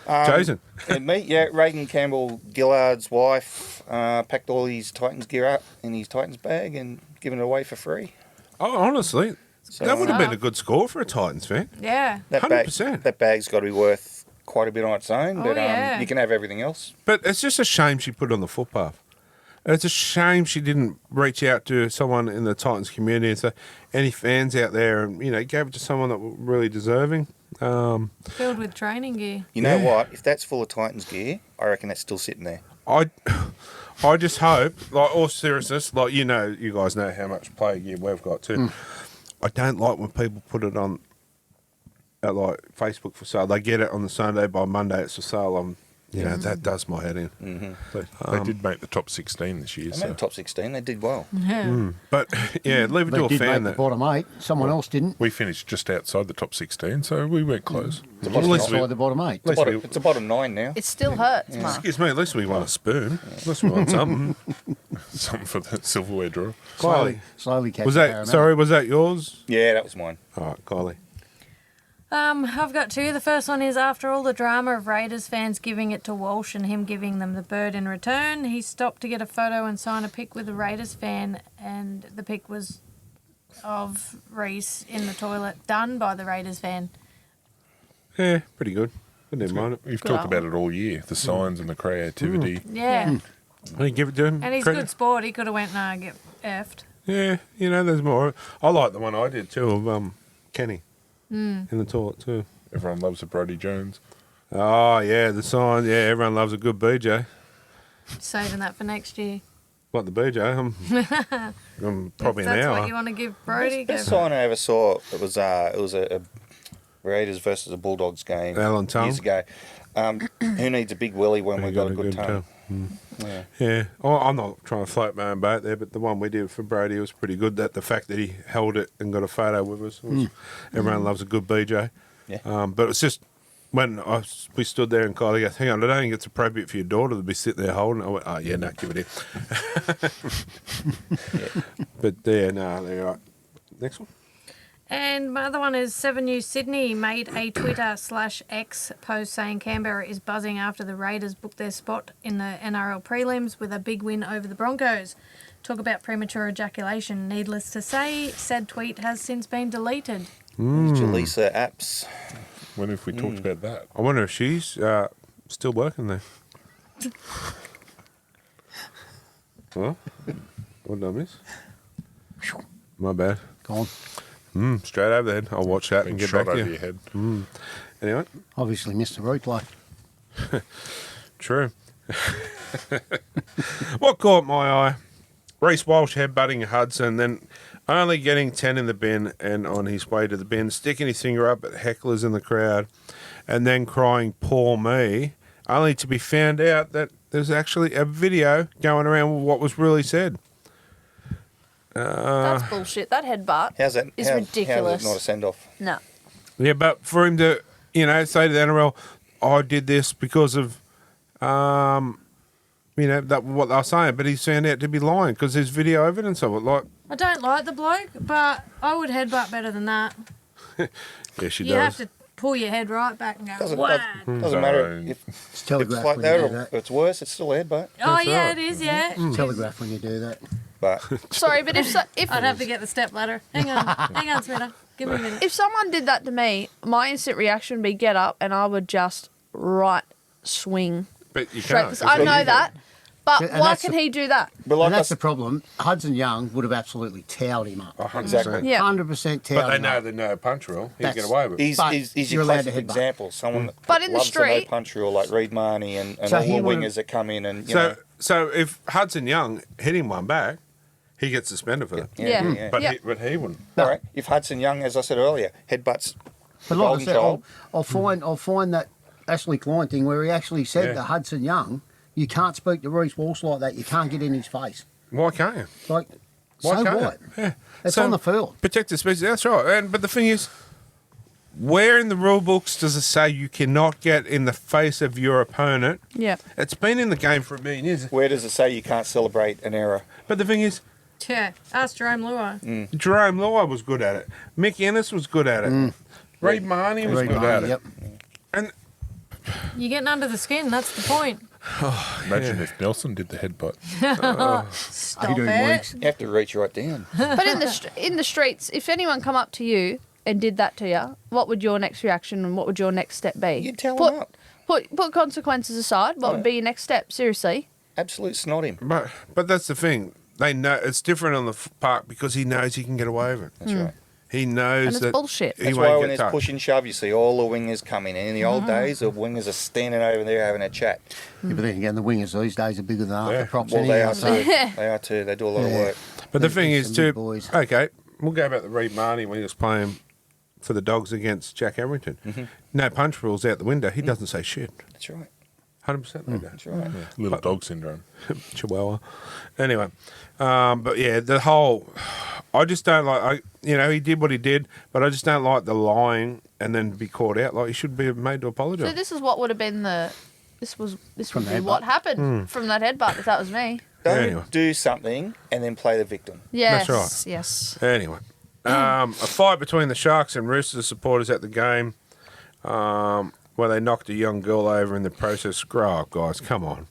Jason? And me, yeah, Reagan Campbell Gillard's wife packed all his Titans gear up in his Titans bag and given it away for free. Oh, honestly, So, that would have been a good score for a Titans fan. Yeah. that 100%. That bag's got to be worth quite a bit on its own, Oh, but yeah. you can have everything else. But it's just a shame she put it on the footpath. It's a shame she didn't reach out to someone in the Titans community and say, any fans out there, and, you know, gave it to someone that was really deserving. Filled with training gear. You know Yeah. what? If that's full of Titans gear, I reckon that's still sitting there. I just hope, like, all seriousness, like, you guys know how much player gear we've got too. I don't like when people put it on at like Facebook for sale. They get it on the Sunday, by Monday it's for sale. That does my head in. Mm-hmm. They did make the top 16 this year. They made So the top 16. They did well. Yeah. But yeah, leave it They to a did fan make that. the bottom 8. Someone else didn't. we finished just outside the top 16, so we went close. It's a Well, bottom, at nine. least we- Outside the bottom 8. It's a bottom 9 now. it still hurts, Mark. Excuse me, at least we won a spoon. At least we won something. Something for the silverware draw. Kylie. Slowly catching Was that, Parramatta. sorry, was that yours? Yeah, that was mine. All right, Kylie. I've got two. The first one is after all the drama of Raiders fans giving it to Walsh and him giving them the bird in return, he stopped to get a photo and sign a pic with a Raiders fan, and the pic was of Reece in the toilet, done by the Raiders fan. Yeah, pretty good. I didn't mind it. You've Good talked on. about it all year, the signs and the creativity. Yeah. I didn't give it to him. And he's Credit. good sport. He could have went, nah, get effed. Yeah, there's more. I like the one I did too of Kenny in the toilet too. Everyone loves a Brody Jones. Oh yeah, the sign. Yeah, everyone loves a good BJ. Saving that for next year. Like the BJ, I'm probably If an that's hour. what you want to give Brody, go Best for it. sign I ever saw, it was a Raiders versus the Bulldogs game Alan Tongue. years ago. Who needs a big willy when we've got a good tongue? Yeah. Oh, I'm not trying to float my own boat there, but the one we did for Brady was pretty good. That the fact that he held it and got a photo with us. Everyone loves a good BJ. Yeah. But it's just when we stood there and Kylie goes, hang on, I don't think it's appropriate for your daughter to be sitting there holding it. I went, oh, yeah, no, give it in. But yeah, no, they're right. Next one. And my other one is 7 News Sydney made a Twitter/X post saying Canberra is buzzing after the Raiders booked their spot in the NRL prelims with a big win over the Broncos. Talk about premature ejaculation. Needless to say, said tweet has since been deleted. Jalisa Apps. When have we talked about that? I wonder if she's still working there. Well, what did I miss? My bad. Go on. Straight over the head. I'll watch that Being and get shot back to over you. your head. Anyway, Obviously missed the replay. true. What caught my eye? Reece Walsh headbutting Hudson, then only getting 10 in the bin and on his way to the bin, sticking his finger up at hecklers in the crowd, and then crying, "Poor me," only to be found out that there's actually a video going around with what was really said. That's bullshit. That headbutt is ridiculous. How's it not a send-off? No. Yeah, but for him to, say to the NRL, I did this because of, that what they were saying, but he's found out to be lying because there's video evidence of it. Like, I don't like the bloke, but I would headbutt better than that. yeah, she You does. have to pull your head right back and go, Doesn't whack. matter if It's telegraph like when that you or do that. if it's worse, it's still a headbutt. Oh, yeah, right. it is, yeah. Telegraph when you do that. But Sorry, but if I'd have to get the step ladder. Hang on, Smita. Give me a minute. if someone did that to me, my instant reaction would be get up and I would just swing But you straight. can't. 'Cause I know that, but And why that's can the- he do that? but like And I that's the s- problem. Hudson Young would have absolutely towed him up. 100%. Exactly. Yeah. 100% towed But they him know up. the no punch rule. He'd That's- get away with it. he's But your you're allowed to classic headbutt. example. Someone that But in the loves the no street- punch rule, like Reed Marnie and So all he the would've- wingers that come in and you know. So if Hudson Young hit him one back, he gets suspended for that. Yeah. But, Yeah. he wouldn't. All right. If Hudson Young, as I said earlier, headbutts But the like I golden said, child, I'll find that Ashley Klein thing where he actually said Yeah. to Hudson Young, you can't speak to Reece Walsh like that. You can't get in his face. Why can't you? Like, Why so can't what? you? Yeah. It's So- on the field. Protect the species. That's right. But the thing is, where in the rule books does it say you cannot get in the face of your opponent? Yeah. It's been in the game for a million years. where does it say you can't celebrate an error? But the thing is, Yeah, ask Jerome Luai. Jerome Luai was good at it. Mick Ennis was good at it. Reed Marnie was Reed good Marnie, at it. yep. And You're getting under the skin, that's the point. Imagine if Nelson did the headbutt. Stop 18 it. weeks. You have to reach right down. But in the streets, if anyone come up to you and did that to you, what would your next reaction and what would your next step be? You'd tell put, him up. Put consequences aside. What would be your next step? Seriously. Absolute snot him. but that's the thing. They know it's different on the park because he knows he can get away with it. That's right. He knows And it's that bullshit. he That's why won't when get there's touched. push and shove, you see all the wingers coming in. In the old days, the wingers are standing over there having a chat. Yeah, but then again, the wingers these days are bigger than half Yeah. the props Well, they anyhow. are So too. They are too. They do a lot of Yeah. work. But the There's thing is, some too, big boys. okay, we'll go about the Reed Marnie when he was playing for the Dogs against Jack Everington. No punch rules out the window. He doesn't say shit. That's right. 100% they don't. That's right. Little dog syndrome. Chihuahua. Anyway, but yeah, the whole. I just don't like. He did what he did, but I just don't like the lying and then be caught out. Like he should be made to So apologise. this is what would have been this would From be the what headbutt. happened from that headbutt if that was me. Don't Anyway. do something and then play the victim. Yes. That's right. Yes. Anyway, a fight between the Sharks and Roosters supporters at the game, where they knocked a young girl over in the process. Grow up, guys. Come on.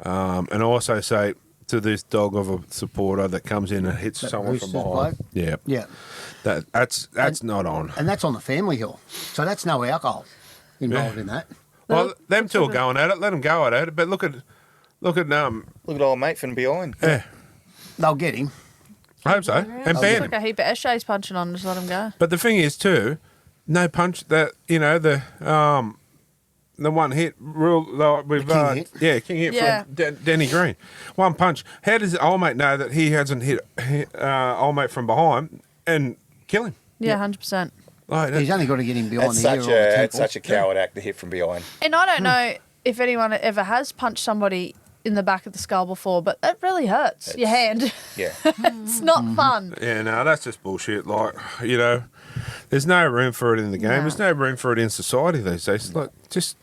And I also say to this dog of a supporter that comes in and hits That someone from Roosters behind. bloke? Yeah, Yeah, that's not on. and that's on the family hill. So that's no alcohol involved Yeah. in that. Well, them two are going at it. Let them go at it. But look at Look at old mate from behind. yeah. They'll get him. I hope so. And ban Like him. a heap of essays punching on, just let him go. But the thing is too, no punch that the one hit rule like with The king hit? yeah, king hit Yeah. from Denny Green. One punch. How does old mate know that he hasn't hit old mate from behind and kill him? Yeah, 100%. Like, He's only got to get him behind It's the ear such or the a temple. it's such a coward act to hit from behind. And I don't know if anyone ever has punched somebody in the back of the skull before, but that really hurts your hand. Yeah. It's not fun. yeah, no, that's just bullshit. Like, you know, there's no room for it in the game. No. There's no room for it in society these days. Like, just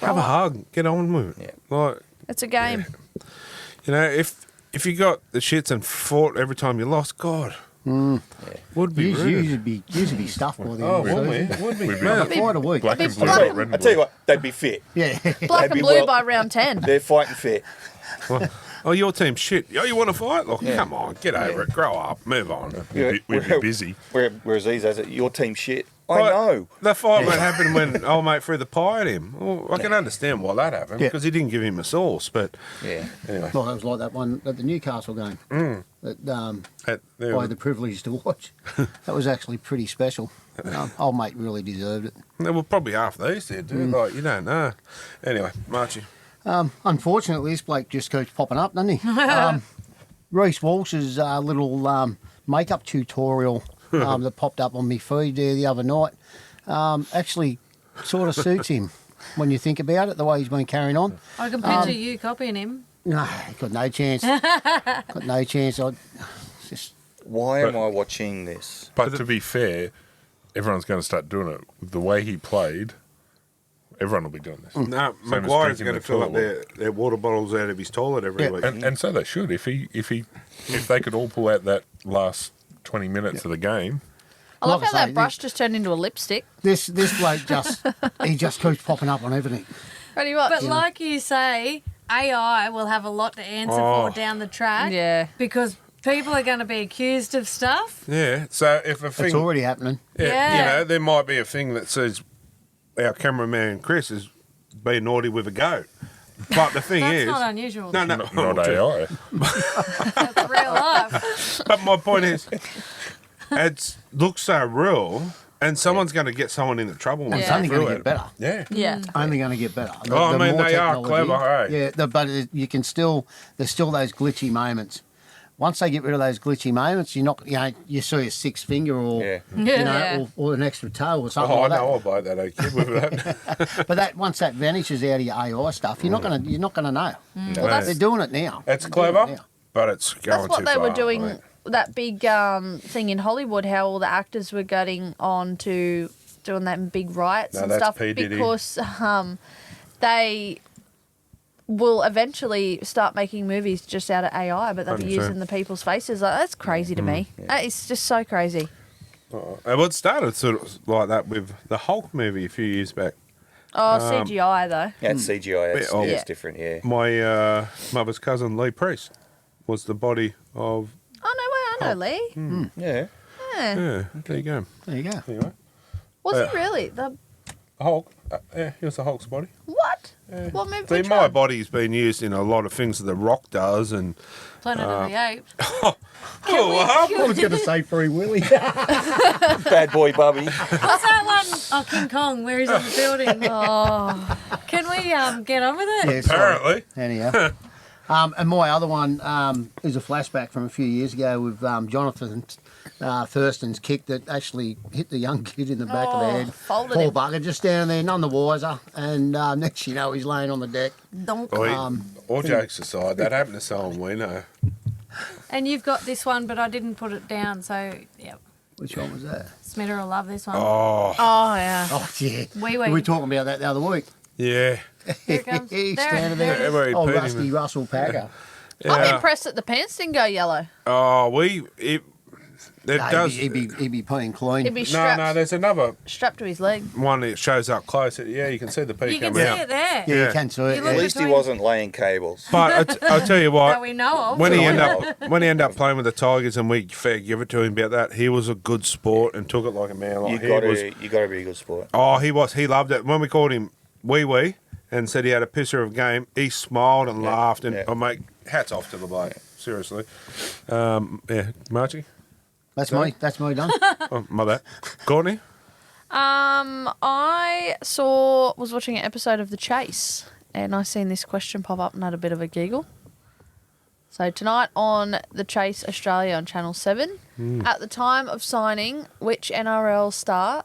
have a hug, get on with it. Like, It's a game. you know, if you got the shits and fought every time you lost, God, would be rude. You'd be stuffed by the Oh, end of the would we? season. Would we? We'd be Man, Fight a week. Black and blue, black. not red and I tell you blue. what, they'd be fit. Yeah. Black Maybe and blue well- by round 10. They're fighting fit. oh, your team's shit. Oh, you want to fight? Look, come on, get over it. Grow up. Move on. We'd be busy. Whereas these has it, your team shit. I But know. The fight that happened when old mate threw the pie at him. Well, I can understand why that happened because he didn't give him a sauce. But Yeah. anyway, Well, that was like that one at the Newcastle game that there I was- had the privilege to watch. That was actually pretty special. Old mate really deserved it. there were probably half these there, dude. Like, you don't know. Anyway, Marchie. Unfortunately, this bloke just keeps popping up, doesn't he? Reece Walsh's little makeup tutorial that popped up on my feed there the other night actually sort of suits him when you think about it, the way he's been carrying on. I can picture you copying him. No, got no chance. Got no chance. It's just Why am I watching this? But to be fair, everyone's going to start doing it. The way he played, everyone will be doing this. No, Same as Maguire's drinking going to the fill up toilet. their water bottles out of his toilet every week. And so they should. If they could all pull out that last 20 minutes of the game. I love Like I how say, that brush just turned into a lipstick. this bloke he just keeps popping up on everything. Ready, what? But like you say, AI will have a lot to answer for down the track. Yeah. Because people are going to be accused of stuff. Yeah, so if a thing, It's already happening. Yeah. you know, there might be a thing that says our cameraman Chris is being naughty with a goat. But the thing That's is, not unusual. no, Not AI. That's real life. But my point is, it looks so real, and someone's going to get someone into trouble. when It's they only through going to it. get better. Yeah. Yeah. Only going to get better. Oh, I mean, more they are technology- clever, hey? Yeah, but you can still, there's still those glitchy moments. Once they get rid of those glitchy moments, you're not, you see a six finger or, Yeah. Yeah. or an extra toe or something Oh, I like know about that, kid, with that. But that once that vanishes out of your AI stuff, you're not gonna know. Well, that's, They're doing it now. It's They're doing it clever, now. but it's going that's what too they were far, doing, mate. that big thing in Hollywood, how all the actors were getting on to doing that big riots No, and that's stuff P. Diddy. because they will eventually start making movies just out of AI, but they'll be 100%. using the people's faces. Like, that's crazy to me. That is just so crazy. And it started sort of like that with the Hulk movie a few years back. Oh, CGI though. Yeah, it's CGI. It's, Yeah, oh. it's different, yeah. My mother's cousin Lee Priest was the body of. Oh, no way, I know Lee. Yeah. Yeah. Yeah, there you go. There you go. Anyway, Was he really? The Hulk. Yeah, he was the Hulk's body. what? What movie? See, which my one? body's been used in a lot of things that The Rock does, and Planet of the Apes. oh, I was going to say Free Willy. Bad boy Bubby. What's that one? Oh, King Kong, where he's in the building. Oh. Can we get on with it? Yeah, sorry. apparently, Anyhow. And my other one is a flashback from a few years ago with Jonathan Thurston's kick that actually hit the young kid in the back of the head. folded Poor him. bugger, just down there, none the wiser. And next you know, he's laying on the deck. Donk. all jokes aside, that happened to someone we know. And you've got this one, but I didn't put it down, so, yeah. Which one was that? Smitter will love this one. Oh, Oh yeah. Oh, yeah. Wee We wee. were talking about that the other week. yeah. Here it comes. He's There, standing there there. it is. Everybody Oh, peed him Rusty in. Russell Packer. I'm impressed that the pants didn't go yellow. Oh, it No, does. he'd be playing clean. He'd be No, strapped, there's another strapped to his leg. one that shows up close. Yeah, you can see the pea You can coming see out. it there. Yeah, Yeah. you can see You it. look At Yeah. least he between- wasn't laying cables. But I'll tell you That what, we know of. when he I end know. up playing with the Tigers and we fair give it to him about that, he was a good sport and took it like a man. Like You got to be a good sport. Oh, he was. He loved it. When we called him Wee Wee and said he had a pisser of game, he smiled and laughed. And yeah. oh, mate, hats off to the bloke. Seriously. Yeah, Margie. That's me. That's me done. Oh, my bad. Courtney. I was watching an episode of The Chase, and I seen this question pop up and had a bit of a giggle. So tonight on The Chase Australia on Channel 7, at the time of signing, which NRL star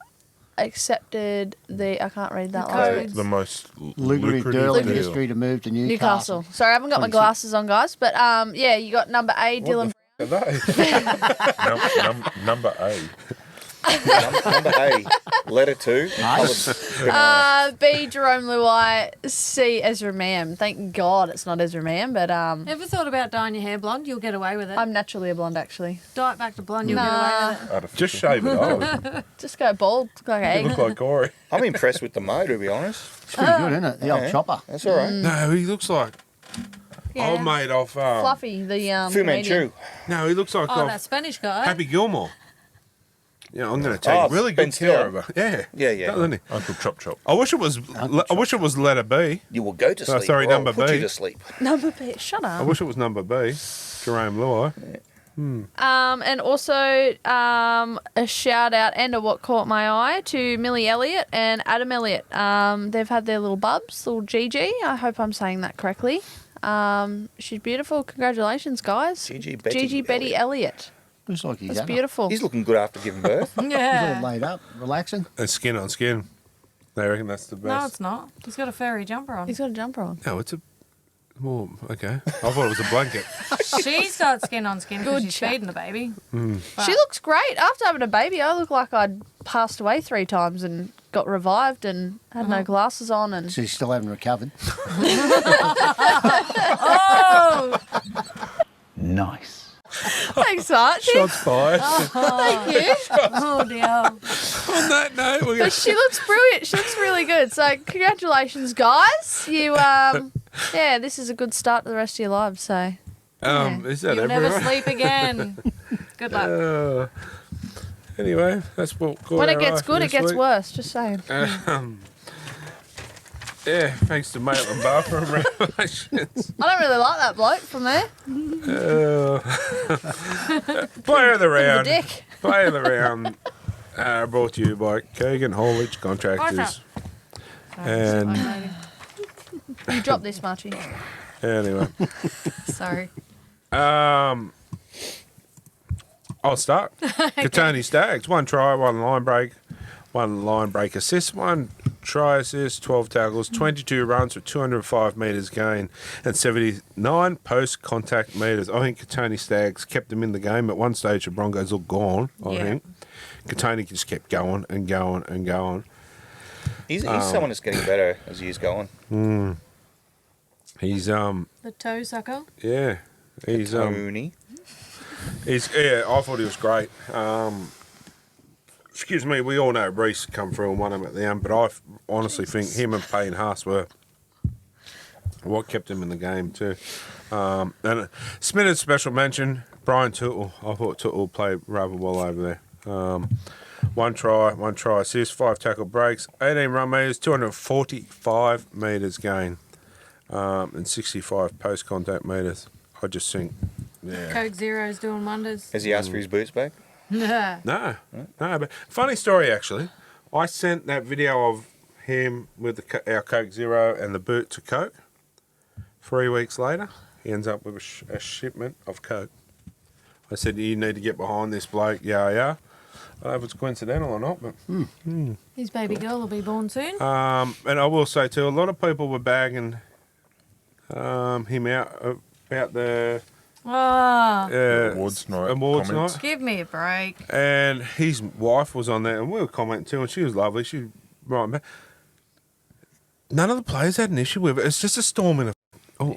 accepted I can't read that last The most Lucrative deal in history to move to Newcastle. Sorry, I haven't got my 26. glasses on, guys. But yeah, you got number A, Dylan. Number A. Number A, letter 2. B, Jerome Luai. C, Ezra Mam. Thank God it's not Ezra Mam, but Ever thought about dyeing your hair blonde? You'll get away with it. I'm naturally a blonde, actually. Dye it back to blonde, you'll get away with it. Just shave it off. Just go bald, look like an You egg. look like Corey. I'm impressed with the mo, to be honest. It's pretty good, isn't it? The old chopper. That's all right. No, he looks like Yeah. old mate off. Fluffy, the Fu comedian. Manchu. No, he looks like Oh, off that Spanish guy. Happy Gilmore. Yeah, I'm going to take Oh, really Ben good Stiller. care of her. Yeah, Yeah. doesn't he? Uncle Chop Chop. I wish it was. I wish it was letter B. You will go to Oh, sleep. sorry, or I'll number put B. you to sleep. Number B, shut I up. wish it was number B. Jerome Luai. And also a shout out and a what caught my eye to Millie Elliott and Adam Elliott. They've had their little bubs, little Gigi. I hope I'm saying that correctly. She's beautiful. Congratulations, guys. Gigi Betty Elliott. Looks like he's That's had it. beautiful. He's looking good after giving birth. He's Yeah. all laid up, relaxing. And skin on skin. They reckon that's the best. No, it's not. He's got a furry jumper on. He's got a jumper on. No, it's a. Well, okay. I thought it was a blanket. She's got skin on skin because Good she's chap. feeding the baby. She looks great. After having a baby, I look like I'd passed away 3 times and got revived and had no glasses on. And So he's still haven't recovered. Oh! Nice. thanks, Archie. Shots fired. Thank you. Oh, dear. On that note, we're But she looks brilliant. She looks really good. So congratulations, guys. You yeah, this is a good start to the rest of your lives. So Is that You'll never everyone? sleep again. Good luck. Anyway, that's what. caught when it our gets eye good, it this gets week. worse. Just saying. Yeah, thanks to Maitland Bathroom Revelations. I don't really like that bloke from there. Player of the The round. dick. Player of the round. Brought to you by Keegan Haulage Contractors. And You drop this, Marchie. anyway, Sorry. I'll start. Katoni Stags, 1 try, 1 line break, 1 line break assist, 1 try assist, 12 tackles, 22 runs with 205 metres gain and 79 post-contact metres. I think Katoni Stags kept them in the game. At one stage, the Broncos looked gone, I think. Katoni just kept going and going and going. He's someone that's getting better as years go on. He's, The toe sucker. yeah. He's, Tony. yeah, I thought he was great. Excuse me, we all know Reece come through and won him at the end, but I honestly think him and Payne Haas were what kept him in the game too. And Smith's special mention, Brian Tootle. I thought Tootle played rather well over there. 1 try assist, 5 tackle breaks, 18 run metres, 245 metres gain, and 65 post-contact metres. I just think, yeah. Coke Zero's doing wonders. Has he asked for his boots back? No, but funny story actually. I sent that video of him with our Coke Zero and the boot to Coke. 3 weeks later, he ends up with a shipment of Coke. I said, you need to get behind this bloke, yeah. I don't know if it's coincidental or not, but... His baby girl will be born soon. And I will say too, a lot of people were bagging him out about the Awards night. awards comments. night. Give me a break. And his wife was on there, and we were commenting too, and she was lovely. She right back. None of the players had an issue with it. It's just a storm in a. Oh,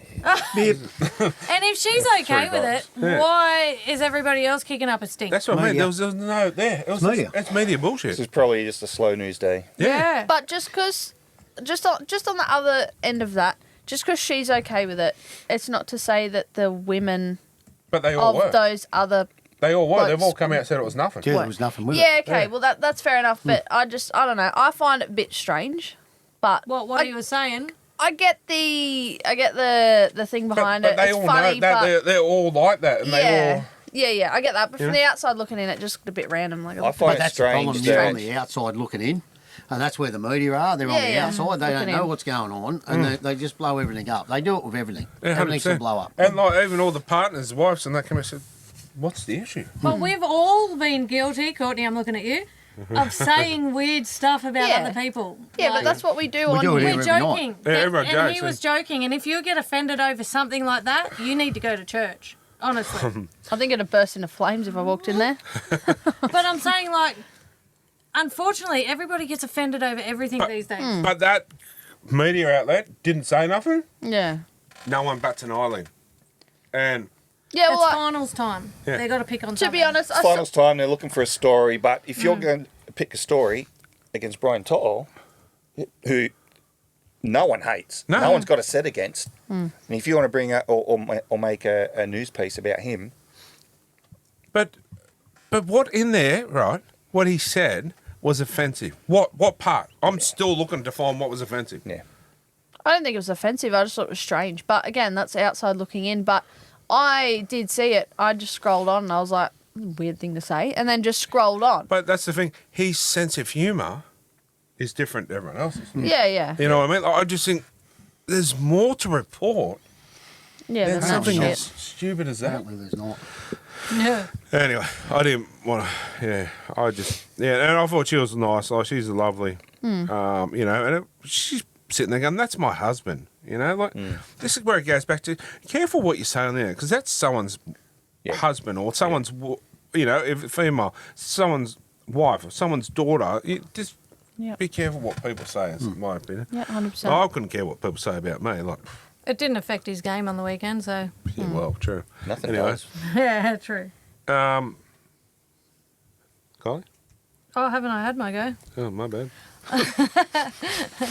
bit. And if she's okay with it, Yeah. why is everybody else kicking up a stink? That's what I mean. Media. There was no there. It was Media. It's media This bullshit. is probably just a slow news day. Yeah. But just on the other end of that, just because she's okay with it, it's not to say that the women But they all of were. those other. They all were. They've blokes- all come out and said it was nothing. Yeah, there was nothing with Yeah, it. okay. Well, that's fair enough. But I don't know. I find it a bit strange. But What you were saying? I get the thing behind But it. they It's all funny, know that but they're all like that, and they all. yeah, I get that. But from the outside looking in, it just looked a bit random. Like, I But find it that's the problem. strange You're that on the outside looking in. And that's where the media are. They're on Yeah, the yeah. outside. They Look don't at know him. what's going on, and they just blow everything up. They do it with everything. Yeah, Everything's to 100%. blow up. And like even all the partners, wives, and they come and said, "What's the issue?" But we've all been guilty, Courtney, I'm looking at you, of saying weird stuff about Yeah. other people. Yeah, Like, but that's what we do We on do it here. every we're night. joking. Yeah, everyone and jokes, he yeah. was joking. And if you get offended over something like that, you need to go to church. Honestly. I think it'd burst into flames if I walked in there. But I'm saying, like, unfortunately, everybody gets offended over everything these days. But that media outlet didn't say nothing. Yeah. No one bats an eyelid. And Yeah, It's well, finals time. Yeah. They've got to pick on to something. be honest, I Finals time, they're looking for a story, but if you're going to pick a story against Brian To'o, who no one hates, No. no one's got a set against, and if you want to bring up or make a news piece about him, but what in there, right? What he said was offensive. What part? I'm still looking to find what was offensive. yeah. I don't think it was offensive. I just thought it was strange. But again, that's outside looking in. But I did see it. I just scrolled on and I was like, weird thing to say. And then just scrolled on. But that's the thing. His sense of humour is different to everyone else's. Yeah, yeah. You know what I mean? Like, I just think there's more to report Yeah, than that's something shit. as stupid as that. Apparently, there's not. Yeah. Anyway, I didn't want to. Yeah, and I thought she was nice. Like she's lovely. You know, and she's sitting there going, "That's my husband." You know, like this is where it goes back to careful what you say on there because that's someone's husband or someone's, you know, if female, someone's wife or someone's daughter. You just be careful what people say. Is my opinion. Yeah, 100%. I couldn't care what people say about me. Like, It didn't affect his game on the weekend, so. yeah, well, true. Nothing Anyway. does. Yeah, true. Kylie? Oh, haven't I had my go? Oh, my bad.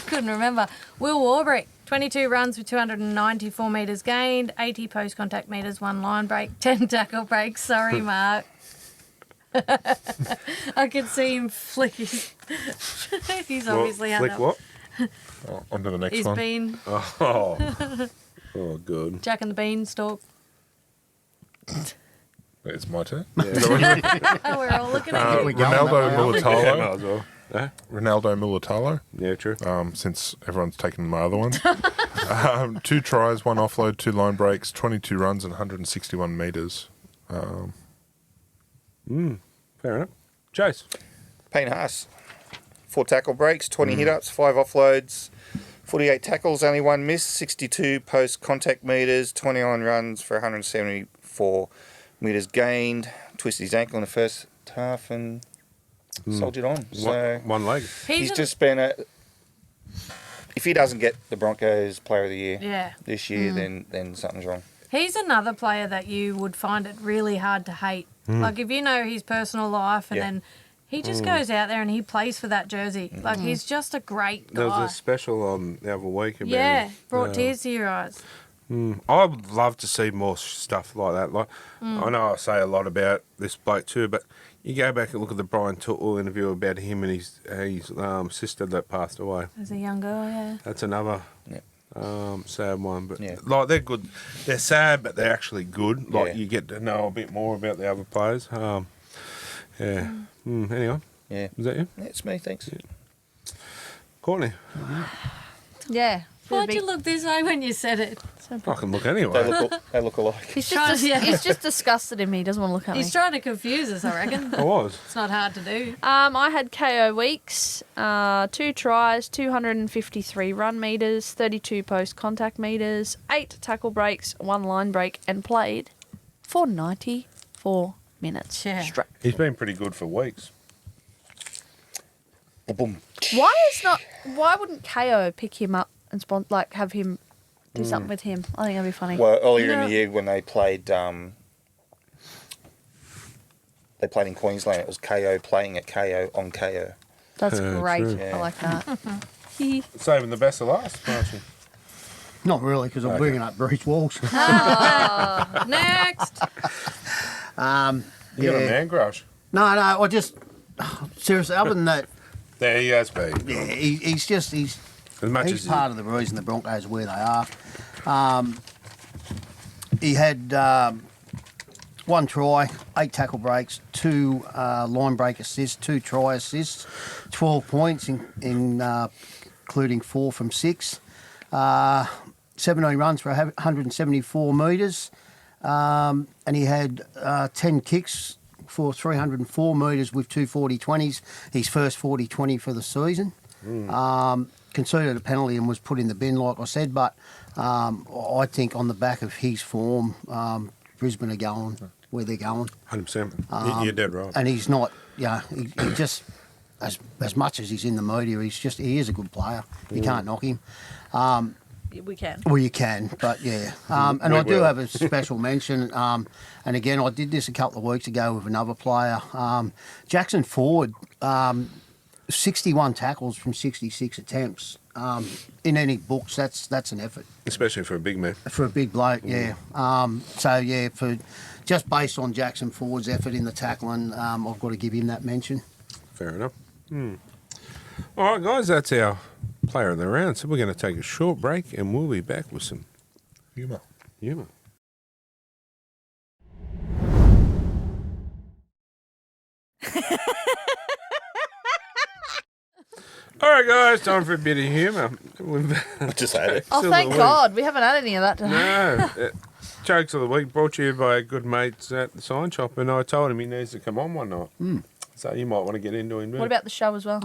Couldn't remember. Will Warbrick, 22 runs with 294 metres gained, 80 post contact metres, 1 line break, 10 tackle breaks. Sorry, Mark. I could see him flick his. He's obviously had Flick that. what? Oh, on to the next He's one. been Oh, oh, good. Jack and the Beanstalk. It's my turn. Oh, we're all looking at you. we go Ronaldo that way, Yeah, Mulatalo. might as well. Ronaldo Mulatalo. Yeah, true. Since everyone's taken my other ones. 2 tries, 1 offload, 2 line breaks, 22 runs and 161 metres. Fair enough. Chase. Payne Haas, 4 tackle breaks, 20 hit-ups, 5 offloads, 48 tackles, only 1 miss, 62 post-contact metres, 29 runs for 174 metres gained, twisted his ankle in the first half and soldiered on. So One leg. he's just been if he doesn't get the Broncos Player of the Year Yeah. this year, then something's wrong. He's another player that you would find it really hard to hate. Like, if you know his personal life and Yeah. then he just goes out there and he plays for that jersey. Like, he's just a great There guy. was a special on the other week about Yeah, him. brought tears to your eyes. I would love to see more stuff like that. Like, I know I say a lot about this bloke too, but you go back and look at the Brian Tuttle interview about him and his sister that passed away. As a young girl, yeah. That's another Yeah. sad one. But Yeah. like they're good. They're sad, but they're actually good. Like Yeah. you get to know a bit more about the other players. Yeah. Anyway, Yeah. is that you, That's me, thanks. Courtney? Yeah. Why'd you look this way when you said it? I can look anyway. They look alike. He's Trying- just, yeah. he's just disgusted in me. He doesn't want to look at me. He's trying to confuse us, I reckon. I was. It's not hard to do. I had KO weeks, 2 tries, 253 run meters, 32 post contact meters, 8 tackle breaks, 1 line break, and played for 94 minutes Yeah. straight. He's been pretty good for weeks. Boom. Why wouldn't KO pick him up and have him do something with him? I think that'd be funny. Well, earlier in the year when they played in Queensland, it was KO playing at KO on KO. That's great. true. I like that. Saving the best for last, Marshall. Not really, because I'm bringing up Bruce Walsh. Next. You got a man crush. No, I just seriously. Other than that, There he has been. yeah, he's As much he's as part of the reason the Broncos are where they are. He had 1 try, 8 tackle breaks, 2 line break assists, 2 try assists, 12 points, including 4 from 6. 17 runs for 174 metres. And he had 10 kicks for 304 metres with 2 40-20s. His first 40-20 for the season. Conceded a penalty and was put in the bin, like I said. But I think on the back of his form, Brisbane are going where they're going. 100%. You're dead right. And he's not, he just, as much as he's in the media, he is a good player. You can't knock him. We can. Well, you can, but yeah. And I do have a special mention. And again, I did this a couple of weeks ago with another player. Jackson Ford, 61 tackles from 66 attempts. In any books, that's an effort. Especially for a big man. For a big bloke, yeah. For just based on Jackson Ford's effort in the tackling, I've got to give him that mention. Fair enough. All right, guys, that's our player of the round. So we're going to take a short break and we'll be back with some Humour. All right, guys, time for a bit of humour. I just had it. Oh, thank God. We haven't had any of that today. No. Jokes of the week brought to you by good mates at the sign shop, and I told him he needs to come on one night. So you might want to get into him. What about the show as well?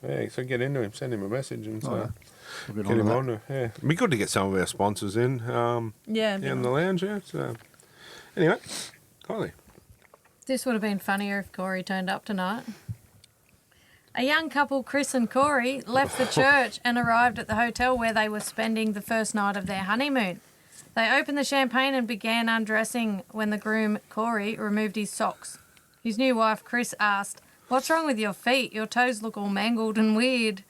Yeah, so get into him, send him a message, and We'll get him on. Yeah, it'd be good to get some of our sponsors in. In the lounge. Yeah. So anyway, Kylie. This would have been funnier if Corey turned up tonight. A young couple, Chris and Corey, left the church and arrived at the hotel where they were spending the first night of their honeymoon. They opened the champagne and began undressing when the groom, Corey, removed his socks. His new wife, Chris, asked, "What's wrong with your feet? Your toes look all mangled and weird."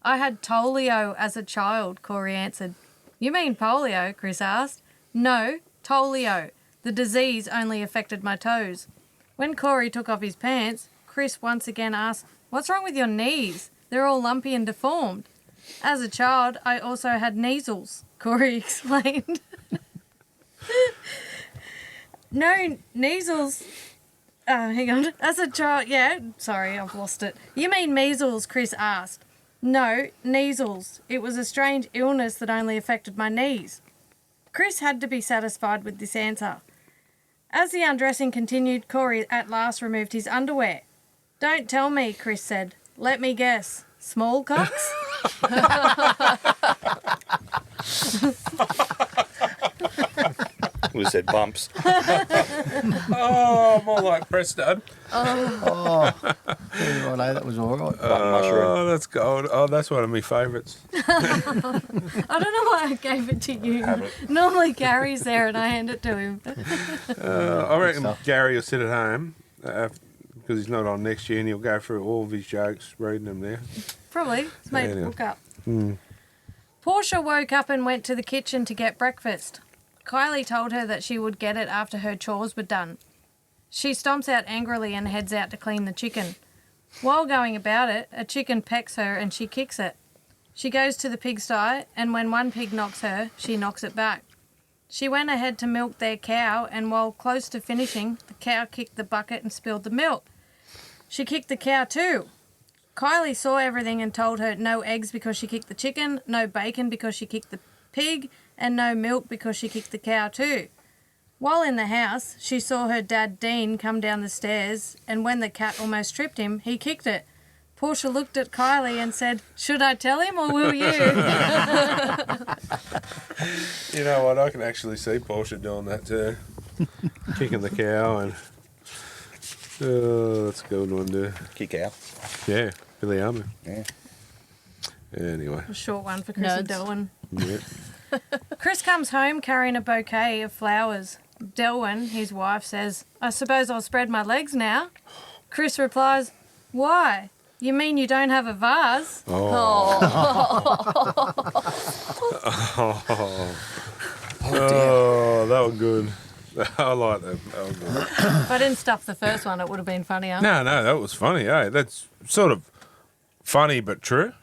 "I had polio as a child," Corey answered. "You mean polio?" Chris asked. "No, polio. The disease only affected my toes." When Corey took off his pants, Chris once again asked, "What's wrong with your knees? They're all lumpy and deformed." "As a child, I also had measles," Corey explained. "No, measles. Hang on. As a child, yeah. Sorry, I've lost it. You mean measles?" Chris asked. "No, measles. It was a strange illness that only affected my knees." Chris had to be satisfied with this answer. As the undressing continued, Corey at last removed his underwear. "Don't tell me," Chris said. "Let me guess. Small cocks?" We said bumps. Oh, more like Presto. Righto, that was all right. Oh, that's gold. Oh, that's one of my favourites. I don't know why I gave it to you. Normally Gary's there and I hand it to him. I reckon Gary will sit at home because he's not on next year and he'll go through all of his jokes, reading them there. Probably. It's made a book up. Mm. Portia woke up and went to the kitchen to get breakfast. Kylie told her that she would get it after her chores were done. She stomps out angrily and heads out to clean the chicken. While going about it, a chicken pecks her and she kicks it. She goes to the pigsty, and when one pig knocks her, she knocks it back. She went ahead to milk their cow, and while close to finishing, the cow kicked the bucket and spilled the milk. She kicked the cow too. Kylie saw everything and told her no eggs because she kicked the chicken, no bacon because she kicked the pig, and no milk because she kicked the cow too. While in the house, she saw her dad Dean come down the stairs, and when the cat almost tripped him, he kicked it. Portia looked at Kylie and said, "Should I tell him or will you?" You know what? I can actually see Portia doing that too. Kicking the cow and... Oh, that's a good one, dude. Kick out. Yeah, Billy Armour. Yeah. Anyway. A short one for Chris and Delwyn. Yeah. Chris comes home carrying a bouquet of flowers. Delwyn, his wife, says, "I suppose I'll spread my legs now." Chris replies, "Why? You mean you don't have a vase?" Oh, that was good. I like that. That was good. If I didn't stuff the first one, it would have been funnier. No, that was funny. Eh? That's sort of funny but true.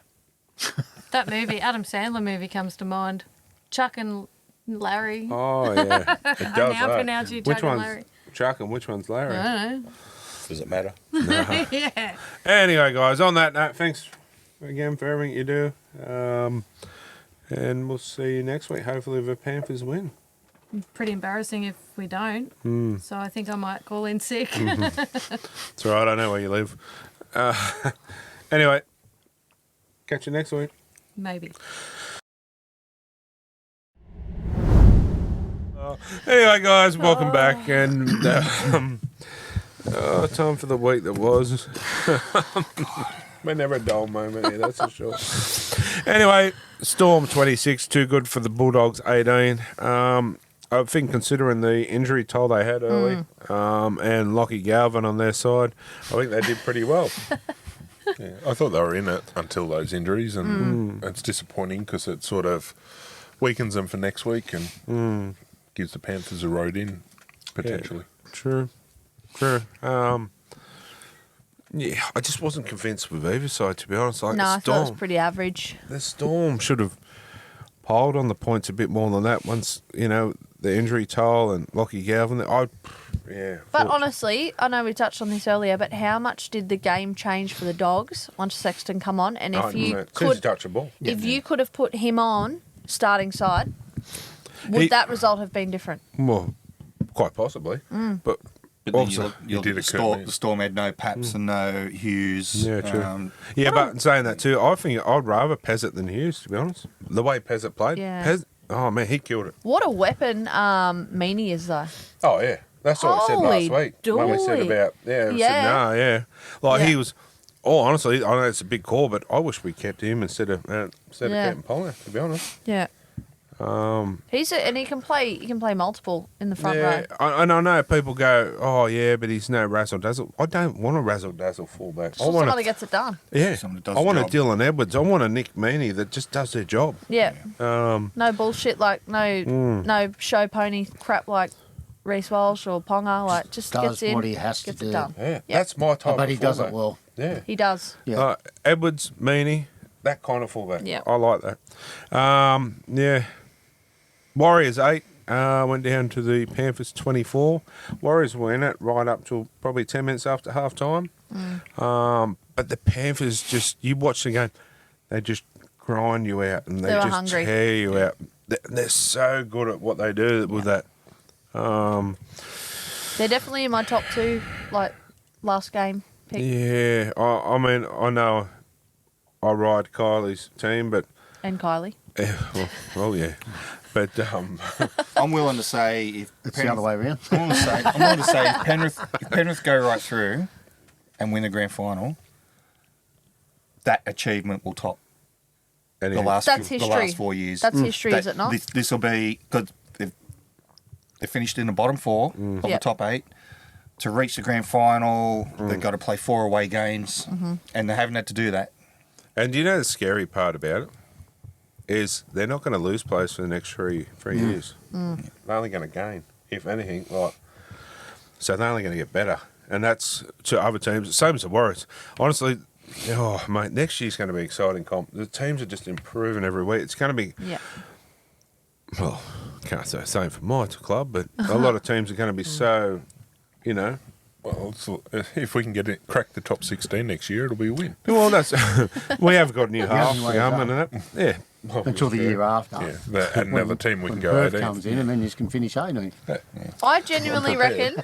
That movie, Adam Sandler movie, comes to mind. Chuck and Larry. Oh, yeah. It does, I now pronounce you Chuck and Larry. Chuck and which one's Larry? I don't Does it matter? know. Yeah. Anyway, guys, on that note, thanks again for everything you do. And we'll see you next week. Hopefully the Panthers win. Pretty embarrassing if we don't. So I think I might call in sick. It's all right. I know where you live. Anyway, catch you next week. Maybe. Anyway, guys, welcome back. And time for the week that was. We're never a dull moment here, that's for sure. Anyway, Storm 26, too good for the Bulldogs 18. I think considering the injury toll they had early, and Lockie Galvin on their side, I think they did pretty well. Yeah, I thought they were in it until those injuries, and it's disappointing because it sort of weakens them for next week and gives the Panthers a road in, potentially. Yeah, true. Yeah, I just wasn't convinced with either side, to be honest. Like No, I the thought it was Storm, pretty average. the Storm should have piled on the points a bit more than that once, the injury toll and Lockie Galvin. But honestly, I know we touched on this earlier, but how much did the game change for the Dogs once Sexton come on? And if you could touch a ball. if you could have put him on starting side, would that result have been different? Well, quite possibly. But But then also, you look at the Storm had no Paps and no Hughes. Yeah, true. But in saying that too, I think I'd rather Pezzett than Hughes, to be honest. The way Pezzett played. Yeah. Oh, man, he killed it. What a weapon Meany is, though. Oh, yeah. That's what we said Holy last week. When we said dooly. about, Like, he was, honestly, I know it's a big call, but I wish we kept him instead of keeping Pollard, to be honest. Yeah. And he can play. He can play multiple in the front row. And I know people go, oh yeah, but he's no razzle dazzle. I don't want a razzle dazzle fullback. Just someone that gets it done. Yeah, Someone that does I the want a job. Dylan Edwards. I want a Nick Meaney that just does their job. Yeah. No bullshit like no show pony crap like Reece Walsh or Ponga. Like just Does gets in, what he has to gets do. it done. Yeah, that's my type. But of he does it fullback. well. Yeah, He does. Yeah. Edwards, Meaney, that kind of fullback. Yeah. I like that. Yeah. Warriors 8 went down to the Panthers 24. Warriors were in it right up till probably 10 minutes after half time. But the Panthers you watch the game, they just grind you out and they They were just hungry. tear you out. They're so good at what they do with that. They're definitely in my top 2. Like last game pick. Yeah, I mean, I know I ride Kylie's team, but And Kylie. well, yeah. But I'm willing to say if It's the other way around. I'm willing to say if Penrith go right through and win the grand final, that achievement will top the last That's the history. last 4 years. That's history, is it not? This will be because they finished in the bottom 4 of the top 8. To reach the grand final, they've got to play 4 away games, and they haven't had to do that. And do you know the scary part about it is they're not going to lose players for the next three years. They're only going to gain, if anything. So they're only going to get better, and that's to other teams. Same as the Warriors. Honestly, mate, next year's going to be exciting. The teams are just improving every week. It's going to be. Yeah. Well, can't say the same for my club, but a lot of teams are going to be so, Well, if we can crack the top 16 next year, it'll be a win. Well, that's we have got new half, only way to and that. Yeah. Until the year after. Yeah, add another team we can when go Perth 18. comes in and then you can finish 18. I genuinely reckon,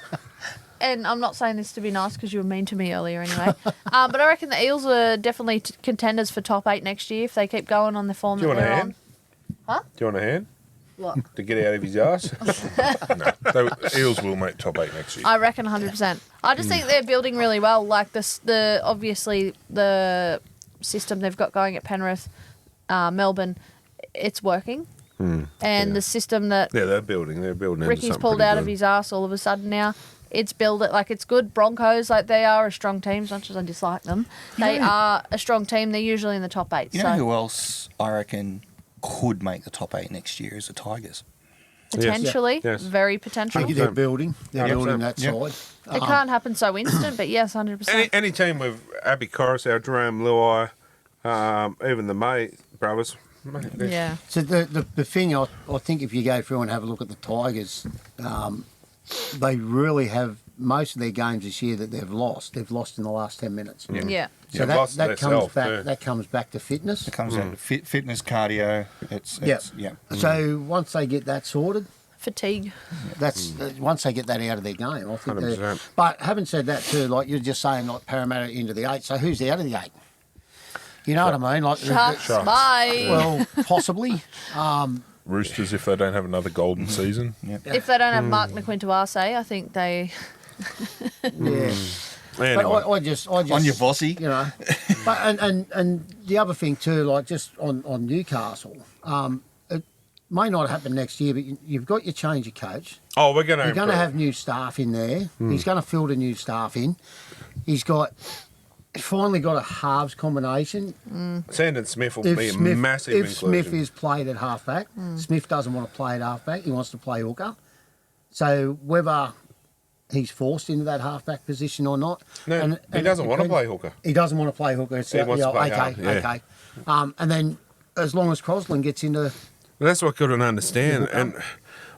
and I'm not saying this to be nice because you were mean to me earlier anyway, but I reckon the Eels are definitely contenders for top 8 next year if they keep going on the form Do you that want a they're hand? on. Huh? Do you want a hand What? to get out of his ass? No, Eels will make top 8 next year. I reckon 100%. I just think they're building really well. Like obviously the system they've got going at Penrith, Melbourne, it's working. And the system that they're building. They're building. into Ricky's something pulled pretty out good. of his ass all of a sudden now. It's built it like it's good. Broncos, like they are a strong team, as much as I dislike them. They are a strong team. They're usually in the top 8. You know who else I reckon could make the top 8 next year is the Tigers. Potentially, Yes. very I potential. think they're building. They're 100%. building that Yeah. side. It can't happen so instant, but yes, 100%. Any team with Abby Coruscant, Jerome Luai, even the May brothers. Mate, Yeah. So the thing I think if you go through and have a look at the Tigers, they really have most of their games this year that they've lost in the last 10 minutes. Yeah. So that comes back. That comes back to fitness. It comes down to fitness, cardio. It's yeah. So once they get that sorted, Fatigue. that's once they get that out of their game, I think. 100%. But having said that too, like you're just saying, like Parramatta into the 8. So who's out of the 8? You know what I mean? Like Sharks. Bye. Well, possibly. Roosters, if they don't have another golden season. Yeah. If they don't have Mark Naquintuase, I think they. Yeah. Anyway. But I just On your Vossi. you know. But and the other thing too, like just on Newcastle, it may not happen next year, but you've got your change of coach. Oh, we're going to. You're going to have new staff in there. He's going to filter new staff in. He's finally got a halves combination. Sandon Smith will be a massive If inclusion. Smith is played at halfback, Smith doesn't want to play at halfback. He wants to play hooker. So whether he's forced into that halfback position or not. No, he doesn't want to play hooker. He doesn't want to play hooker. He wants to play okay, half, yeah. okay. And then as long as Crosland gets into... That's what I couldn't understand. And,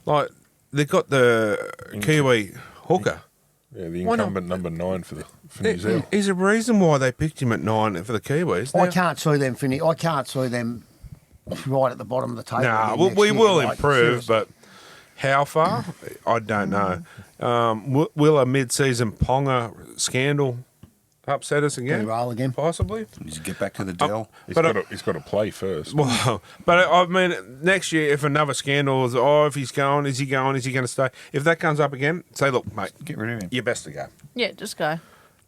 like, they've got the Kiwi hooker. Yeah, the Why not? incumbent number 9 for New Zealand. Is a reason why they picked him at 9 for the Kiwis. I can't see them finish. I can't see them right at the bottom of the table. Nah, again next we year, will like, improve, seriously. but how far? I don't know. Will a mid-season Ponga scandal upset us again? Derail again. Possibly. Just get back to the Dell. He's but got to play first. Well, but I mean, next year, if another scandal is, if he's going, is he going to stay? If that comes up again, say, look, mate, Get rid of him. you're best to go. Yeah, just go.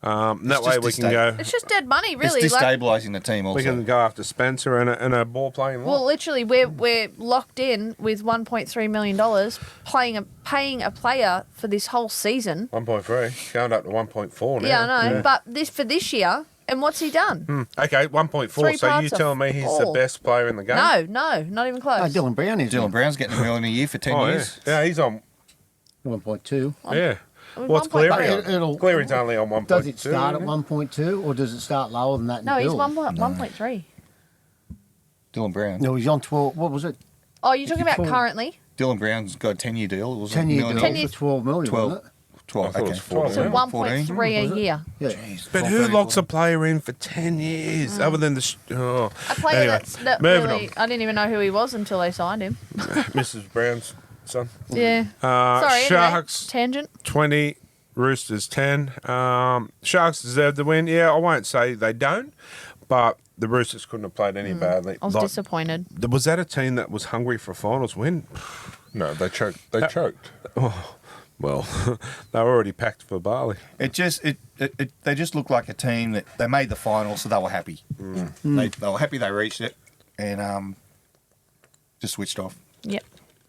That way we just can go. It's just dead money, really. It's Like, destabilising the team also. We can go after Spencer and a ball playing. well, literally, we're locked in with $1.3 million, paying a player for this whole season. 1.3, going up to 1.4 now. Yeah, I know. But this year, and what's he done? Okay, 1.4. Three So you parts of telling me he's the all. best player in the game? No, not even No, close. Dylan Brown is Dylan Brown's getting $1 million a year for 10 Oh, yeah. years. Yeah, he's on. 1.2. Yeah. Well, What's 1.3. Cleary on? Cleary's only on 1.2. Does it start at isn't 1.2 or does it start lower than that? in No, he's build? 1.3. Dylan Brown. No, he's on 12. What was it? Oh, you're talking about 12. currently? Dylan Brown's got a 10-year deal. It was 10 year deal 10 years. for 12 million, 12. wasn't it? 12. I thought it was Okay. 14. So 14. 1.3 a year. Yeah. But 12, who 13, locks a 14. player in for 10 years other than the... A player Anyway, that moving really, I didn't even know who he was until they signed him. Mrs. Brown's son. Yeah. Sorry, anyway, Sharks tangent. 20, Roosters 10. Sharks deserve the win. Yeah, I won't say they don't, but the Roosters couldn't have played any badly. I was disappointed. Was that a team that was hungry for a finals win? No, they choked. They choked. Oh, well, they were already packed for Bali. It just they just looked like a team that they made the final, so they were happy. They were happy they reached it, and just switched off. Yep.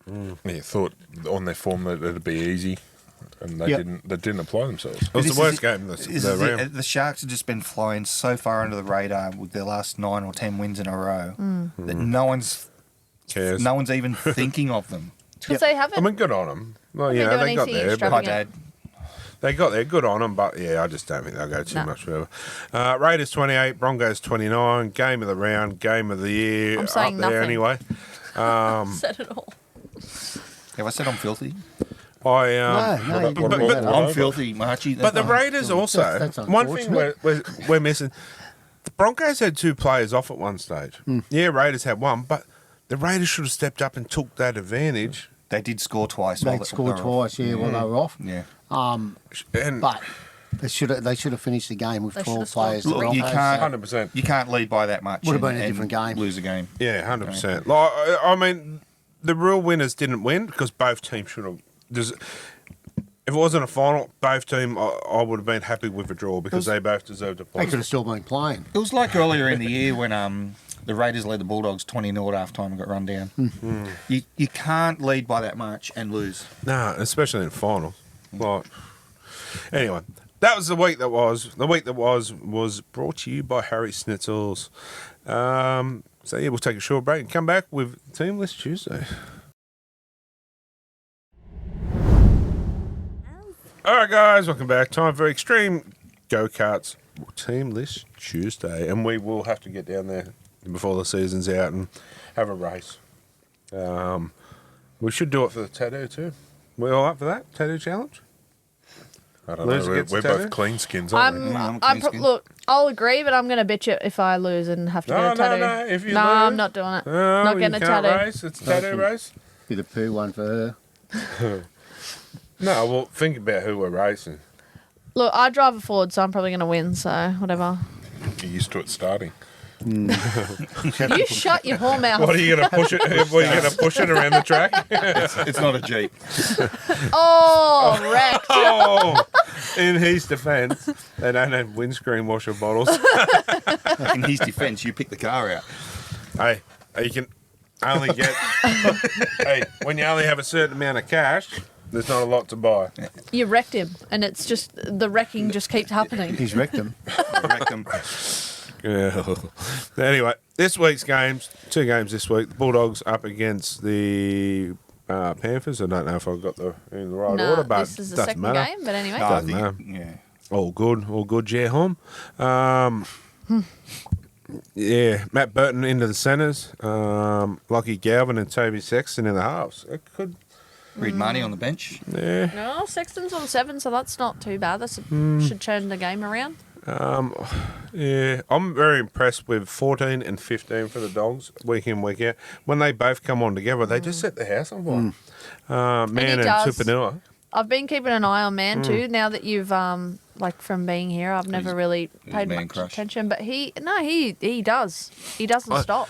Yeah, thought on their form that it'd be easy, and they Yep. didn't. They didn't apply themselves. It was This the worst is game This of is the it. round. The Sharks have just been flying so far under the radar with their last 9 or 10 wins in a row that no one's Cares. even thinking of them. Because they haven't. I mean, good on them. Well, Have you they know, done they got anything there. But Hi, extravagant? Dad. they got there. Good on them, but yeah, I just don't think they'll go too No. much further. Raiders 28, Broncos 29. Game of the round, game of the year. I'm saying up there nothing. anyway. Said it all. Have I said I'm filthy? I No, you but- didn't. but- I'm filthy, Marchie. But the Raiders also, That's one thing we're missing, the Broncos had 2 players off at one stage. Yeah, Raiders had 1, but the Raiders should have stepped up and took that advantage. They did score twice. They while scored they were off. twice, while they were off. Yeah. And But they should have finished the game with They 12 should have scored. players. Look, you Broncos. can't- 100%. You can't lead by that much. Would have been a and different game. Lose a game. Yeah, 100%. Like, I mean, the real winners didn't win because both teams should have. If it wasn't a final, both teams, I would have been happy with a draw because they both deserved a They point. could have still been playing. It was like earlier in the year when the Raiders led the Bulldogs 20-0 at half time and got run down. You can't lead by that much and lose. Nah, especially in finals. Like, anyway, that was the week that was. The week that was brought to you by Harry Schnitzels. So yeah, we'll take a short break and come back with Team List Tuesday. All right, guys, welcome back. Time for Extreme Go-Karts Team List Tuesday, and we will have to get down there before the season's out and have a race. We should do it for the tattoo too. We all up for that? Tattoo challenge? I don't Loser know. gets a We're tattoo? both clean skins, aren't we? Look, I'll agree, but I'm going to bitch it if I lose and have to get a tattoo. No. If you No, lose, I'm not doing it. Not getting you a can't tattoo. race. It's a tattoo race. Be the poo one for her. No, well, think about who we're racing. Look, I drive a Ford, so I'm probably going to win, so whatever. You're used to it starting. You shut your whore mouth. What are you going to push it? What are you going to push it around the track? It's not a Jeep. Oh, wrecked. Oh, in his defence, they don't have windscreen washer bottles. In his defence, you pick the car out. Hey, you can only get. Hey, when you only have a certain amount of cash, there's not a lot to buy. You wrecked him, and it's just the wrecking just keeps happening. He's wrecked him. Yeah. Anyway, this week's games, 2 games this week. The Bulldogs up against the Panthers. I don't know if I've got in the right order, but this is the doesn't second matter. game, but anyway. Doesn't matter. Yeah. All good, Jay Home. Yeah, Matt Burton into the centres. Lockie Galvin and Toby Sexton in the halves. It could. Reed Marnie on the bench. Yeah. No, Sexton's on 7, so that's not too bad. That should turn the game around. Yeah, I'm very impressed with 14 and 15 for the Dogs, week in, week out. When they both come on together, they just set the house on fire. Man and Tupanua. I've been keeping an eye on Man too. Now that you've from being here, I've never really paid much attention. But he does. He doesn't stop.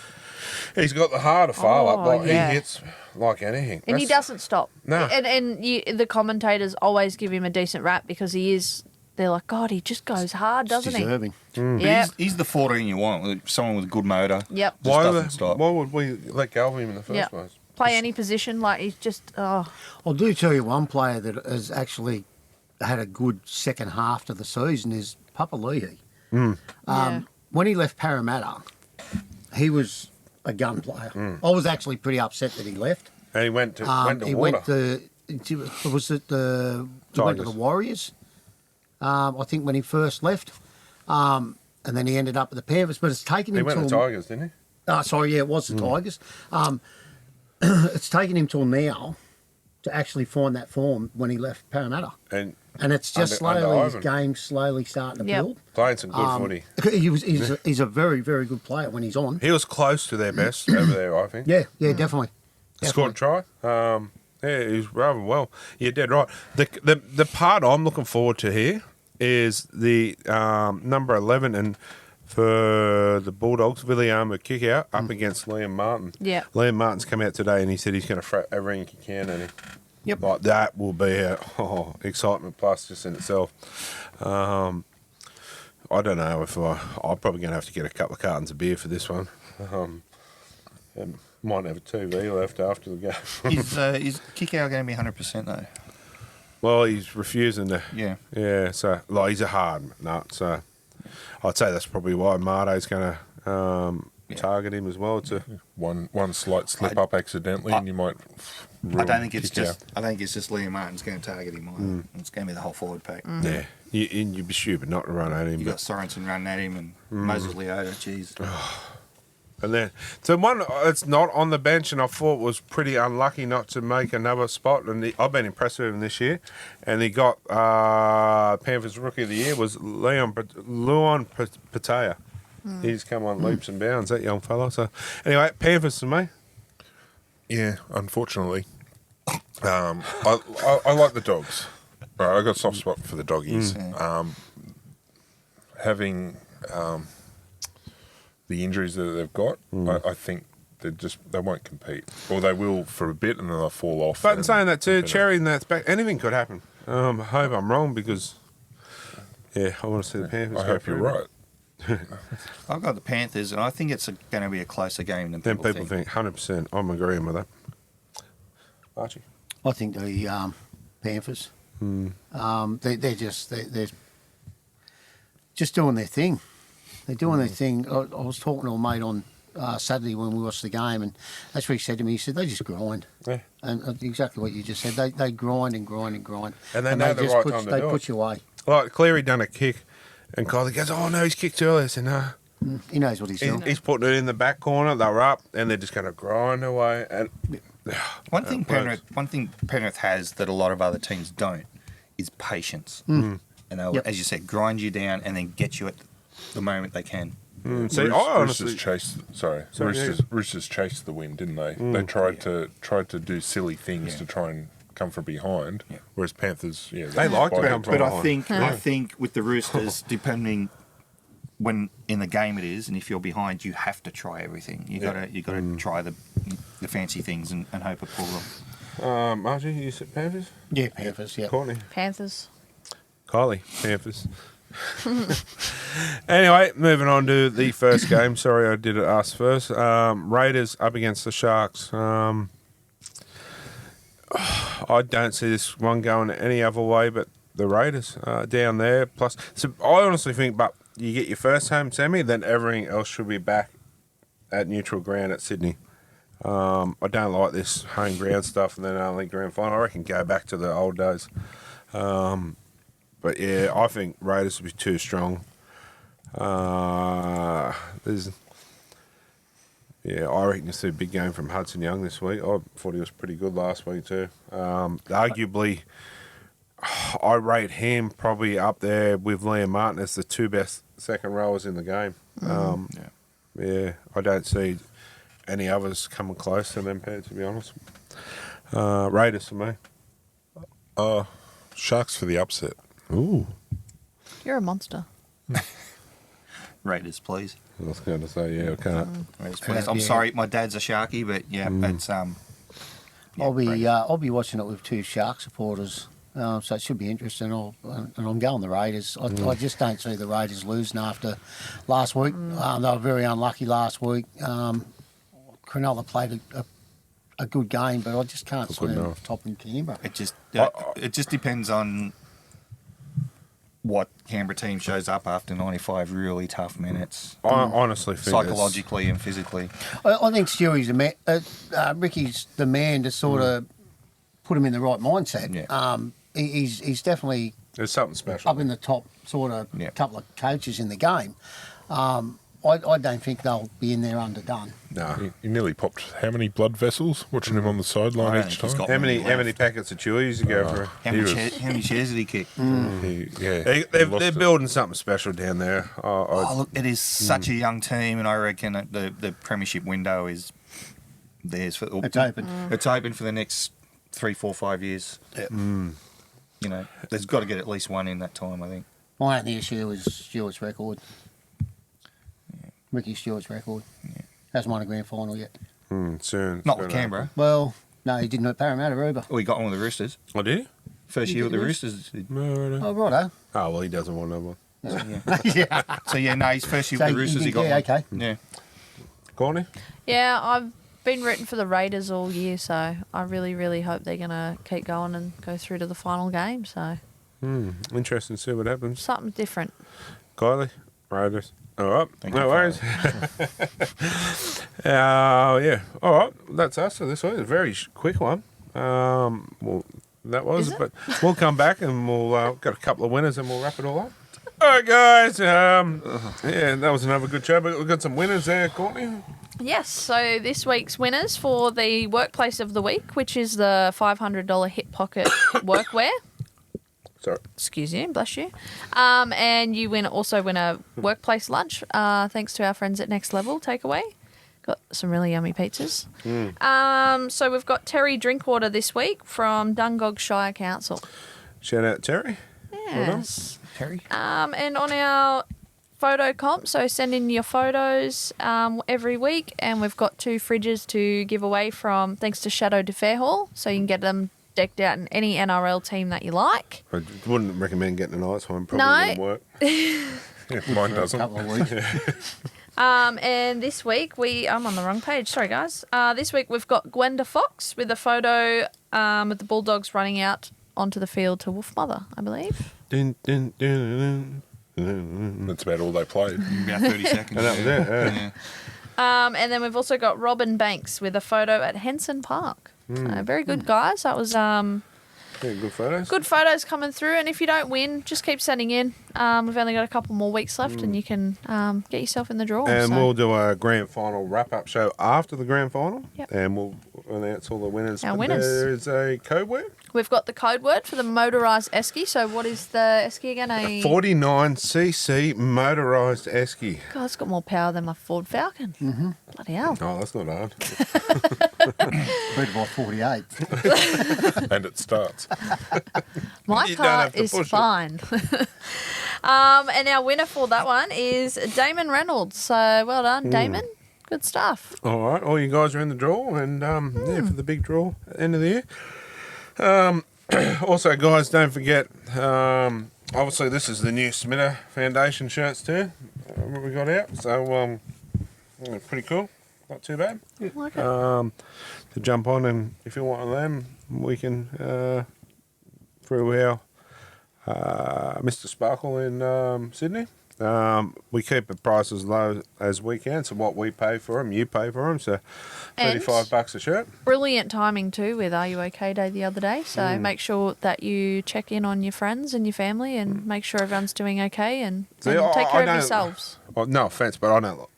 He's got the heart of fire up. He hits like anything. And he doesn't stop. No. And the commentators always give him a decent rap because he is. They're like, God, he just goes hard, doesn't deserving. he? Yeah. He's the 14 you want. Someone with a good motor. Yep. Just doesn't stop. Why would we let go of him in the first place? Play any position, like he's just. Oh. I'll do tell you one player that has actually had a good second half to the season is Papa Leahy. When he left Parramatta, he was a gun player. I was actually pretty upset that he left. And he went to he Water. went to he went to the Warriors. I think when he first left, and then he ended up at the Panthers. But it's taken him. He went to the Tigers, didn't he? Sorry, it was the Tigers. It's taken him till now to actually find that form when he left Parramatta. And it's just his game slowly starting to build. Playing some good footy. He's a very, very good player when he's on. He was close to their best over there, I think. Yeah, definitely. Scored a try. Yeah, he's rather well. You're dead right. The part I'm looking forward to here is the number 11 and for the Bulldogs, Williama kick out up against Liam Martin. Yeah. Liam Martin's come out today and he said he's going to throw everything he can at him. Yep. Like that will be a excitement plus just in itself. I don't know if I'm probably going to have to get a couple of cartons of beer for this one. Might have a TV left after the game. Is Kikau going to be 100% though? Well, he's refusing to. Yeah. Yeah, so he's a hard nut. So I'd say that's probably why Marte's going to target him as well. It's one slight slip up accidentally, and you might. I don't think it's just. I think it's just Liam Martin's going to target him. It's going to be the whole forward pack. Yeah, you'd be stupid not to run at him. You got Sorensen running at him and Moses Leota. Jeez. And then, so one that's not on the bench, and I thought was pretty unlucky not to make another spot. And I've been impressed with him this year. And he got Panthers Rookie of the Year was Luan Pataya. He's come on leaps and bounds, that young fella. So anyway, Panthers to me. Yeah, unfortunately, I like the Dogs. Right, I got a soft spot for the Doggies. Having the injuries that they've got, I think they won't compete, or they will for a bit, and then they'll fall off. But in saying that too, Cherry and that's back. Anything could happen. I hope I'm wrong because, I want to see the Panthers. I hope you're right. I've got the Panthers, and I think it's going to be a closer game than people think. 100%. I'm agreeing with that. Archie, I think the Panthers. They're just doing their thing. They're doing their thing. I was talking to a mate on Saturday when we watched the game, and that's what he said to me. He said they just grind. Yeah. And exactly what you just said. They grind and grind and grind. And they know the right time to do it. They put you away. Like Cleary done a kick, and Kylie goes, "Oh no, he's kicked earlier." I said, "No." He knows what he's doing. He's putting it in the back corner. They're up, and they're just going to grind away. And One thing Penrith has that a lot of other teams don't is patience. And they'll, as you said, grind you down and then get you at the moment they can. See, I honestly Roosters chased the win, didn't they? They tried to do silly things to try and come from behind, whereas Panthers, they like to come from behind. But I think with the Roosters, depending when in the game it is, and if you're behind, you have to try everything. You gotta try the fancy things and hope it pulls off. Margie, you said Panthers? Yeah, Panthers. Yeah. Courtney, Panthers. Kylie, Panthers. Anyway, moving on to the first game. Sorry, I did it ask first. Raiders up against the Sharks. I don't see this one going any other way but the Raiders down there. Plus, so I honestly think, but you get your first home semi, then everything else should be back at neutral ground at Sydney. I don't like this home ground stuff and then only grand final. I reckon go back to the old days. But yeah, I think Raiders will be too strong. I reckon you'll see a big game from Hudson Young this week. I thought he was pretty good last week too. Arguably, I rate him probably up there with Liam Martin as the two best second rowers in the game. I don't see any others coming close to them, to be honest. Raiders for me. Sharks for the upset. Ooh. You're a monster. Raiders, please. I was going to say, I can't. Raiders, please. I'm sorry, my dad's a Sharky, but it's I'll be watching it with two Shark supporters, so it should be interesting. And I'm going the Raiders. I just don't see the Raiders losing after last week. They were very unlucky last week. Cronulla played a good game, but I just can't see them topping Canberra. It just depends on what Canberra team shows up after 95 really tough minutes. I honestly think psychologically and physically. I think Stewie's the man. Ricky's the man to sort of put him in the right mindset. Yeah. He's definitely there's something special up in the top sort of couple of coaches in the game. I don't think they'll be in there underdone. No, he nearly popped how many blood vessels watching him on the sideline each time? How many packets of chewies you go for? How many chairs did he kick? They're building something special down there. Look, it is such a young team, and I reckon that the premiership window is theirs for. It's open. It's open for the next 3, 4, 5 years. Yep. You know, there's got to get at least one in that time, I think. My only issue is Stewart's record. Ricky Stewart's record. Hasn't won a grand final yet. Soon. Not with Canberra. Well, no, he didn't at Parramatta either. Well, he got one with the Roosters. Oh, did he? First year with the Roosters. Oh, righto. Oh, well, he doesn't want another one. So, no, his first year with the Roosters, he got one. Okay. Yeah. Courtney? Yeah, I've been rooting for the Raiders all year, so I really, really hope they're going to keep going and go through to the final game. So Interesting to see what happens. something different. Kylie? Raiders. All right. Thank no you, worries. Yeah. All right. That's us for this week. A very quick one. Well, that was it? But we'll come back and we'll got a couple of winners and we'll wrap it all up. All right, guys. Yeah, that was another good show. But we've got some winners there, Courtney. Yes, so this week's winners for the Workplace of the Week, which is the $500 Hip Pocket Workwear. Sorry. Excuse you, bless you. And you also win a workplace lunch, thanks to our friends at Next Level Takeaway. Got some really yummy pizzas. So we've got Terry Drinkwater this week from Dungog Shire Council. Shout out, Terry. Yes. Terry. And on our photo comp, so send in your photos every week, and we've got 2 fridges to give away from thanks to Shadow de Fairhall, so you can get them decked out in any NRL team that you like. I wouldn't recommend getting an ice one. Probably wouldn't work. Mine doesn't. A couple of weeks. And this week I'm on the wrong page. Sorry, guys. This week we've got Gwenda Fox with a photo of the Bulldogs running out onto the field to Wolf Mother, I believe. Dun, dun, dun, dun. That's about all they played. About 30 seconds. And that was it. Yeah. And then we've also got Robin Banks with a photo at Henson Park. Very good, guys. That was Yeah, good photos. good photos coming through. And if you don't win, just keep sending in. We've only got a couple more weeks left, and you can get yourself in the draw. And so. we'll do a grand final wrap-up show after the grand final. Yep. And we'll announce all the winners. Our But winners. There is a code word. We've got the code word for the motorised esky. So what is the esky again? A 49cc motorised esky. God, it's got more power than my Ford Falcon. Mm-hmm. Bloody hell. Oh, that's not hard. Beat by 48. And it starts. My You don't car have to is push it. fine. And our winner for that one is Damon Reynolds. So well done, Damon. Good stuff. All right, all you guys are in the draw, and yeah, for the big draw at the end of the year. Also, guys, don't forget. Obviously, this is the new Smita Foundation shirts too. We got out, so yeah, pretty cool. Not too bad. Like it. To jump on, and if you want one of them, we can through our Mr. Sparkle in Sydney. We keep the price as low as we can, so what we pay for them, you pay for them, so And- $35 a shirt. Brilliant timing too with Are You OK Day the other day. So make sure that you check in on your friends and your family and make sure everyone's doing okay and See, take care of don't- yourselves. Well, no offence, but I don't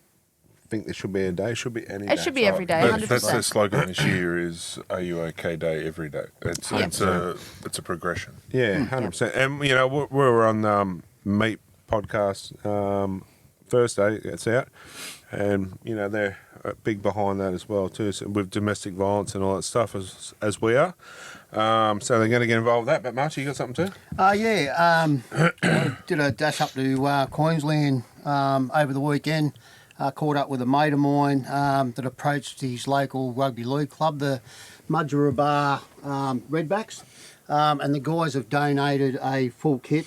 think there should be a day. It should be any day. It should be every day, That's 100%. their slogan this year is Are You OK Day every day. It's a progression. Yeah, 100%. And, you know, we're on Meat podcast Thursday, it's out. And, you know, they're big behind that as well, too, so with domestic violence and all that stuff as we are. So they're going to get involved with that. But, March, you got something too? I did a dash up to Queensland over the weekend. Caught up with a mate of mine that approached his local rugby league club, the Mudgeeraba Redbacks. And the guys have donated a full kit,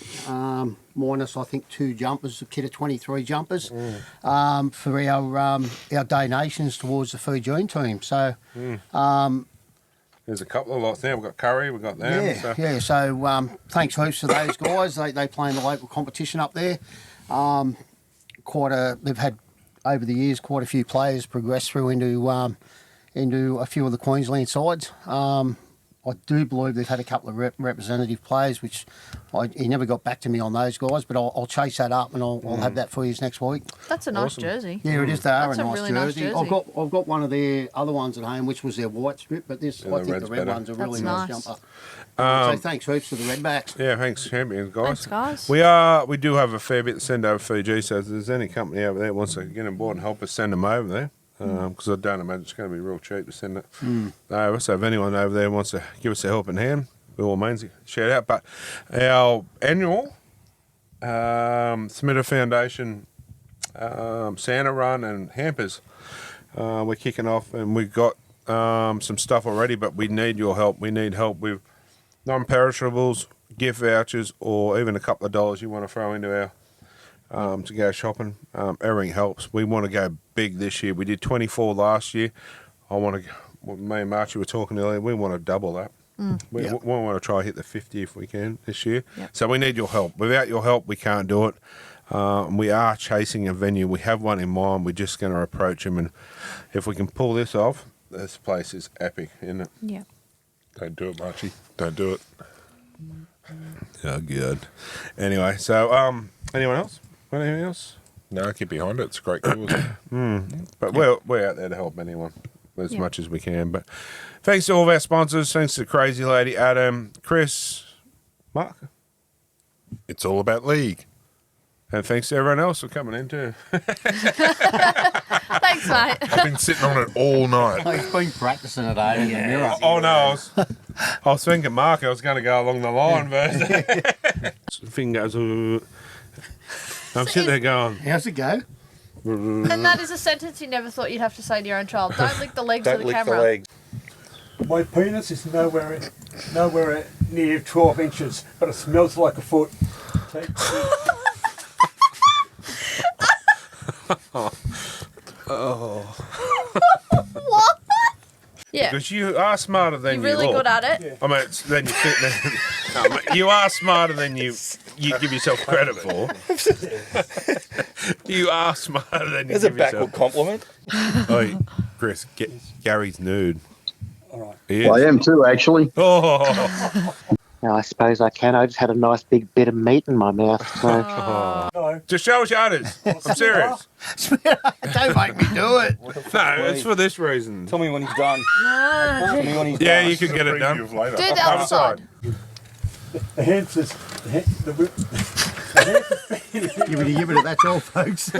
minus I think 2 jumpers, a kit of 23 jumpers, for our donations towards the Fijian team. So There's a couple of lots there. We've got Curry, we've got them. yeah, so. yeah. So thanks heaps to those guys. They play in the local competition up there. They've had over the years quite a few players progress through into a few of the Queensland sides. I do believe they've had a couple of representative players, which he never got back to me on those guys, but I'll chase that up and I'll have that for you next week. That's a nice Awesome. jersey. Yeah, it is. They are That's a a nice really jersey. nice jersey. I've got one of their other ones at home, which was their white strip, but this Yeah, I the think red's the red better. one's a really That's nice nice. jumper. So thanks heaps to the Redbacks. Yeah, thanks, champions, guys. Thanks, guys. We do have a fair bit to send over Fiji, so if there's any company over there that wants to get on board and help us send them over there, because I don't imagine it's going to be real cheap to send it over. So if anyone over there wants to give us a helping hand, by all means, shout out. But our annual Smita Foundation Santa Run and Hampers, we're kicking off, and we've got some stuff already, but we need your help. We need help with non-perishables, gift vouchers, or even a couple of dollars you want to throw into our to go shopping. Everything helps. We want to go big this year. We did 24 last year. Me and Marchie were talking earlier. We want to double that. We want to try hit the 50 if we can this year. Yep. So we need your help. Without your help, we can't do it. We are chasing a venue. We have one in mind. We're just going to approach them, and if we can pull this off, this place is epic, isn't it? Yeah. Don't do it, Marchie. Don't do it. Oh, good. Anyway, so anyone else? Want anything else? No, get behind it. It's a great cause. But we're out there to help anyone as much as we can. But thanks to all of our sponsors. Thanks to Crazy Lady, Adam, Chris, Mark. It's all about league. And thanks to everyone else for coming in too. Thanks, mate. I've been sitting on it all night. He's been practicing it in the mirror. Oh no, I was thinking Mark, I was going to go along the line first. Thing goes, I'm sitting there going, How's it go? And that is a sentence you never thought you'd have to say to your own child. Don't lick the legs of Don't the lick camera. the legs. My penis is nowhere near 12 inches, but it smells like a foot. What? Yeah. because you are smarter than You're really you look. good at it. I mean, then you think you are smarter than you give yourself credit for. You are smarter than you There's a give yourself. backward compliment. Oi, Chris, Gary's nude. All right. He I is. am too, actually. Oh, Now, I suppose I can. I just had a nice big bit of meat in my mouth. So. No. Just show us yours. I'm serious. Don't make me do it. No, it's for this reason. Tell me when he's done. No. Tell me when he's Yeah, done. you can get it done. Do the other side. The hamsters. Give it. That's all, folks.